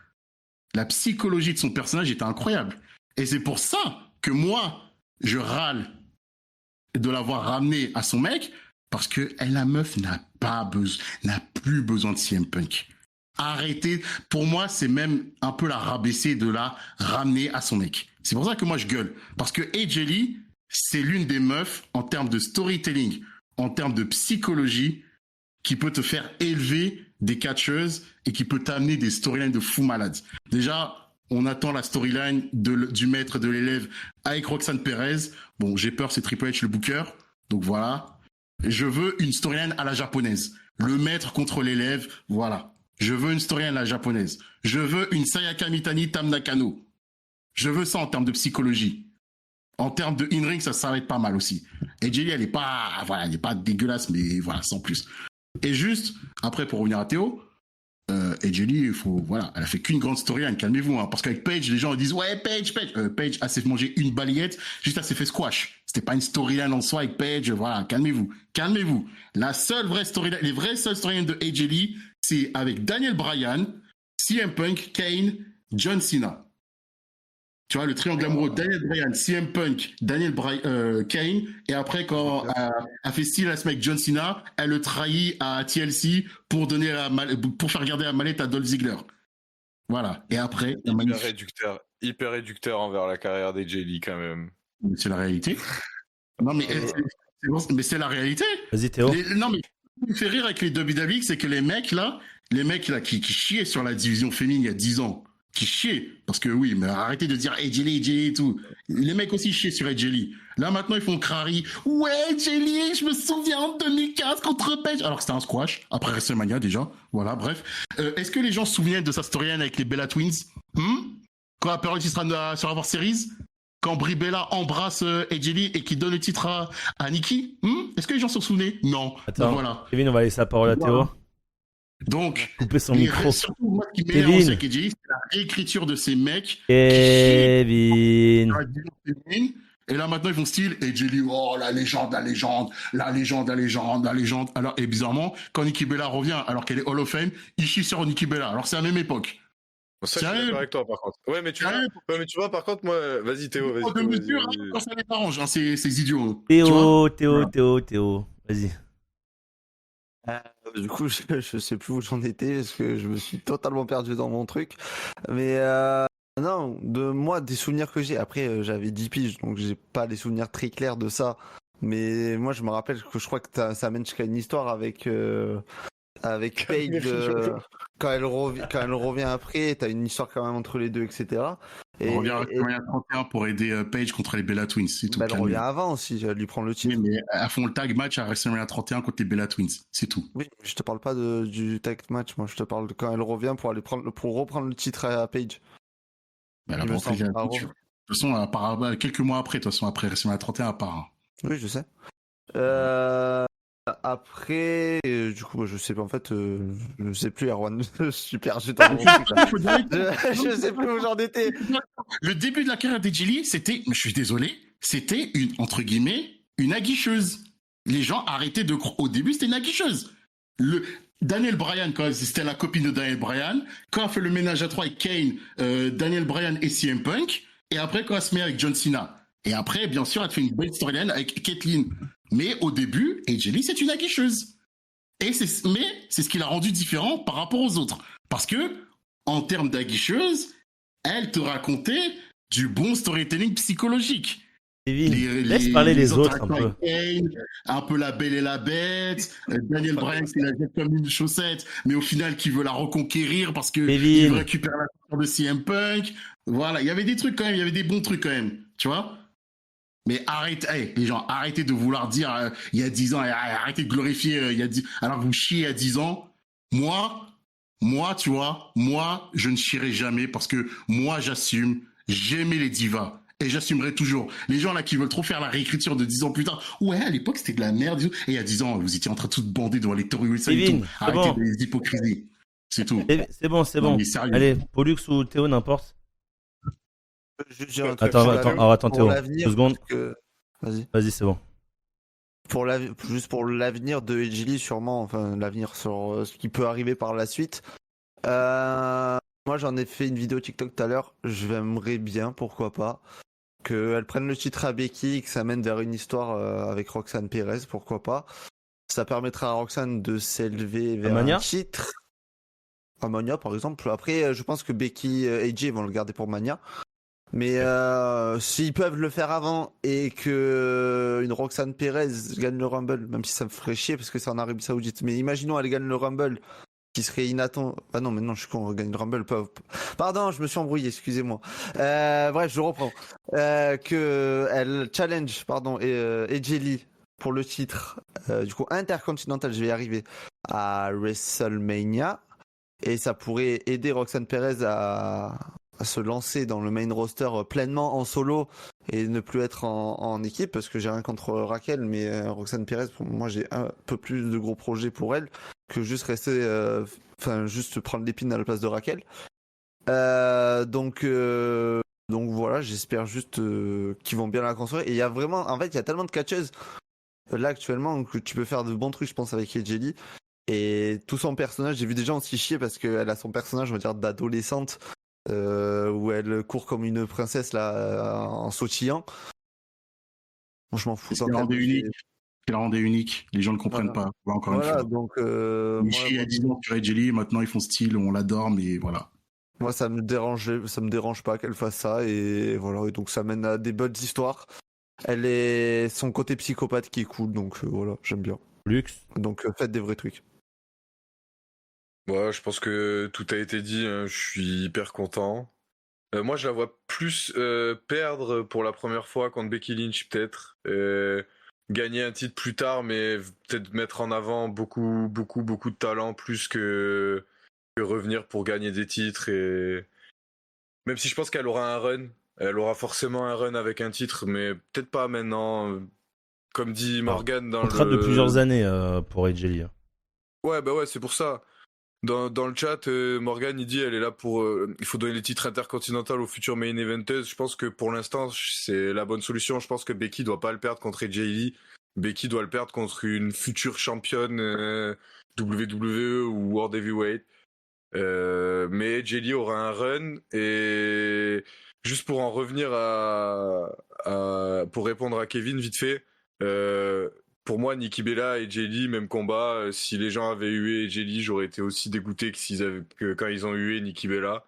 D: La psychologie de son personnage était incroyable. Et c'est pour ça que moi, je râle de l'avoir ramené à son mec, parce que la meuf n'a plus besoin de CM Punk. Arrêtez. Pour moi, c'est même un peu la rabaisser de la ramener à son mec. C'est pour ça que moi, je gueule. Parce que AJ Lee, c'est l'une des meufs, en termes de storytelling, en termes de psychologie, qui peut te faire élever des catcheuses et qui peut t'amener des storylines de fou malade. Déjà, on attend la storyline du maître de l'élève avec Roxanne Perez. Bon, j'ai peur, c'est Triple H le booker. Donc voilà. Je veux une storyline à la japonaise. Le maître contre l'élève, voilà. Je veux une storyline à la japonaise. Je veux une Sayaka Mitani Tam Nakano. Je veux ça en termes de psychologie. En termes de in-ring, ça va être pas mal aussi. Et Jelly, elle est pas dégueulasse, mais voilà, sans plus. Et juste, après, pour revenir à Théo, et Jelly, elle a fait qu'une grande storyline, calmez-vous, hein, parce qu'avec Paige, les gens disent, ouais, Paige, Paige, elle s'est mangé une balayette, juste elle s'est fait squash. C'était pas une storyline en soi avec Paige, voilà, calmez-vous. La seule vraie storyline, les vraies seules storylines de AJ Lee, c'est avec Daniel Bryan, CM Punk, Kane, John Cena. Tu vois, le triangle amoureux, Daniel Bryan, CM Punk, Kane, et après, quand elle fait style à ce mec John Cena, elle le trahit à TLC pour faire garder la mallette à Dolph Ziggler. Voilà. Et après,
E: hyper réducteur envers la carrière d'AJ Lee, quand même.
D: C'est la réalité. Non, mais c'est la réalité.
A: Vas-y, Théo.
D: Non, mais ce qui me fait rire avec les WWE, c'est que les mecs là qui chiaient sur la division féminine il y a 10 ans, qui chiaient, parce que oui, mais arrêtez de dire AJ Lee et tout. Les mecs aussi chiaient sur AJ Lee. Là maintenant ils font crari. Ouais, AJ Lee, je me souviens en 2015 contre Paige. Alors que c'était un squash, après WrestleMania déjà. Voilà, bref. Est-ce que les gens se souviennent de sa storyline avec les Bella Twins quand la période sera sur Survivor Series, quand Brie Bella embrasse AJ Lee et qui donne le titre à Nikki, Est-ce que les gens s'en souvenaient? Non.
A: Attends,
D: donc, voilà.
A: Kevin, on va laisser la parole à Théo.
D: Donc,
A: couper son micro.
D: Surtout, moi, ce qui m'énerve avec AJ Lee, c'est la réécriture de ces mecs.
A: Kevin.
D: Et là, maintenant, ils font style, AJ Lee, oh, la légende. Alors, et bizarrement, quand Nikki Bella revient, alors qu'elle est Hall of Fame, il chie sur Nikki Bella. Alors, c'est la même époque.
E: Ça, je suis d'accord avec toi, par contre. Ouais, mais tu vois, par contre, moi, vas-y, Théo, vas-y.
D: De mesure, quand ça les arrange, ces idiots.
A: Théo, vas-y.
C: Du coup, je sais plus où j'en étais parce que je me suis totalement perdu dans mon truc. Mais non, des souvenirs que j'ai. Après, j'avais 10 piges, donc j'ai pas des souvenirs très clairs de ça. Mais moi, je me rappelle que je crois que ça amène jusqu'à une histoire avec Paige quand elle revient après. T'as une histoire quand même entre les deux, etc.
D: Et on revient à 31 pour aider Paige contre les Bella Twins. C'est tout.
C: Elle revient avant aussi, elle lui prend le titre.
D: Oui, mais elles font le tag match à WrestleMania 31 contre les Bella Twins, c'est tout.
C: Oui, je te parle pas du tag match, moi je te parle de quand elle revient pour reprendre le titre à Paige.
D: Elle a pas repris la de toute façon, quelques mois après, de toute façon, après WrestleMania 31 à part.
C: Oui, je sais. Après, du coup, je sais pas, en fait, je sais plus, Erwan. Je suis perdu dans mon truc, là. Je sais plus où j'en étais.
D: Le début de la carrière d'AJ Lee, je suis désolé, c'était entre guillemets, une aguicheuse. Les gens arrêtaient de croire. Au début, c'était une aguicheuse. Daniel Bryan, quand c'était la copine de Daniel Bryan, quand elle fait le ménage à trois avec Kane, Daniel Bryan et CM Punk, et après, quand elle se met avec John Cena. Et après, bien sûr, elle fait une belle storyline avec Caitlyn. Mais au début, AJ Lee, c'est une aguicheuse. Mais c'est ce qui l'a rendu différent par rapport aux autres. Parce que, en termes d'aguicheuse, elle te racontait du bon storytelling psychologique.
A: Laisse parler les autres un peu.
D: Un peu la belle et la bête. Daniel Bryan, qui la jette comme une chaussette, mais au final, qui veut la reconquérir parce qu'il veut récupérer la ceinture de CM Punk. Voilà, il y avait des trucs quand même, il y avait des bons trucs quand même, tu vois. Mais les gens, arrêtez de vouloir dire il y a 10 ans, arrêtez de glorifier alors que vous chiez il y a 10 ans. Moi, tu vois, je ne chierai jamais parce que moi, j'assume, j'aimais les divas. Et j'assumerai toujours. Les gens là qui veulent trop faire la réécriture de 10 ans plus tard, ouais, à l'époque c'était de la merde. Et il y a 10 ans, vous étiez en train de tout bander devant les Tory Wilson et tout. Arrêtez des hypocrisies. C'est tout.
A: C'est bon.
D: Non, mais sérieux.
A: Allez, Pollux ou Théo, n'importe.
C: Juste dire un truc
A: Attends, Théo,
C: l'avenir,
A: 2 secondes. Vas-y, c'est bon.
C: Juste pour l'avenir de Edgely, sûrement, enfin l'avenir sur ce qui peut arriver par la suite. Moi, j'en ai fait une vidéo TikTok tout à l'heure. J'aimerais bien, pourquoi pas, qu'elle prenne le titre à Becky et que ça mène vers une histoire avec Roxanne Perez, pourquoi pas. Ça permettra à Roxanne de s'élever vers un titre. À Mania, par exemple. Après, je pense que Becky et AJ vont le garder pour Mania. Mais s'ils peuvent le faire avant et que une Roxanne Perez gagne le Rumble, même si ça me ferait chier parce que c'est en Arabie Saoudite, mais imaginons elle gagne le Rumble, qui serait inattendu. Ah non, mais non, je suis con, elle gagne le Rumble. Pardon, je me suis embrouillé, excusez-moi. Bref, je reprends. Que elle challenge, AJ Lee pour le titre, du coup intercontinental, je vais y arriver, à WrestleMania, et ça pourrait aider Roxanne Perez à se lancer dans le main roster pleinement en solo et ne plus être en équipe, parce que j'ai rien contre Raquel, mais Roxanne Perez, pour moi, j'ai un peu plus de gros projets pour elle que juste rester, juste prendre l'épine à la place de Raquel. Donc voilà, j'espère juste qu'ils vont bien la construire. Et il y a vraiment, en fait, il y a tellement de catcheuses là actuellement que tu peux faire de bons trucs, je pense, avec AJ Lee. Et tout son personnage, j'ai vu des gens aussi chier parce qu'elle a son personnage, on va dire, d'adolescente, où elle court comme une princesse là, en sautillant. Moi, je m'en fous.
D: C'est la rendait unique. Les gens ne comprennent pas. Encore une fois.
C: Donc,
D: Michi a 10 ans sur AJ Lee, maintenant ils font style, on l'adore, mais voilà.
C: Moi, ça me dérange pas qu'elle fasse ça, et voilà. Et donc, ça mène à des bonnes histoires. Elle est son côté psychopathe qui est cool, donc voilà, j'aime bien.
A: Luxe.
C: Donc, faites des vrais trucs.
E: Ouais, je pense que tout a été dit, hein. Je suis hyper content. Moi, je la vois plus perdre pour la première fois contre Becky Lynch, peut-être. Gagner un titre plus tard, mais peut-être mettre en avant beaucoup de talent plus que revenir pour gagner des titres. Et même si je pense qu'elle aura un run, elle aura forcément un run avec un titre, mais peut-être pas maintenant. Comme dit Morgan dans
A: contrat de plusieurs années pour AJ Lee.
E: Ouais, bah ouais, c'est pour ça. Dans le chat, Morgan il dit elle est là pour il faut donner les titres intercontinentaux aux futurs main eventeuses. Je pense que pour l'instant c'est la bonne solution. Je pense que Becky doit pas le perdre contre AJ Lee. Becky doit le perdre contre une future championne WWE ou World Heavyweight. Mais AJ Lee aura un run, et juste pour en revenir pour répondre à Kevin vite fait. Pour moi, Nikki Bella et AJ Lee, même combat. Si les gens avaient hué AJ Lee, j'aurais été aussi dégoûté que quand ils ont hué Nikki Bella.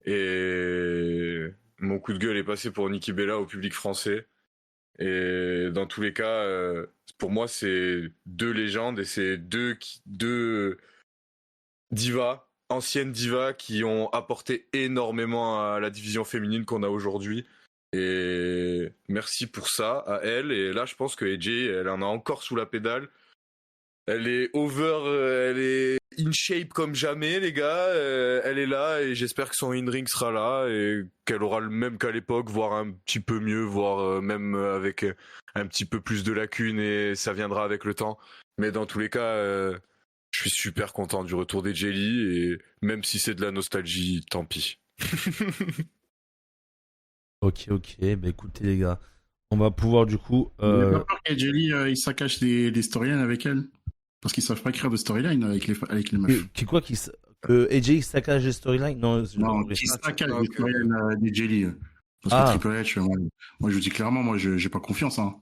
E: Et mon coup de gueule est passé pour Nikki Bella au public français. Et dans tous les cas, pour moi, c'est deux légendes, et c'est deux divas, anciennes divas, qui ont apporté énormément à la division féminine qu'on a aujourd'hui. Et merci pour ça à elle. Et là, je pense que AJ, elle en a encore sous la pédale. Elle est over, elle est in shape comme jamais, les gars. Elle est là, et j'espère que son in-ring sera là et qu'elle aura le même qu'à l'époque, voire un petit peu mieux, voire même avec un petit peu plus de lacunes, et ça viendra avec le temps. Mais dans tous les cas, je suis super content du retour d'AJ Lee, et même si c'est de la nostalgie, tant pis.
A: Ok, bah écoutez les gars, on va pouvoir du coup...
D: Il n'y a pas peur qu'AJ Lee il saccage des storylines avec elle, parce qu'ils savent pas écrire de storyline avec les meufs.
A: Que AJ saccage les storylines? Non,
D: qui saccage les storylines d'AJ Lee. Parce que Triple H, moi je vous dis clairement, moi j'ai pas confiance. Hein.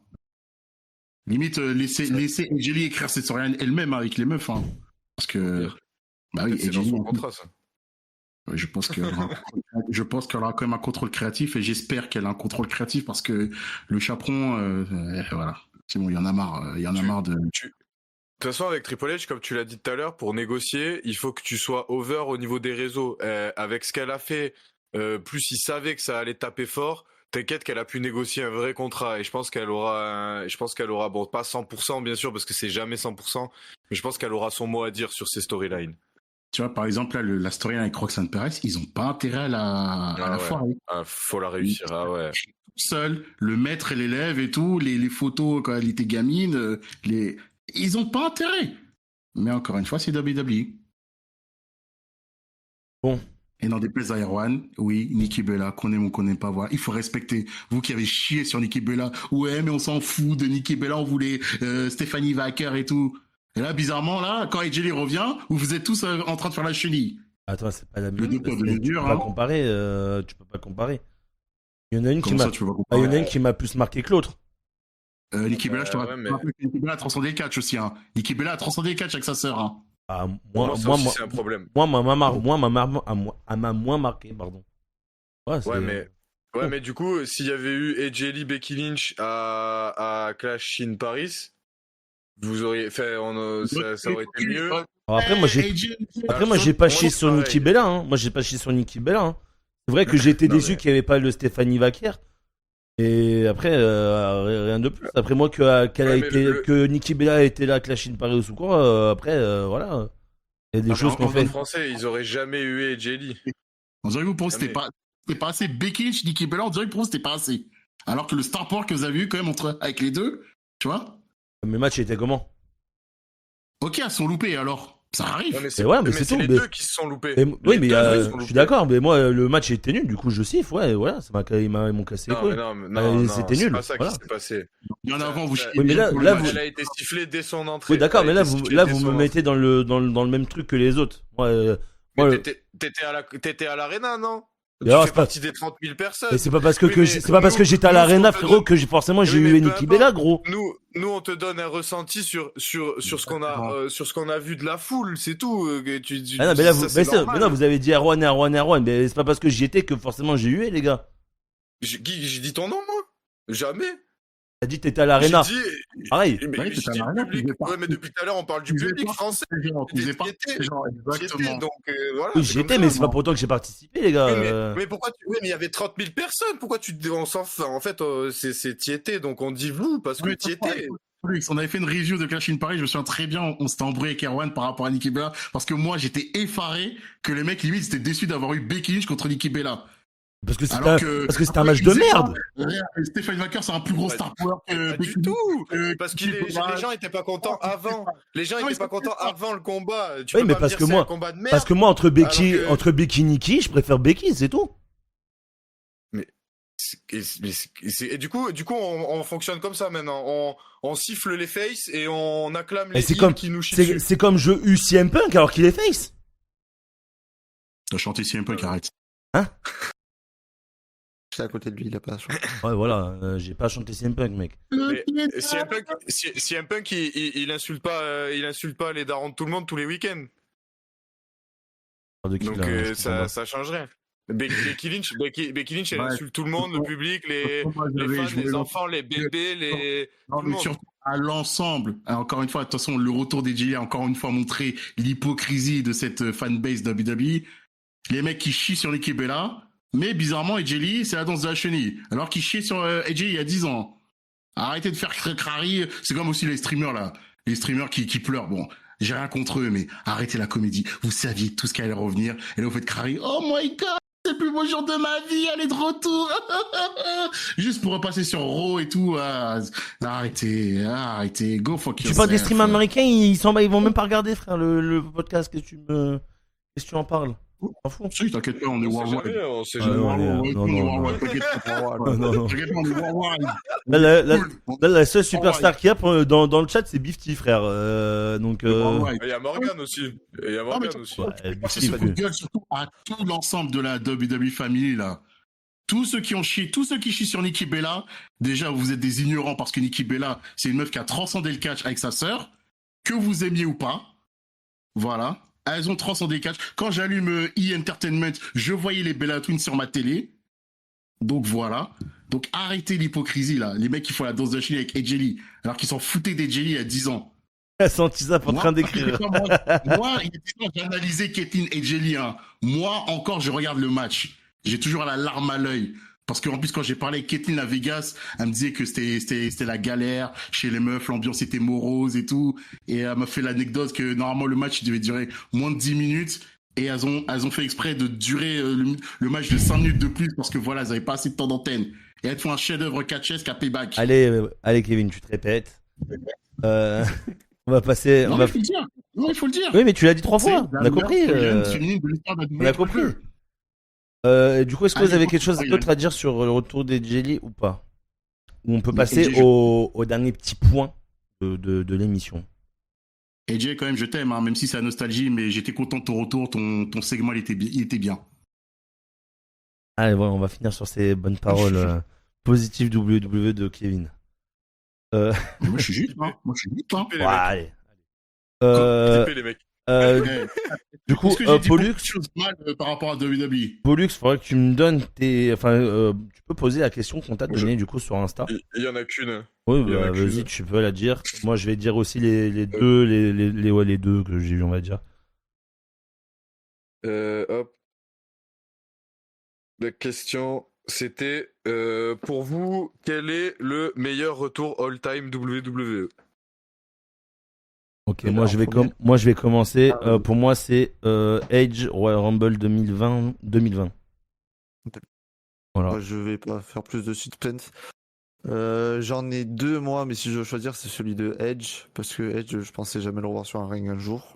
D: Limite, laissez AJ Lee écrire ses storylines elle-même avec les meufs. Hein. Parce que... Bah oui,
E: c'est dans son contrat, ça.
D: Je pense qu'elle aura quand même un contrôle créatif, et j'espère qu'elle a un contrôle créatif, parce que le chaperon, voilà, c'est bon, il y en a marre, de...
E: De toute façon, avec Triple H, comme tu l'as dit tout à l'heure, pour négocier, il faut que tu sois over au niveau des réseaux. Avec ce qu'elle a fait, plus il savait que ça allait taper fort, t'inquiète qu'elle a pu négocier un vrai contrat, et je pense qu'elle aura, bon, pas 100% bien sûr, parce que c'est jamais 100%, mais je pense qu'elle aura son mot à dire sur ces storylines.
D: Tu vois, par exemple, là, la story avec Roxanne Perez, ils ont pas intérêt à la foirer.
E: Faut la réussir,
D: Tout seul, le maître et l'élève et tout, les photos quand elle était gamine, ils ont pas intérêt. Mais encore une fois, c'est WWE.
A: Bon.
D: Et dans des places à Erwan, oui, Nikki Bella, qu'on aime ou qu'on n'aime pas, voilà. Il faut respecter. Vous qui avez chié sur Nikki Bella, ouais, mais on s'en fout de Nikki Bella, on voulait Stephanie Wacker et tout. Et là, bizarrement, là, quand AJ revient, vous êtes tous en train de faire la chenille.
A: Attends, c'est pas la même
D: Le
A: chose.
D: deux poids, deux
A: Tu peux
D: mesures,
A: pas
D: hein.
A: comparer. Tu peux pas comparer. Il y en a une qui
D: Comment
A: m'a.
D: ça, tu veux pas
A: Ah, il y en a
D: comparer
A: une qui m'a plus marqué que l'autre.
D: Nikki Bella, je te
E: ouais,
D: rappelle
E: mais-
D: que Nikki Bella a transcendé le catch aussi, hein. Nikki Bella a transcendé le catch avec sa sœur, hein.
A: Ah,
E: Moi, ça aussi, c'est un problème.
A: Moi, elle m'a moins marqué, pardon. Ouais,
E: Mais du coup, s'il y avait eu AJ Lee, Becky Lynch à Clash in Paris, vous auriez fait, ça aurait été mieux.
A: Alors après, moi, j'ai pas chié sur Nikki Bella. Hein. Moi, j'ai pas chié sur Nikki Bella. Hein. C'est vrai que j'ai été déçu qu'il n'y avait pas le Stéphanie Wacker. Et après, rien de plus. Après, moi, que Nikki Bella été là à Clash in Paris ou quoi, après, voilà. Il y a des choses qu'on fait.
E: En français, ils auraient jamais eu AJ Lee.
D: On dirait que pour vous, c'était pas assez. Becky Lynch, Nikki Bella, on dirait que pour vous, c'était pas assez. Alors que le Star Power que vous avez eu quand même avec les deux, tu vois.
A: Mais le match était comment?
D: Ok, elles sont loupées alors. Ça arrive.
E: Ouais, mais c'est
A: tout,
E: les
A: mais-
E: deux qui se sont loupés.
A: Oui, mais
E: ils sont
A: je
E: loupés.
A: suis d'accord. Mais moi, le match était nul. Du coup, je siffle. Ouais, voilà. Ils m'ont cassé les
E: Non,
A: couilles.
E: mais non,
A: c'était
E: c'est
A: nul,
E: pas ça
A: voilà.
E: qui s'est passé.
D: Il y en a avant, vous chiez.
A: Oui, mais là,
D: pour le
A: là,
D: match.
A: vous-
E: Elle a été sifflée dès son entrée.
A: Oui, d'accord.
E: Elle a
A: Mais
E: été sifflée
A: là,
E: dès
A: vous
E: son
A: me
E: entrée.
A: mettez dans le même truc que les autres. Moi,
E: Mais
A: le-
E: t'étais à l'arena, non?
A: Et
E: Tu
A: alors,
E: fais
A: c'est pas-
E: partie des 30 000 personnes.
A: Et c'est pas parce que,
E: Oui,
A: que
E: mais
A: c'est pas parce que
E: nous-
A: j'étais à
E: nous,
A: l'arena,
E: on te
A: frérot,
E: donne-
A: que forcément j'ai
E: Oui, mais
A: eu
E: peu
A: Nikki
E: importe.
A: Bella, gros.
E: Nous, on te donne un ressenti sur ce qu'on a vu de la foule, c'est tout.
A: Ah non, mais là,
E: c'est normal.
A: mais non, vous avez dit Erwan, mais c'est pas parce que j'y étais que forcément j'ai eu, les gars.
E: J'ai dit ton nom, moi? Jamais.
A: T'as dit que t'étais à l'arena.
E: J'ai dit-
A: Pareil.
E: Mais
D: Oui,
E: j'ai
D: t'étais à
E: dit le
D: l'arena,
E: public.
D: tu faisais pas-
E: Ouais, mais depuis tout à l'heure, on parle du
D: Tu faisais
E: public
D: pas-
E: français.
D: Tu faisais pas
E: T'y étais.
D: genre,
E: T'y étais,
D: exactement.
E: donc voilà.
A: Oui,
E: c'est
A: j'y
E: comme
A: étais,
E: ça.
A: mais c'est pas pour autant que j'ai participé, les gars.
E: Oui, mais pourquoi oui, mais il y avait 30 000 personnes. Pourquoi on s'en fait? En fait, c'est t'y étais, donc on dit vous parce que
D: Oui,
E: t'y étais.
D: On avait fait une review de Clash in Paris, je me souviens très bien, on s'était embrouillé avec Erwan par rapport à Nikki Bella, parce que moi j'étais effaré que les mecs limite étaient déçus d'avoir eu Becky Lynch contre Nikki Bella.
A: Parce que
D: Alors
A: c'était un match de merde.
D: Stéphane Wacker c'est un plus gros
E: Pas
D: star power que
E: Pas
D: Becky
E: du tout.
D: Lynch.
E: Parce que les gens étaient pas contents avant. Les gens
D: Ah, mais
E: étaient pas
D: c'est
E: contents
D: ça.
E: avant le combat. Tu
A: Oui,
E: peux
A: mais
E: pas me
A: parce
E: dire
A: que
E: c'est
A: moi-
E: un combat de merde.
A: Parce que moi, entre Becky
E: Alors
A: et Nikki, je préfère Becky, c'est tout.
E: Et du coup, on fonctionne comme ça maintenant. On siffle les faces et on acclame
A: Et
E: les
A: c'est
E: heels
A: comme-
E: qui nous chient dessus.
A: C'est comme je eu CM Punk alors qu'il est face.
D: T'as chanté CM Punk, arrête.
C: J'étais à côté de lui, il a pas chanté.
A: Ouais, voilà. J'ai pas chanté CM Punk, mec.
E: Mais CM Punk, il insulte pas les darons de tout le monde tous les week-ends.
A: De qui,
E: Donc
A: là, je comprends pas.
E: ça changerait. Becky Lynch, elle
D: Ouais.
E: insulte tout le monde, le public, les
D: Moi, j'avais
E: fans,
D: joué
E: les
D: dans-
E: enfants, les bébés,
D: Non,
E: tout le
D: mais
E: monde.
D: surtout à l'ensemble. Encore une fois, de toute façon, le retour des JL a encore une fois montré l'hypocrisie de cette fanbase WWE. Les mecs qui chient sur Nikki Bella, mais bizarrement, AJ Lee, c'est la danse de la chenille. Alors qu'ils chiaient sur AJ il y a 10 ans. Arrêtez de faire crari. C'est comme aussi les streamers, là. Les streamers qui pleurent. Bon, j'ai rien contre eux, mais arrêtez la comédie. Vous saviez tout ce qui allait revenir. Et là, vous faites crari. Oh my god! C'est le plus beau jour de ma vie, elle est de retour. Juste pour repasser sur Raw et tout. Arrêtez, go fuck
A: Tu
D: yourself.
A: parles des streamers américains, ils vont même pas regarder, frère, le podcast que tu en parles. T'en fous.
D: Si, t'inquiète pas, on est worldwide.
E: On sait
A: Ah,
E: jamais.
A: non,
D: Worldwide,
A: non,
D: on est
A: non,
D: worldwide, t'inquiète pas.
A: Non.
D: T'inquiète pas, on est worldwide.
A: Là, la seule superstar qu'il y a dans le chat, c'est Bifty, frère. Donc.
D: Worldwide.
E: Il y a Morgan aussi.
A: Ouais,
D: C'est
A: Bifty,
D: ce coup de gueule surtout à tout l'ensemble de la WWE Family, là. Tous ceux qui chient sur Nikki Bella, déjà, vous êtes des ignorants parce que Nikki Bella, c'est une meuf qui a transcendé le catch avec sa sœur, que vous aimiez ou pas. Voilà. Elles ont transcendé le catch. Quand j'allume E-Entertainment, je voyais les Bella Twins sur ma télé. Donc voilà. Donc arrêtez l'hypocrisie, là. Les mecs qui font la danse de Chili avec AJ Lee, alors qu'ils s'en foutaient d'AJ Lee il y a 10 ans.
A: Santisap en train d'écrire.
D: Moi, il y a des gens, j'ai analysé Caitlyn et Jelly. Hein. Moi, encore, je regarde le match. J'ai toujours la larme à l'œil. Parce qu'en plus, quand j'ai parlé avec Caitlyn à Vegas, elle me disait que c'était la galère chez les meufs, l'ambiance était morose et tout. Et elle m'a fait l'anecdote que normalement, le match il devait durer moins de 10 minutes. Et elles ont fait exprès de durer le match de 5 minutes de plus parce que voilà, elles n'avaient pas assez de temps d'antenne. Et elles font un chef-d'œuvre catchesque à payback.
A: Allez, Kevin, tu te répètes. On va passer.
D: Non,
A: On
D: mais
A: va...
D: je veux dire, Oui, il faut le dire.
A: Oui, mais tu l'as dit 3
D: C'est
A: fois.
D: la
A: On a compris.
D: meilleure féminine de l'histoire de la
A: On a compris. Du coup, est-ce que vous avez quelque chose d'autre à dire sur le retour des Jelly ou pas? Ou on peut passer au dernier petit point de l'émission.
D: AJ, quand même, je t'aime, hein, même si c'est la nostalgie, mais j'étais content de ton retour. Ton segment, il était bien.
A: Allez, voilà, on va finir sur ces bonnes paroles positives WWE de Kevin.
D: Mais moi, je suis juste, hein.
A: Ouais, allez.
E: Clippez les mecs.
A: Du coup, Pollux,
D: mal par rapport à WWE.
A: Pollux, faudrait que tu me donnes tes. Enfin, tu peux poser la question qu'on t'a donnée du coup sur Insta.
E: Il y en a qu'une.
A: Oui, bah, vas-y, tu peux la dire. Moi, je vais dire aussi les deux que j'ai eu, on va dire.
E: Hop. La question, c'était pour vous, quel est le meilleur retour all-time WWE?
A: Ok, moi je vais commencer. Pour moi, c'est Edge Royal Rumble 2020. Voilà.
C: Moi, je vais pas faire plus de suspense. J'en ai deux, moi, mais si je dois choisir, c'est celui de Edge. Parce que Edge, je pensais jamais le revoir sur un ring un jour.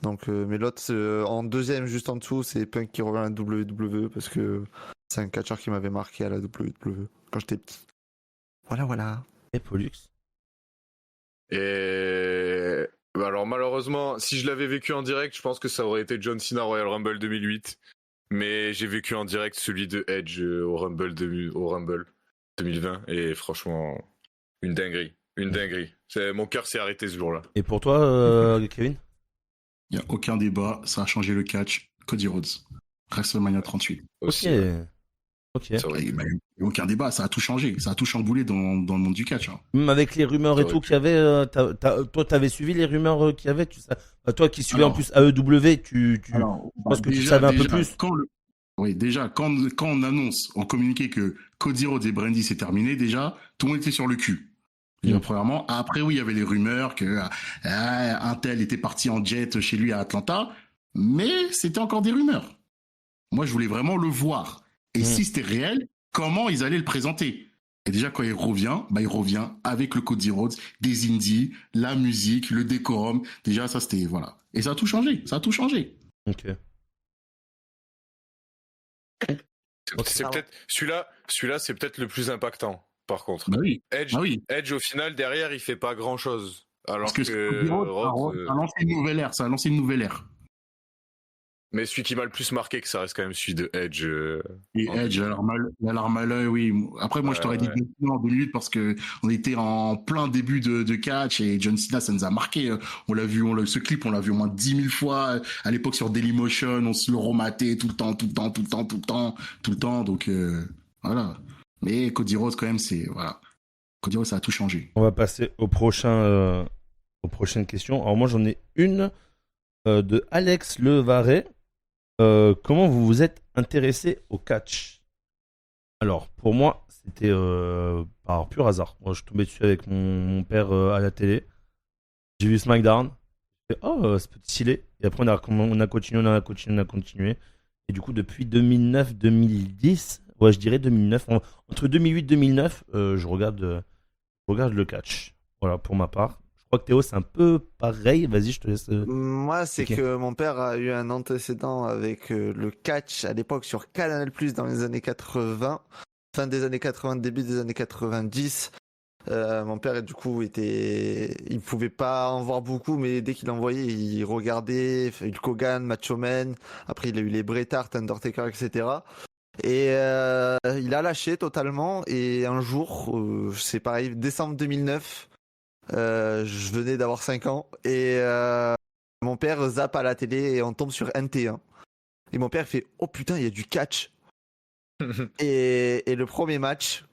C: Donc, mais l'autre, en deuxième, juste en dessous, c'est Punk qui revient à la WWE. Parce que c'est un catcheur qui m'avait marqué à la WWE quand j'étais petit. Voilà.
A: Et Pollux.
E: Et bah alors malheureusement, si je l'avais vécu en direct, je pense que ça aurait été John Cena Royal Rumble 2008. Mais j'ai vécu en direct celui de Edge au Rumble 2020 et franchement, une dinguerie. Mon cœur s'est arrêté ce jour-là.
A: Et pour toi, Kevin?
D: Il n'y a aucun débat, ça a changé le catch. Cody Rhodes, WrestleMania 38.
E: Aussi,
A: Ok.
E: ça aurait-
D: Il n'y a aucun débat, ça a tout changé. Ça a tout chamboulé dans le monde du catch. Hein.
A: Même avec les rumeurs et tout qu'il y avait, toi, t'avais suivi les rumeurs qu'il y avait, tu sais. Toi qui suivais en plus AEW,
D: Alors,
A: je pense que tu savais un peu plus.
D: Oui, déjà, quand on annonce, on communiquait que Cody Rhodes et Brandi c'est terminé, déjà, tout le monde était sur le cul. Déjà, premièrement. Après, oui, il y avait les rumeurs que un tel était parti en jet chez lui à Atlanta, mais c'était encore des rumeurs. Moi, je voulais vraiment le voir. Et si c'était réel, comment ils allaient le présenter? Et déjà, quand il revient avec le Cody Rhodes, des indies, la musique, le décorum. Déjà, ça, c'était, voilà. Et ça a tout changé.
A: Ok.
E: C'est peut-être celui-là, c'est peut-être le plus impactant. Par contre,
D: Bah oui.
E: Edge au final derrière, il fait pas grand-chose. Alors
D: Parce que Rhodes, ça a lancé une nouvelle ère.
E: Mais celui qui m'a le plus marqué, que ça reste quand même celui de Edge.
D: Et Edge, la larme à l'œil, oui. Après, moi, je t'aurais dit en 2 minutes parce que on était en plein début de catch et John Cena, ça nous a marqué. On l'a vu, ce clip, on l'a vu au moins 10 000 fois. À l'époque, sur Dailymotion, on se le rematait tout le temps. Donc, voilà. Mais Cody Rhodes, quand même, Cody Rhodes, ça a tout changé.
A: On va passer aux prochaines questions. Alors moi, j'en ai une de Alex Levaret. Comment vous vous êtes intéressé au catch? Alors, pour moi, c'était par pur hasard. Moi, je tombais dessus avec mon père à la télé. J'ai vu SmackDown. J'ai fait, c'est stylé. Et après, on a continué. Et du coup, depuis 2009-2010, ouais, je dirais 2009. Entre 2008 et 2009, je regarde le catch. Voilà, pour ma part. Je crois que Théo, c'est un peu pareil. Vas-y, je te laisse.
C: Moi, c'est que mon père a eu un antécédent avec le catch à l'époque sur Canal+, dans les années 80, fin des années 80, début des années 90. Mon père, du coup, il pouvait pas en voir beaucoup, mais dès qu'il en voyait, il regardait Hulk Hogan, Macho Man. Après, il a eu les Bret Hart, Undertaker, etc. Et il a lâché totalement. Et un jour, c'est pareil, décembre 2009. Je venais d'avoir 5 ans et mon père zappe à la télé et on tombe sur NT1. Et mon père fait oh putain, il y a du catch. et le premier match,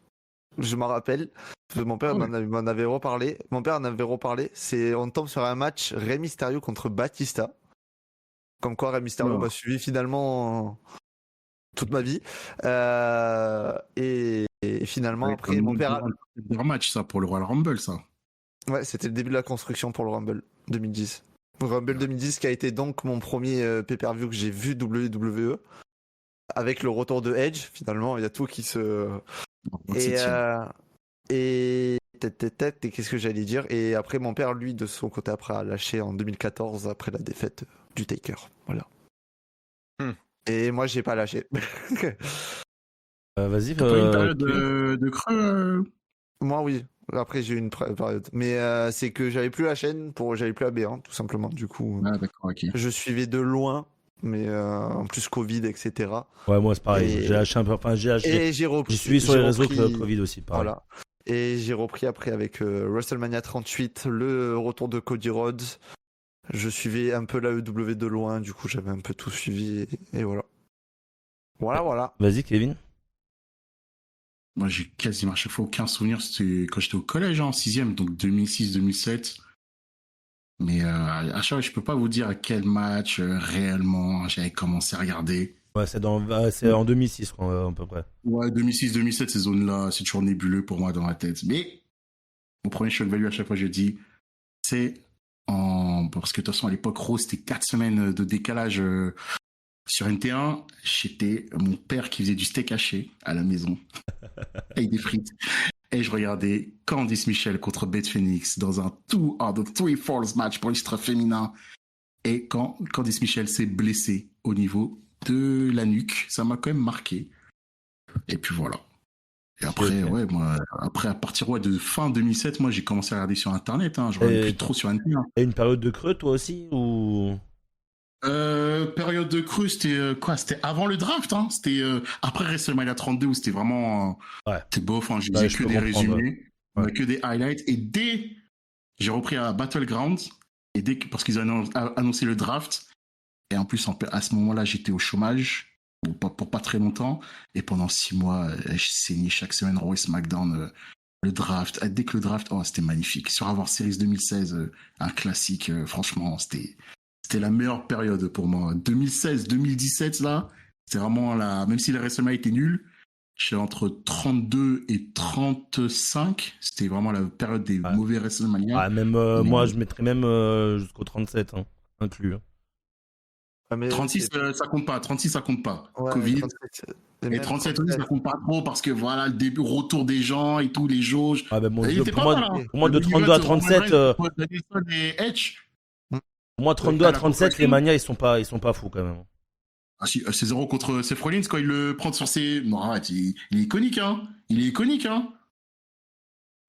C: je m'en rappelle, mon père m'en avait reparlé. Mon père en avait reparlé. On tombe sur un match Rey Mysterio contre Batista. Comme quoi Rey Mysterio m'a suivi finalement toute ma vie. Et finalement, après, mon père.
D: C'est un match, ça, pour le Royal Rumble, ça.
C: Ouais, c'était le début de la construction pour le Rumble 2010. Le Rumble 2010 qui a été donc mon premier pay-per-view que j'ai vu WWE. Avec le retour de Edge, finalement, il y a tout qui se... Et et qu'est-ce que j'allais dire? Et après, mon père, lui, de son côté, après, a lâché en 2014 après la défaite du Taker. Voilà. Et moi, j'ai pas lâché.
A: Vas-y.
D: T'as pas eu une période de creux
C: Moi, oui. Après, j'ai eu une période. Mais c'est que j'avais plus la chaîne, j'avais plus la B1, tout simplement. Du coup,
D: Ah, d'accord, ok.
C: je suivais de loin, mais en plus Covid, etc.
A: Ouais, moi c'est pareil.
C: Et-
A: J'ai lâché un peu. Enfin, j'ai lâché.
C: Et j'ai repris.
A: J'ai suivi sur les
C: j'ai
A: réseaux
C: repris-
A: Covid aussi, pareil.
C: Voilà. Et j'ai repris après avec WrestleMania 38, le retour de Cody Rhodes. Je suivais un peu la EW de loin, du coup j'avais un peu tout suivi et voilà. Voilà.
A: Vas-y, Kevin.
D: Moi, j'ai quasiment à chaque fois aucun souvenir. C'était quand j'étais au collège, en 6ème, donc 2006-2007. Mais à chaque fois, je peux pas vous dire à quel match réellement j'avais commencé à regarder.
A: Ouais, c'est en 2006, à peu près.
D: Ouais, 2006-2007, ces zones-là, c'est toujours nébuleux pour moi dans la tête. Mais mon premier shock value, à chaque fois, je dis, c'est parce que de toute façon, à l'époque, Raw, c'était 4 semaines de décalage sur NT1. J'étais mon père qui faisait du steak haché à la maison avec des frites. Et je regardais Candice Michel contre Beth Phoenix dans un 2 out of 3 falls match pour l'histoire féminin. Et quand Candice Michel s'est blessée au niveau de la nuque, ça m'a quand même marqué. Et puis voilà. Et après,
A: Ok.
D: ouais, moi, après, à partir de fin 2007, moi, j'ai commencé à regarder sur Internet. Je regardais plus trop sur Internet.
A: Et une période de creux, toi aussi ou...
D: Période de creux, c'était quoi? C'était avant le draft, hein. C'était après WrestleMania 32 où c'était vraiment.
A: Ouais.
D: C'était bof, hein. Je
A: Ouais,
D: disais
A: je
D: que
A: peux
D: des
A: comprendre,
D: résumés,
A: ouais.
D: que des highlights. Et j'ai repris à Battlegrounds, et parce qu'ils ont annoncé le draft, et en plus, à ce moment-là, j'étais au chômage, pour pas très longtemps, et pendant 6 mois, je saignais chaque semaine Raw et SmackDown, le draft. Dès que le draft, c'était magnifique. Sur Avoir Series 2016, un classique, franchement, c'était la meilleure période pour moi. 2016-2017, là, c'est vraiment même si le WrestleMania était nul, j'étais entre 32 et 35. C'était vraiment la période des mauvais WrestleMania.
A: Ah, même moi, je mettrais même jusqu'au 37, hein, inclus. Hein.
C: Ah, mais
D: 36, ça compte pas. 36, ça compte pas.
C: Ouais,
D: Covid.
C: 37.
D: Et 37 aussi, ça compte pas trop parce que voilà, le début, retour des gens et tout, les jauges.
A: Ah, ben, bon,
D: Il était
A: pour
D: pas
A: moi,
D: mal, hein.
A: pour moi, de 32 à 37,
D: Et Edge.
A: pour moi, 32 à 37, les manias, ils sont pas fous quand même.
D: Ah si, c'est 0 contre Seth Rollins quand il le prend sur ses... Non, arrête, il est iconique, hein. Il est iconique, hein.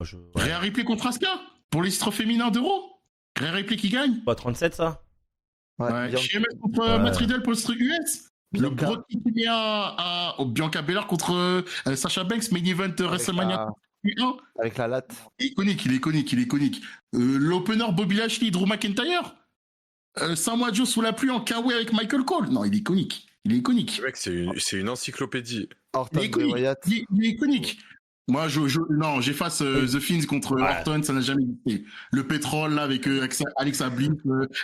A: Ouais.
D: Rhea Ripley contre Asuka pour les titres féminins d'Euro. Rhea Ripley qui gagne.
A: Pas 37, ça
D: Ouais. Sheamus contre Matt Riddle pour le truc US. Le gros qui met à Bianca Belair contre Sasha Banks, main event WrestleMania 1.
C: Avec la latte.
D: Il est iconique. L'opener Bobby Lashley, Drew McIntyre. Samoa Joe sous la pluie en Kawaii avec Michael Cole. Non, il est iconique.
E: Le mec, c'est une encyclopédie.
D: Il est iconique. Moi, j'efface The Fiends contre Orton, ça n'a jamais existé. Le pétrole, là, avec Alexa Bliss,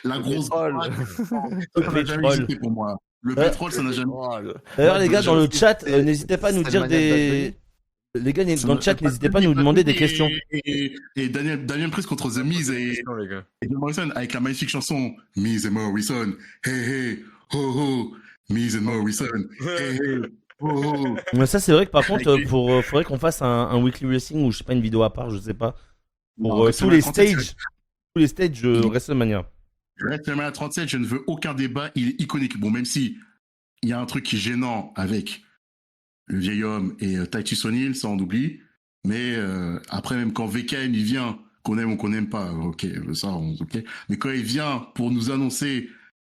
D: la grosse... Ça n'a jamais existé pour moi. Le pétrole, ça n'a jamais existé.
A: D'ailleurs, les gars, dans le chat, n'hésitez pas à nous dire des... Les gars, dans le chat, n'hésitez pas à nous demander des questions.
D: Et Daniel Priest contre The Miz et John Morrison, avec la magnifique chanson Miz et Morrison, hey, hey, ho, ho, Miz et Morrison, hey, hey. Oh.
A: Mais ça, c'est vrai que par contre, faudrait qu'on fasse un weekly wrestling ou je sais pas, une vidéo à part, je sais pas. Pour tous les stages WrestleMania.
D: WrestleMania 37, je ne veux aucun débat, il est iconique. Bon, même si il y a un truc qui est gênant avec le vieil homme et Titus O'Neil, ça on oublie. Mais après, même quand VKM il vient, qu'on aime ou qu'on n'aime pas, ok. Mais quand il vient pour nous annoncer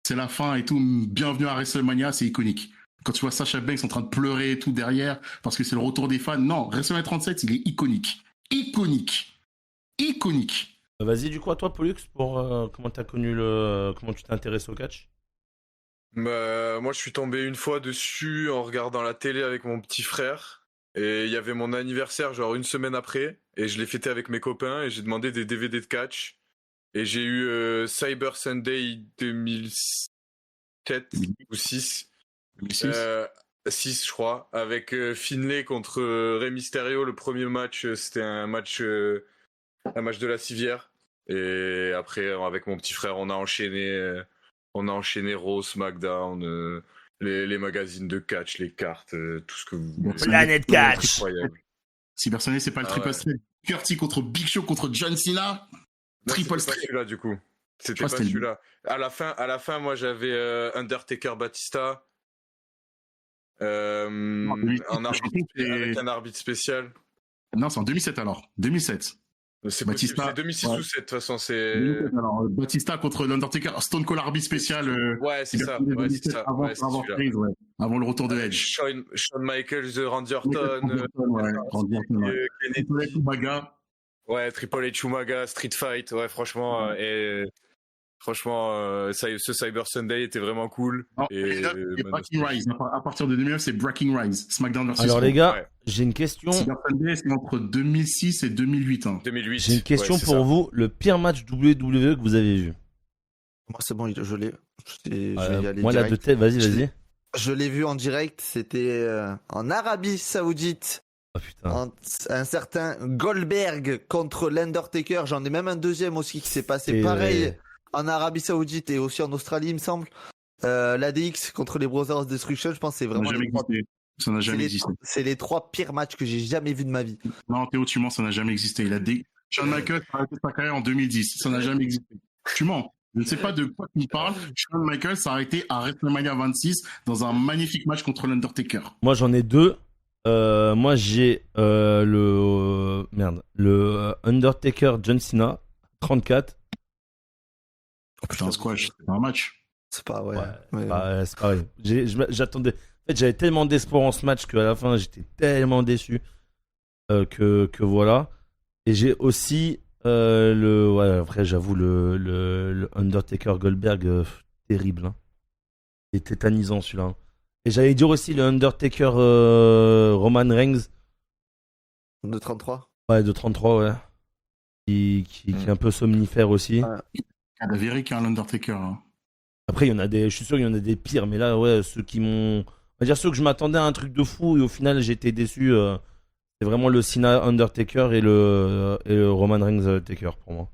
D: c'est la fin et tout, bienvenue à WrestleMania, c'est iconique. Quand tu vois Sasha Banks en train de pleurer et tout derrière, parce que c'est le retour des fans. Non, WrestleMania 37, il est iconique. Iconique.
A: Vas-y, du coup, à toi, Pollux, pour comment tu t'es intéressé au catch?
E: Bah, moi, je suis tombé une fois dessus en regardant la télé avec mon petit frère. Et il y avait mon anniversaire, genre une semaine après. Et je l'ai fêté avec mes copains et j'ai demandé des DVD de catch. Et j'ai eu Cyber Sunday 2007 ou 6. 6 je crois, avec Finlay contre Rey Mysterio. Le premier match, c'était un match de la civière. Et après, avec mon petit frère, on a enchaîné Raw, SmackDown, les magazines de catch, les cartes, tout ce que vous voulez.
A: Planète Catch.
E: Incroyable.
D: Si personne c'est pas le triple threat. Curtis contre Big Show contre John Cena. Triple
E: threat. Pas celui-là du coup. C'était pas celui-là. À la fin, moi j'avais Undertaker Batista. Avec un arbitre spécial.
D: Non, c'est en 2007 alors. 2007.
E: C'est Batista. C'est 2006 ou 7 de toute façon. C'est.
D: Alors, Batista contre l'Undertaker, Stone Cold arbitre spécial.
E: Ouais, c'est ça.
D: Avant le retour de Edge.
E: Shawn Michaels, Randy Orton.
D: Triple H Umaga.
E: Ouais, Triple H Umaga, Street Fight. Ouais, franchement. Ce Cyber Sunday était vraiment cool.
D: Et Breaking Rise. À partir de 2009, c'est Breaking Rise. SmackDown vs.
A: Alors, les gars, j'ai une question.
D: Cyber Sunday, c'est entre 2006 et 2008.
E: 2008.
A: J'ai une question pour vous. Le pire match WWE que vous avez vu?
C: Moi, c'est bon, je l'ai.
A: Moi, la de tête, vas-y.
C: Je l'ai vu en direct. C'était en Arabie Saoudite.
A: Oh putain.
C: Un certain Goldberg contre l'Undertaker. J'en ai même un deuxième aussi qui s'est passé pareil. En Arabie Saoudite et aussi en Australie, il me semble. L'ADX contre les Brothers Destruction, je pense que c'est vraiment.
D: Ça n'a jamais existé.
C: C'est les 3 pires matchs que j'ai jamais vus de ma vie.
D: Non, Théo, tu mens, ça n'a jamais existé. Shawn Michaels a arrêté sa carrière en 2010. Ça n'a jamais existé. Tu mens. Je ne sais pas de quoi tu parles. Shawn Michaels s'est arrêté à WrestleMania 26 dans un magnifique match contre l'Undertaker.
A: Moi, j'en ai 2. Moi, j'ai le Undertaker John Cena 34.
D: Oh putain, squash, c'est pas un match.
C: C'est pas,
A: c'est pareil. J'attendais. En fait, j'avais tellement d'espoir en ce match qu'à la fin, j'étais tellement déçu que voilà. Et j'ai aussi après, j'avoue, le Undertaker Goldberg, terrible. Hein. Il est tétanisant celui-là. Hein. Et j'allais dire aussi le Undertaker Roman Reigns.
C: De 33.
A: Ouais, de 33, ouais. Qui est un peu somnifère aussi.
D: Cadavérique, hein, l'Undertaker. Hein.
A: Après, je suis sûr qu'il y en a des pires, mais là, ouais, ceux qui m'ont. On va dire ceux que je m'attendais à un truc de fou et au final, j'ai été déçu. C'est vraiment le Cena Undertaker et le Roman Reigns Undertaker pour moi.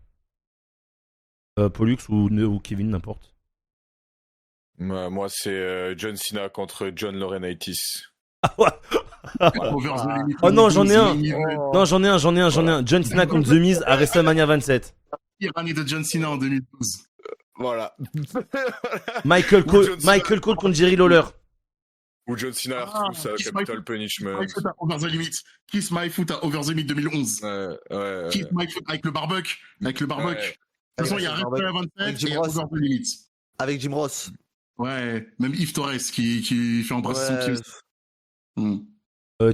A: Pollux ou Kevin, n'importe.
E: Moi, c'est John Cena contre John Laurinaitis.
A: Ah ouais. Oh non, j'en ai un. Non, j'en ai un. John Cena contre The Miz à WrestleMania 27.
D: Pire année de John Cena en 2012.
E: Voilà.
A: Michael Cole contre Jerry Lawler.
E: Ou John Cena Capital Punishment.
D: Kiss My Foot à Over the Limit. Kiss My Foot à Over the Limit 2011. Kiss My Foot avec le barbecue. De toute façon, il y a WrestleMania 27 et Over the Limit.
C: Avec Jim Ross.
D: Ouais, même Yves Torres qui fait embrasser son pied.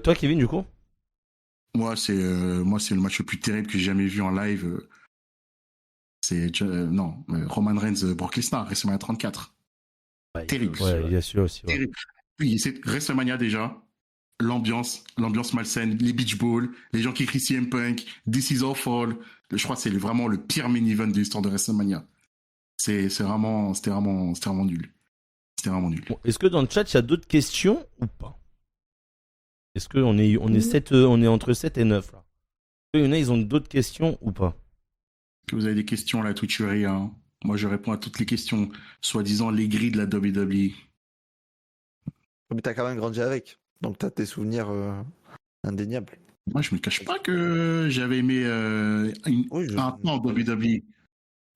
A: Toi, Kevin, du coup?
D: Moi, c'est le match le plus terrible que j'ai jamais vu en live. C'est Roman Reigns, Brock Lesnar, WrestleMania 34.
A: Ouais,
D: terrible.
A: Ouais, il y a celui-là aussi. Ouais.
D: Terrible. Oui, c'est WrestleMania déjà. L'ambiance malsaine, les beach balls, les gens qui crient CM Punk, This is awful. Je crois que c'est vraiment le pire main event de l'histoire de WrestleMania. C'était vraiment nul. C'était vraiment nul.
A: Bon, est-ce que dans le chat, il y a d'autres questions ou pas? Est-ce qu'on est entre 7 et 9 là? Est-ce qu'il y en a, ils ont d'autres questions ou pas?
D: Que vous avez des questions là, Twitchery, hein. Moi, je réponds à toutes les questions, soi-disant les grilles de la WWE.
C: Mais t'as quand même grandi avec, donc t'as tes souvenirs indéniables.
D: Moi, je me cache pas que j'avais aimé un temps WWE.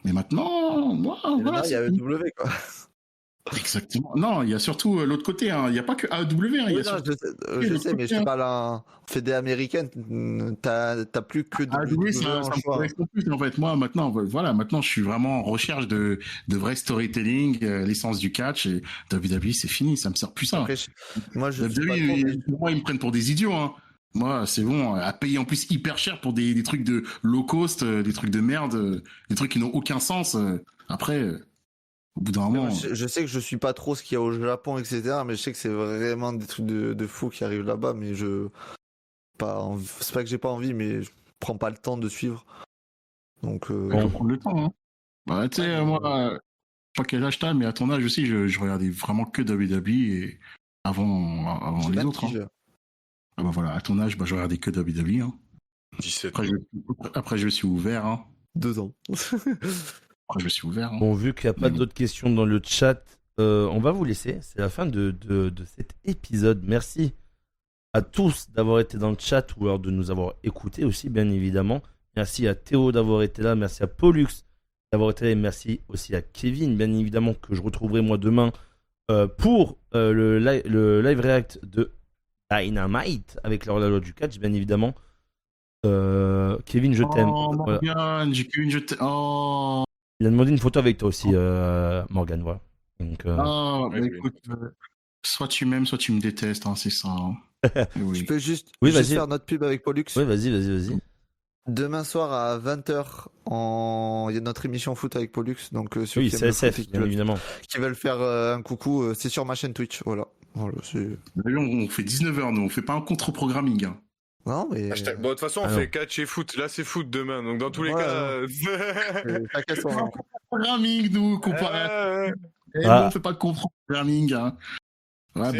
D: Mais maintenant, moi, voilà.
C: Il y a EW, quoi.
D: Exactement. Non, il y a surtout l'autre côté. Hein. Il n'y a pas que AEW. Hein.
C: Je sais, mais je parle en fédé américaine. T'as plus que
D: AEW, ça me correspond plus. En fait, moi, maintenant, maintenant, je suis vraiment en recherche de vrai storytelling, l'essence du catch. Et WWE, c'est fini. Ça me sert plus ça.
C: Après, moi,
D: moi, ils me prennent pour des idiots. Hein. Moi, c'est bon. À payer en plus hyper cher pour des trucs de low cost, des trucs de merde, des trucs qui n'ont aucun sens. Après. Au bout d'un moment.
C: Je sais que je suis pas trop ce qu'il y a au Japon, etc. Mais je sais que c'est vraiment des trucs de fou qui arrivent là-bas. Mais c'est pas que j'ai pas envie, mais je prends pas le temps de suivre. Donc.
D: Il faut prendre le temps. Hein. Bah, tu sais, moi, je sais pas quel âge t'as, mais à ton âge aussi, je regardais vraiment que WWE et avant les autres. Hein. Ah bah voilà, à ton âge, je regardais que WWE. Hein.
E: 17.
D: Après, je me suis ouvert. Hein.
C: 2 ans.
D: Je me suis ouvert. Hein.
A: Bon, vu qu'il n'y a pas d'autres questions dans le chat, on va vous laisser. C'est la fin de cet épisode. Merci à tous d'avoir été dans le chat ou alors de nous avoir écoutés aussi, bien évidemment. Merci à Théo d'avoir été là. Merci à Pollux d'avoir été là. Et merci aussi à Kevin, bien évidemment, que je retrouverai moi demain pour le live react de Dynamite avec la du catch, bien évidemment. Kevin, je t'aime.
D: Morgan, voilà. Kevin, je t'aime. Oh.
A: Il a demandé une photo avec toi aussi, Morgan, voilà. Donc,
D: écoute, soit tu m'aimes, soit tu me détestes, hein, c'est ça. Hein.
C: Je peux juste
A: vas-y.
C: faire notre pub avec Pollux.
A: Oui, vas-y.
C: Demain soir à 20h, il y a notre émission foot avec Pollux. Donc, ceux
A: oui,
C: qui
A: c'est SF, bien évidemment.
C: Qui veulent faire un coucou, c'est sur ma chaîne Twitch. Voilà
D: on fait 19h, nous, on fait pas un contre-programming. Hein.
C: Non, mais.
E: Bon, de toute façon, on fait catch et foot. Là, c'est foot demain. Donc, dans tous les cas.
D: Programming, nous, comparé. On fait pas de contre-programming. Hein. Ouais,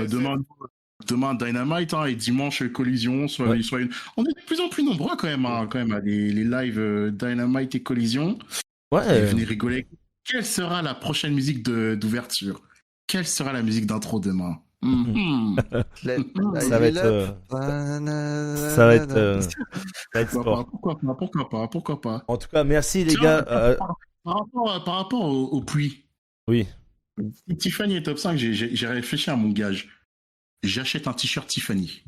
D: demain Dynamite hein, et dimanche Collision. On est de plus en plus nombreux quand même à les lives Dynamite et Collision.
A: Ouais.
D: Et venez rigoler. Quelle sera la prochaine musique d'ouverture? Quelle sera la musique d'intro demain?
A: Ça va être sport.
D: Pourquoi pas.
A: En tout cas, merci les gars.
D: Par rapport au puits.
A: Oui.
D: Si Tiffany est top 5, j'ai réfléchi à mon gage. J'achète un t-shirt Tiffany.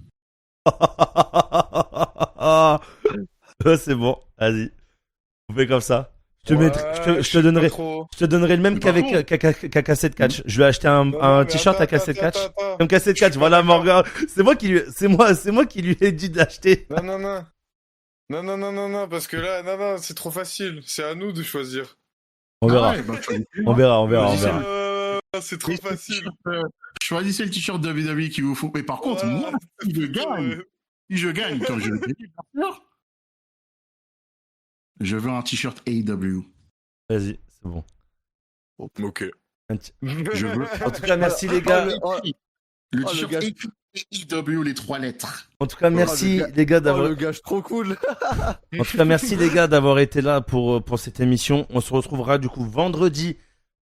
A: C'est bon, vas-y. On fait comme ça. Je te donnerai le même qu'à Cassette Catch. Je vais acheter un t-shirt à Cassette Catch. Comme Cassette Catch, voilà Morgan. C'est moi qui lui ai dit d'acheter.
E: Non, parce que là, c'est trop facile. C'est à nous de choisir.
A: On verra. On verra.
E: C'est trop facile.
D: Choisissez le t-shirt WWE qui vous faut. Mais par contre, moi, si je gagne, comme je le dis, je veux un t-shirt AEW.
A: Vas-y, c'est bon.
E: Ok.
D: Je veux.
A: En tout cas, merci les gars.
D: Le t-shirt AEW, les 3 lettres.
A: En tout cas, merci les gars d'avoir.
C: Le gage trop cool.
A: En tout cas, merci les gars d'avoir été là pour cette émission. On se retrouvera du coup vendredi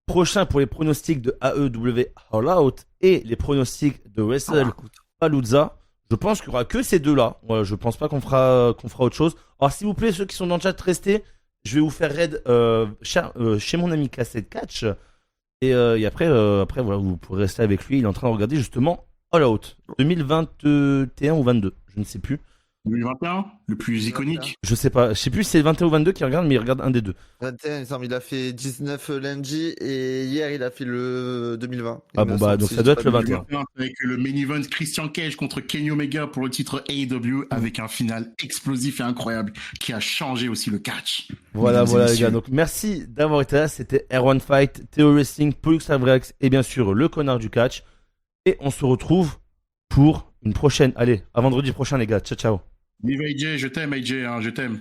A: prochain pour les pronostics de AEW All Out et les pronostics de Wrestle Palooza. Je pense qu'il n'y aura que ces deux-là. Voilà, je pense pas qu'on fera autre chose. Alors, s'il vous plaît, ceux qui sont dans le chat, restez. Je vais vous faire raid chez mon ami Cassette Catch. Et après, voilà, vous pourrez rester avec lui. Il est en train de regarder justement All Out 2021 ou 22. Je ne sais plus.
D: 2021, le plus iconique.
A: Je sais pas. Je sais plus si c'est 21 ou 22 qui regarde, mais il regarde un des deux.
C: 21, il semble. Il a fait 19 lundi et hier il a fait le 2020.
A: Ah bon, donc ça doit être le 21.
D: Avec le main event Christian Cage contre Kenny Omega pour le titre AEW avec un final explosif et incroyable qui a changé aussi le catch.
A: Voilà les gars. Donc merci d'avoir été là. C'était R1 Fight, Théo Wrestling, Pollux Avrex et bien sûr le connard du catch. Et on se retrouve pour une prochaine. Allez, à vendredi prochain les gars. Ciao.
D: Vive AJ, je t'aime AJ, hein, je t'aime.